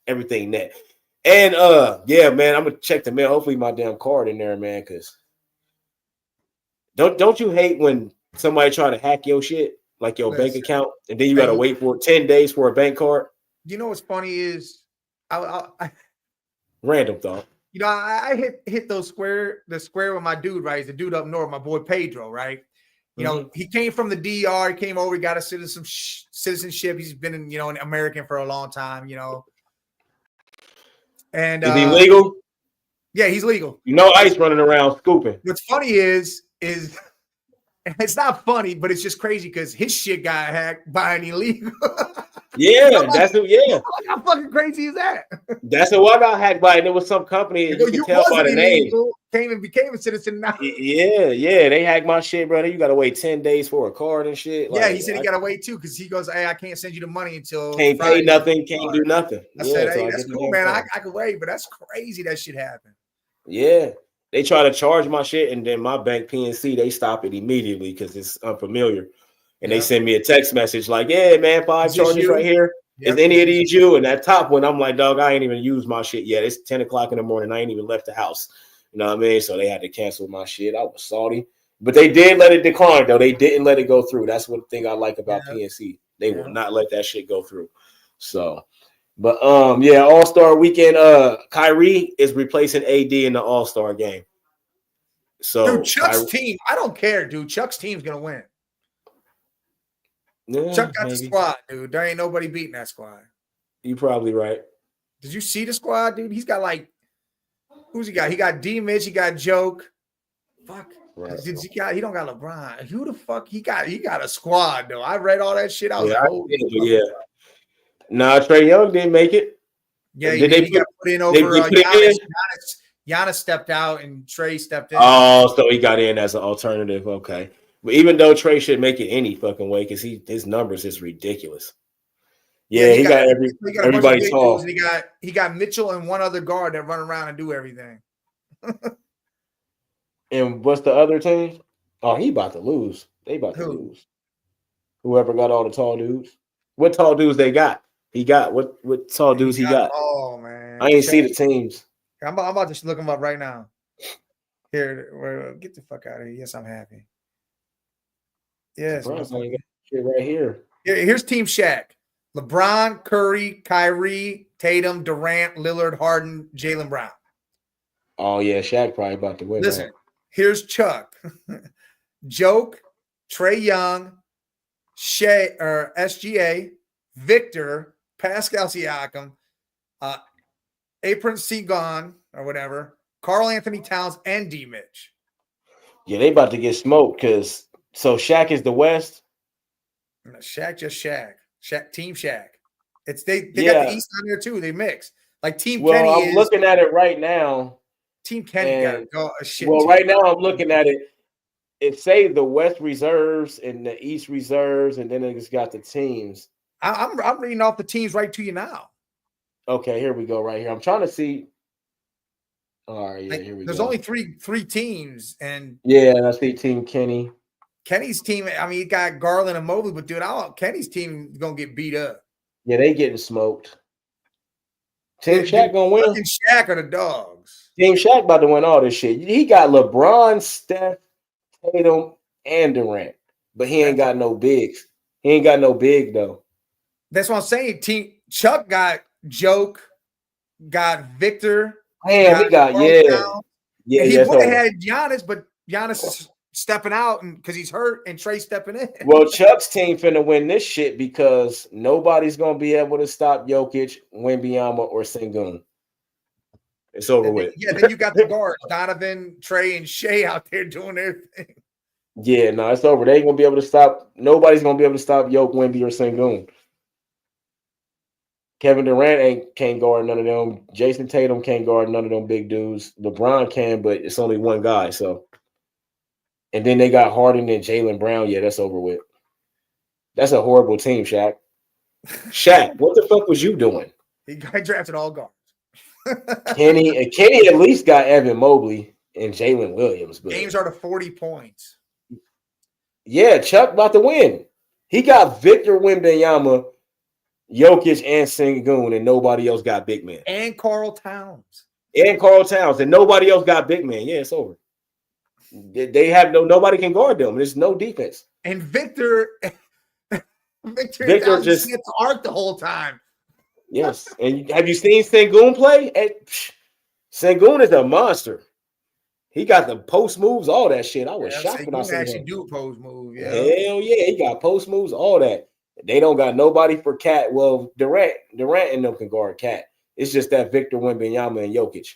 Speaker 3: everything net. And yeah, man, I'm gonna check the mail. Hopefully my damn card in there, man, because don't you hate when somebody try to hack your shit, like your bank account, and then you gotta wait for 10 days for a bank card?
Speaker 4: You know what's funny is I
Speaker 3: random thought.
Speaker 4: You know, I hit the square with my dude, right? He's the dude up north, my boy Pedro, right? You know, he came from the DR, he came over, he got a citizenship. He's been an American for a long time, you know. And
Speaker 3: is he legal?
Speaker 4: Yeah, he's legal.
Speaker 3: You know, ICE running around scooping.
Speaker 4: What's funny is it's not funny, but it's just crazy because his shit got hacked by an illegal.
Speaker 3: Yeah,
Speaker 4: How fucking crazy is that?
Speaker 3: That's who I got hacked by, and it was some company. You can tell by the name.
Speaker 4: Became a citizen now.
Speaker 3: Yeah, they hacked my shit, brother. You gotta wait 10 days for a card and shit.
Speaker 4: Yeah, he said he gotta wait too because he goes, "Hey, I can't send you the money until
Speaker 3: can't
Speaker 4: Friday.
Speaker 3: Pay nothing, can't do nothing."
Speaker 4: I said, "Hey, that's cool, man. I can wait, but that's crazy that shit happened."
Speaker 3: Yeah, they try to charge my shit, and then my bank PNC they stop it immediately because it's unfamiliar. And they send me a text message like, "Yeah, man, 5 charges right here. Is any of these you?" And that top one, I'm like, "Dog, I ain't even used my shit yet. It's 10 o'clock in the morning. I ain't even left the house." You know what I mean? So they had to cancel my shit. I was salty. But they did let it decline, though. They didn't let it go through. That's one thing I like about PNC. They will not let that shit go through. So, but yeah, All-Star weekend. Kyrie is replacing AD in the All-Star game. So
Speaker 4: dude, Chuck's team, I don't care, dude. Chuck's team's gonna win.
Speaker 3: Yeah,
Speaker 4: Chuck got the squad, dude. There ain't nobody beating that squad.
Speaker 3: You're probably right.
Speaker 4: Did you see the squad, dude? He's got like, who's he got? He got D Mitch, he got Joke. Fuck. Right. He don't got LeBron. Who the fuck he got? He got a squad, though. I read all that shit. I was like, oh,
Speaker 3: yeah. Nah, Trae Young didn't make it.
Speaker 4: Yeah, he got put in over Giannis. Giannis stepped out and Trae stepped in.
Speaker 3: Oh, so he got in as an alternative. Okay. But even though Trae should make it any fucking way, because his numbers is ridiculous. Yeah, he got everybody tall.
Speaker 4: He got Mitchell and one other guard that run around and do everything.
Speaker 3: And what's the other team? Oh, he about to lose. They about to lose. Whoever got all the tall dudes. What tall dudes they got? He got what tall dudes he got?
Speaker 4: Oh man,
Speaker 3: I ain't see the teams.
Speaker 4: I'm about to look them up right now. Here, get the fuck out of here. Yes, I'm happy. Yes,
Speaker 3: shit right here.
Speaker 4: Here's Team Shaq: LeBron, Curry, Kyrie, Tatum, Durant, Lillard, Harden, Jaylen Brown.
Speaker 3: Oh yeah, Shaq probably about to win.
Speaker 4: Listen, here's Chuck, Joke, Trey Young, Shea or SGA, Victor, Pascal Siakam, Apron Segon or whatever, Carl Anthony Towns, and D Mitch.
Speaker 3: Yeah, they about to get smoked because Shaq is the West.
Speaker 4: No, Shaq, just Shaq. Team Shaq. It's they got the East on there too. They mix. Like Team Kenny
Speaker 3: I'm looking at it right now.
Speaker 4: Team Kenny got to go a shit.
Speaker 3: Well, right now I'm looking at it. It say the West reserves and the East reserves, and then it's got the teams.
Speaker 4: I'm reading off the teams right to you now.
Speaker 3: Okay, here we go. Right here, I'm trying to see. All right, yeah, here we go.
Speaker 4: There's only three teams, and
Speaker 3: I see Team Kenny.
Speaker 4: Kenny's team. I mean, you got Garland and Mobley, but dude, Kenny's team is gonna get beat up.
Speaker 3: Yeah, they getting smoked. Team Shaq gonna win.
Speaker 4: Fucking Shaq are the dogs.
Speaker 3: Team Shaq about to win all this shit. He got LeBron, Steph, Tatum, and Durant, but he ain't got no bigs. He ain't got no big though.
Speaker 4: That's what I'm saying. Team Chuck got Joke, got Victor.
Speaker 3: Man, he got
Speaker 4: He would have had Giannis, but Giannis is stepping out and because he's hurt, and Trey stepping in.
Speaker 3: Well, Chuck's team finna win this shit because nobody's gonna be able to stop Jokic, Wembanyama, or Sengun. It's over with.
Speaker 4: Yeah, then you got the guards, Donovan, Trey, and Shea out there doing their thing.
Speaker 3: Yeah, no, it's over. They ain't gonna be able to stop. Nobody's gonna be able to stop Jokic, Wemby, or Sengun. Kevin Durant can't guard none of them. Jason Tatum can't guard none of them big dudes. LeBron can, but it's only one guy. So, and then they got Harden and Jaylen Brown. Yeah, that's over with. That's a horrible team, Shaq. Shaq, what the fuck was you doing?
Speaker 4: He drafted all guards.
Speaker 3: Kenny at least got Evan Mobley and Jalen Williams. But
Speaker 4: games are to 40 points.
Speaker 3: Yeah, Chuck about to win. He got Victor Wembanyama, Jokic, and Sengun, and nobody else got big man.
Speaker 4: And Carl Towns.
Speaker 3: And nobody else got big man. Yeah, it's over. They have nobody can guard them. There's no defense.
Speaker 4: And Victor just hit the arc the whole time.
Speaker 3: Yes. And have you seen Sengun play? Sengun is a monster. He got the post moves, all that shit. I was shocked when I saw him.
Speaker 4: Do post moves. Yeah.
Speaker 3: Hell yeah, he got post moves, all that. They don't got nobody for Cat. Well, Durant and them can guard Cat. It's just that Victor Wembanyama and Jokic.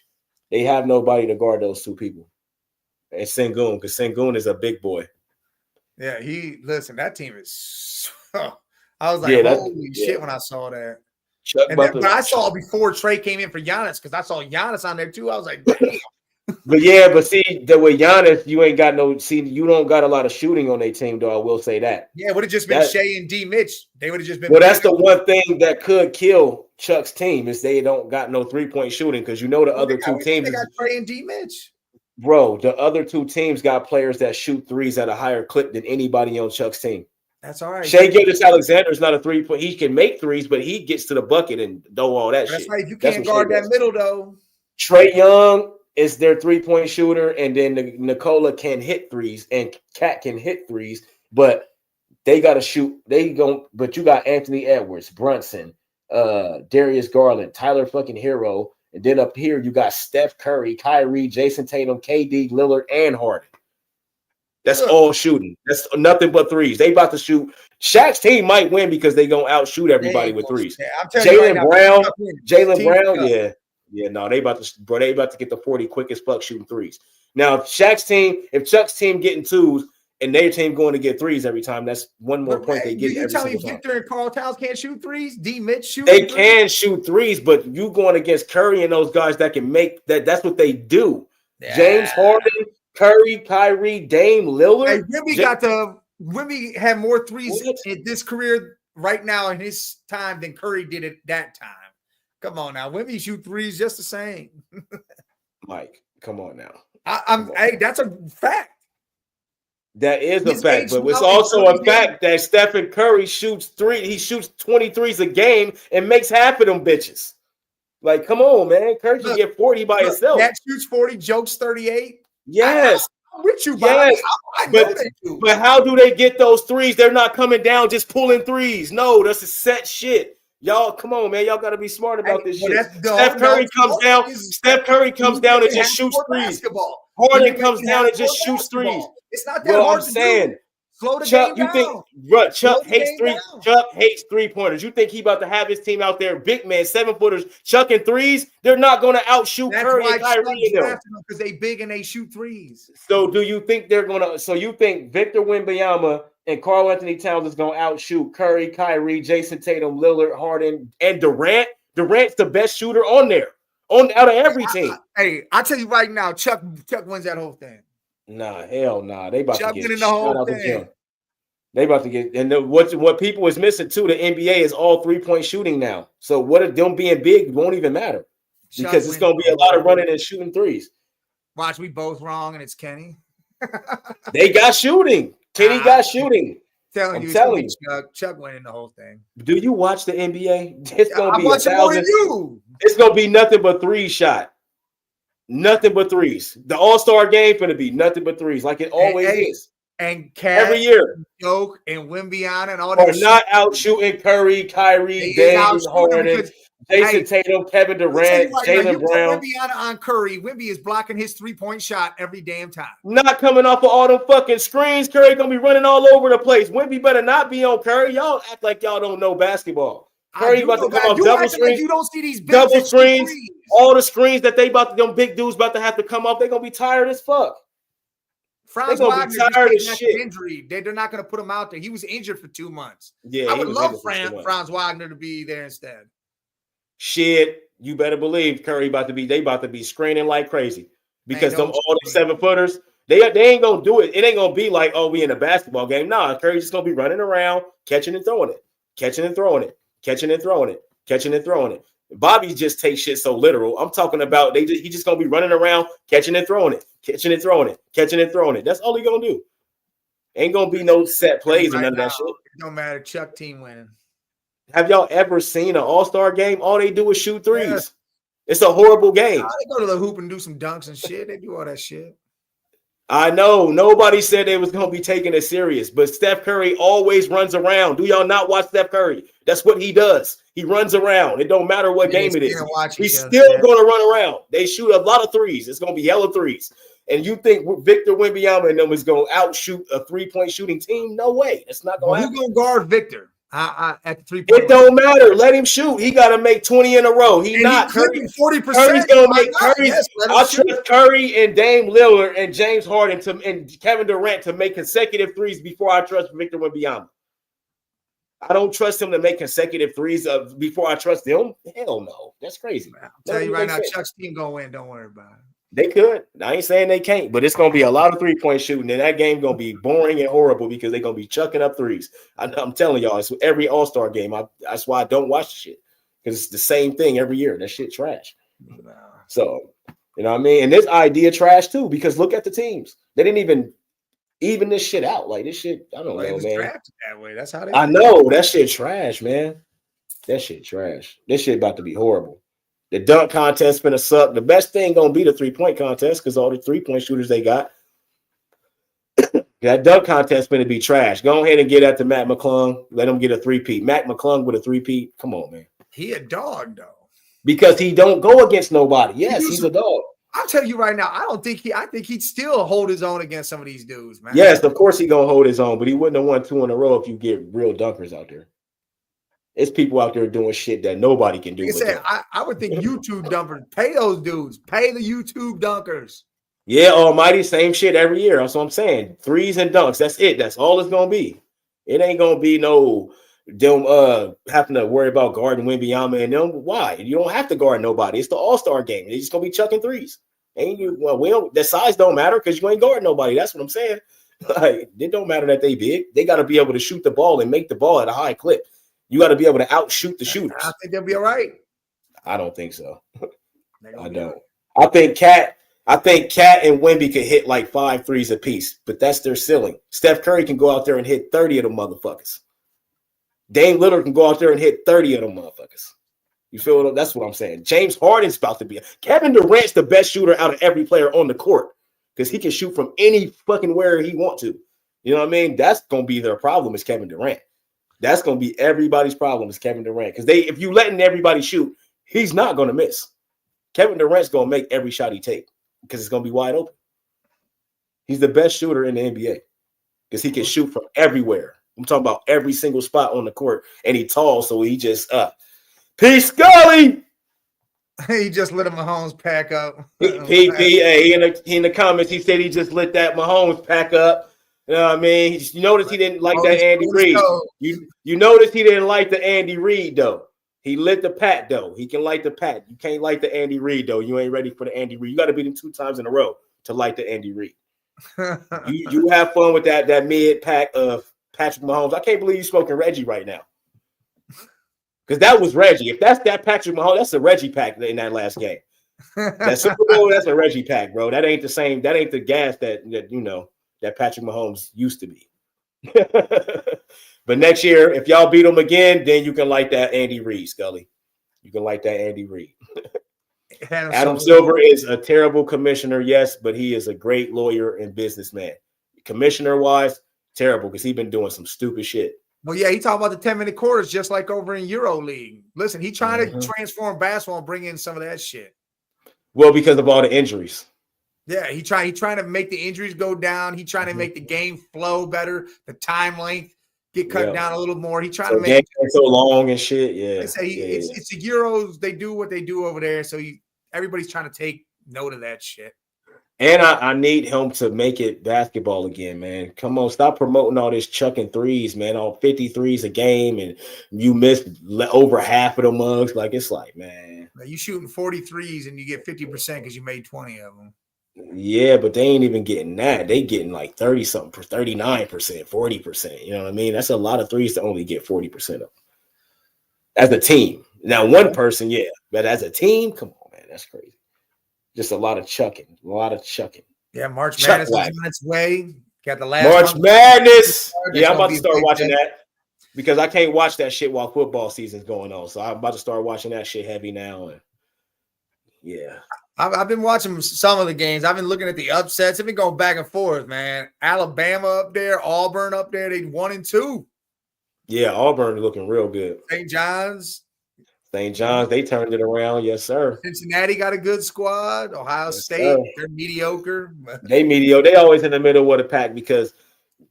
Speaker 3: They have nobody to guard those two people. And Sengun, because Sengun is a big boy.
Speaker 4: Yeah, that team is. I was like, holy shit when I saw that. But I saw it before Trey came in for Giannis because I saw Giannis on there too. I was like, damn.
Speaker 3: But see, with Giannis, you don't got a lot of shooting on their team, though. I will say that.
Speaker 4: Yeah, it would have just been Shea and D Mitch. They would have just been.
Speaker 3: Well, that's the one thing that could kill Chuck's team is they don't got no 3-point shooting because the other two teams.
Speaker 4: They got Trey and D Mitch.
Speaker 3: Bro, the other two teams got players that shoot threes at a higher clip than anybody on Chuck's team.
Speaker 4: That's all right.
Speaker 3: Shea Gilgeous-Alexander is not a 3-point. He can make threes, but he gets to the bucket and do all that shit.
Speaker 4: That's right. You can't guard that middle, though.
Speaker 3: Trey Young is their 3-point shooter, and then Nikola can hit threes, and Cat can hit threes, but they got to shoot. But you got Anthony Edwards, Brunson, Darius Garland, Tyler fucking Hero, and then up here you got Steph Curry, Kyrie, Jason Tatum, KD, Lillard, and Harden. That's all shooting. That's nothing but threes. They about to shoot. Shaq's team might win because they gonna outshoot everybody with threes. Jaylen Brown, yeah. No, they about to get the 40 quickest fuck shooting threes. Now, if Chuck's team getting twos and their team going to get threes every time, that's one more point they get.
Speaker 4: You tell me Victor and Carl Towns can't shoot threes? D Mitch shoot.
Speaker 3: They can shoot threes, but you going against Curry and those guys that can make that. That's what they do. Yeah. James Harden, Curry, Kyrie, Dame, Lillard.
Speaker 4: Hey, Wemby had more threes in this career right now in his time than Curry did at that time. Come on now, Wemby shoot threes just the same.
Speaker 3: Mike, come on now.
Speaker 4: Hey, that's a fact.
Speaker 3: That is a fact, but it's also a fact that Stephen Curry shoots 23s a game and makes half of them bitches. Like, come on, man. Curry can get 40 by himself.
Speaker 4: That shoots 40, Jokes 38.
Speaker 3: Yes.
Speaker 4: I'm with you, Bob.
Speaker 3: Yes. But how do they get those threes? They're not coming down just pulling threes. No, that's a set shit. Y'all, come on, man. Y'all got to be smart about this shit.
Speaker 4: Steph
Speaker 3: Curry comes down and just shoots threes. Harden comes down and just shoots threes.
Speaker 4: It's not that hard to do. Slow the
Speaker 3: Chuck,
Speaker 4: game
Speaker 3: you think
Speaker 4: down.
Speaker 3: Chuck hates three-pointers. You think he about to have his team out there, big man, 7-footers, chucking threes? They're not going to outshoot Curry and Kyrie
Speaker 4: because they big and they shoot threes.
Speaker 3: So do you think they're going to – so you think Victor Wembanyama and Karl Anthony Towns is going to outshoot Curry, Kyrie, Jason Tatum, Lillard, Harden, and Durant? Durant's the best shooter on there, out of every team.
Speaker 4: I'll tell you right now, Chuck wins that whole thing.
Speaker 3: Nah, hell nah. They about
Speaker 4: Chuck
Speaker 3: to get
Speaker 4: winning the whole thing.
Speaker 3: They about to get, and what people is missing too, the NBA is all 3-point shooting now. So what if them being big won't even matter because it's going to be a lot of running and shooting threes.
Speaker 4: Watch, we both wrong, and it's Kenny.
Speaker 3: They got shooting. Kenny got shooting.
Speaker 4: I'm telling you, Chuck winning the whole thing.
Speaker 3: Do you watch the NBA? It's going to be
Speaker 4: more than you.
Speaker 3: It's going to be nothing but threes shot. Nothing but threes. The All-Star game going to be nothing but threes, like it always is.
Speaker 4: And Cat,
Speaker 3: every year,
Speaker 4: Joke and Wembanyama and all
Speaker 3: that. Are not out shooting Curry, Kyrie, Dame, Harden, Jason Tatum, Kevin Durant, Jaylen Brown.
Speaker 4: Wembanyama on Curry. Wemby is blocking his 3-point shot every damn time.
Speaker 3: Not coming off of all them fucking screens. Curry gonna be running all over the place. Wemby better not be on Curry. Y'all act like y'all don't know basketball. Curry about to come off double screens.
Speaker 4: You don't see these
Speaker 3: double screens. All the screens that they about to, them big dudes about to have to come off. They're gonna be tired as fuck.
Speaker 4: Franz Wagner tired as shit. Injury. They're not going to put him out there. He was injured for 2 months. Yeah, I would love Franz Wagner to be there instead.
Speaker 3: Shit, you better believe Curry about to be screening like crazy because all the 7-footers, they ain't gonna do it. It ain't gonna be like, oh, we in a basketball game. Nah, Curry's just gonna be running around, catching and throwing it, catching and throwing it, catching and throwing it, catching and throwing it. Bobby just takes shit so literal. I'm talking about he just gonna be running around, catching and throwing it, catching and throwing it, catching and throwing it. That's all he gonna do. Ain't gonna be no set plays or none of that shit.
Speaker 4: It don't matter. Chuck team winning.
Speaker 3: Have y'all ever seen an All-Star game? All they do is shoot threes. Yeah. It's a horrible game.
Speaker 4: They go to the hoop and do some dunks and shit. They do all that shit.
Speaker 3: I know. Nobody said they was going to be taking it serious, but Steph Curry always runs around. Do y'all not watch Steph Curry? That's what he does. He runs around. It don't matter what game it is. He's still going to run around. They shoot a lot of threes. It's going to be hella threes. And you think Victor Wembanyama and them is going to outshoot a 3-point shooting team? No way. It's not going to happen.
Speaker 4: Who's going to guard Victor? At the 3-point.
Speaker 3: It don't matter. Let him shoot. He got to make 20 in a row. He's
Speaker 4: 40%.
Speaker 3: Curry's going to make Curry. Yes, I trust Curry and Dame Lillard and James Harden and Kevin Durant to make consecutive threes before I trust Victor Wembanyama. I don't trust him to make consecutive threes before I trust them. Hell no. That's crazy.
Speaker 4: I'll tell you right now, Chuck's team going to win. Don't worry about it.
Speaker 3: They could. I ain't saying they can't, but it's going to be a lot of 3-point shooting, and that game going to be boring and horrible because they're going to be chucking up threes. I'm telling y'all, it's every All-Star game. That's why I don't watch the shit because it's the same thing every year. That shit trash. No. So, you know what I mean? And this idea trash too because look at the teams. They didn't even this shit out. Like this shit, I don't know, man.
Speaker 4: Drafted that way. That's how they.
Speaker 3: I know that shit trash, man. That shit trash. This shit about to be horrible. The dunk contest finna suck. The best thing gonna be the 3-point contest because all the 3-point shooters they got. That dunk contest finna be trash. Go ahead and get at the Matt McClung. Let him get a 3-peat. Matt McClung with a 3-peat. Come on, man.
Speaker 4: He a dog though.
Speaker 3: Because he don't go against nobody. Yes, he's a dog.
Speaker 4: I'll tell you right now. I think he'd still hold his own against some of these dudes, man.
Speaker 3: Yes, of course he gonna hold his own, but he wouldn't have won 2 in a row if you get real dunkers out there. It's people out there doing shit that nobody can do.
Speaker 4: I would think YouTube dunkers pay those dudes. Pay the YouTube dunkers.
Speaker 3: Yeah, almighty, same shit every year. That's what I'm saying. Threes and dunks. That's it. That's all it's gonna be. It ain't gonna be no them having to worry about guarding Wembanyama and them. Why? You don't have to guard nobody. It's the All-Star game. They're just gonna be chucking threes. And the size don't matter because you ain't guarding nobody. That's what I'm saying. Like, it don't matter that they big. They got to be able to shoot the ball and make the ball at a high clip. You got to be able to outshoot the shooters.
Speaker 4: I think they'll be all right.
Speaker 3: I don't think so. I don't. I think Cat and Wemby could hit like 5 threes apiece, but that's their ceiling. Steph Curry can go out there and hit 30 of them motherfuckers. Dame Lillard can go out there and hit 30 of them motherfuckers. You feel it? That's what I'm saying. James Harden's about to be. Kevin Durant's the best shooter out of every player on the court because he can shoot from any fucking where he want to. You know what I mean? That's going to be their problem is Kevin Durant. That's going to be everybody's problem is Kevin Durant. Because if you letting everybody shoot, he's not going to miss. Kevin Durant's going to make every shot he takes because it's going to be wide open. He's the best shooter in the NBA because he can shoot from everywhere. I'm talking about every single spot on the court. And he's tall, so he just Peace, Scully.
Speaker 4: He just lit a Mahomes pack up.
Speaker 3: He in the comments, he said he just lit that Mahomes pack up. You know what I mean? You notice he didn't like that Andy Reid. You notice he didn't like the Andy Reid, though. He lit the pat, though. He can light the pat. You can't light the Andy Reid, though. You ain't ready for the Andy Reid. You got to beat him 2 times in a row to light the Andy Reid. you have fun with that mid pack of Patrick Mahomes. I can't believe you're smoking Reggie right now. Because that was Reggie. If that's that Patrick Mahomes, that's a Reggie pack in that last game. That Super Bowl, that's a Reggie pack, bro. That ain't the same. That ain't the gas that Patrick Mahomes used to be. But next year, if y'all beat him again, then you can light that Andy Reid, Scully. You can light that Andy Reid. Adam Silver is a terrible commissioner, yes, but he is a great lawyer and businessman. Commissioner-wise, terrible because he's been doing some stupid shit.
Speaker 4: Well, yeah, he talked about the 10-minute quarters just like over in EuroLeague. Listen, he trying to transform basketball and bring in some of that shit.
Speaker 3: Well, because of all the injuries.
Speaker 4: Yeah, he trying to make the injuries go down. He trying to make the game flow better, the time length get cut down a little more. He trying to make
Speaker 3: it so long and shit. Yeah,
Speaker 4: it's the Euros. They do what they do over there, so everybody's trying to take note of that shit.
Speaker 3: And I need him to make it basketball again, man. Come on, stop promoting all this chucking threes, man. All 50 threes a game, and you missed over half of the mugs. Like, it's like, man.
Speaker 4: You shooting 43s and you get 50% because you made 20 of them.
Speaker 3: Yeah, but they ain't even getting that. They getting like 30-something, 39%, 40%. You know what I mean? That's a lot of threes to only get 40% of. As a team. Now, one person, yeah. But as a team, come on, man. That's crazy. Just a lot of chucking.
Speaker 4: Yeah, March Madness is on its way. Got the last
Speaker 3: March Madness. Yeah, I'm about to start watching that because I can't watch that shit while football season's going on. So I'm about to start watching that shit heavy now. And yeah.
Speaker 4: I've been watching some of the games. I've been looking at the upsets. I've been going back and forth, man. Alabama up there, Auburn up there. They 1-2.
Speaker 3: Yeah, Auburn looking real good.
Speaker 4: St. John's,
Speaker 3: they turned it around. Yes, sir.
Speaker 4: Cincinnati got a good squad. Ohio State,
Speaker 3: sir.
Speaker 4: They're mediocre.
Speaker 3: They mediocre. They always in the middle of the pack because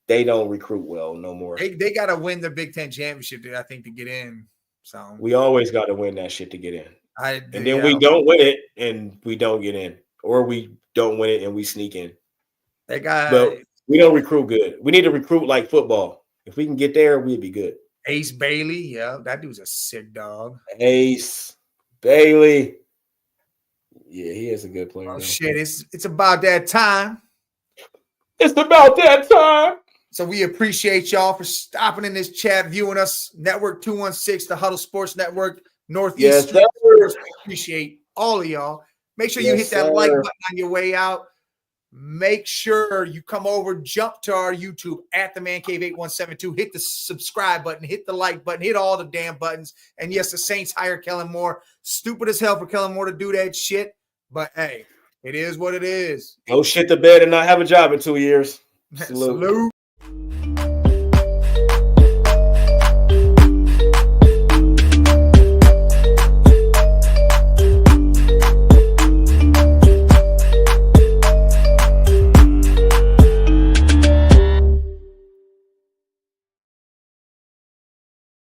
Speaker 3: they don't recruit well no more.
Speaker 4: They got to win the Big Ten championship, I think, to get in. So
Speaker 3: we always got to win that shit to get in. And then we
Speaker 4: yeah.
Speaker 3: don't win it and we don't get in, or we don't win it and we sneak in. But we don't recruit good. We need to recruit like football. If we can get there, we'd be good.
Speaker 4: Ace Bailey, yeah, that dude's a sick dog.
Speaker 3: Ace Bailey, yeah, he is a good player.
Speaker 4: Oh shit, it's about that time.
Speaker 3: It's about that time.
Speaker 4: So we appreciate y'all for stopping in this chat, viewing us. Network 216, the Huddle Sports Network, Northeast.
Speaker 3: Yes,
Speaker 4: appreciate all of y'all. Make sure you hit that like button on your way out. Make sure you come over, jump to our YouTube at the Man Cave 8172. Hit the subscribe button, hit the like button, hit all the damn buttons. And yes, the Saints hire Kellen Moore. Stupid as hell for Kellen Moore to do that shit. But hey, it is what it is.
Speaker 3: Go shit the bed and not have a job in 2 years.
Speaker 4: Salute.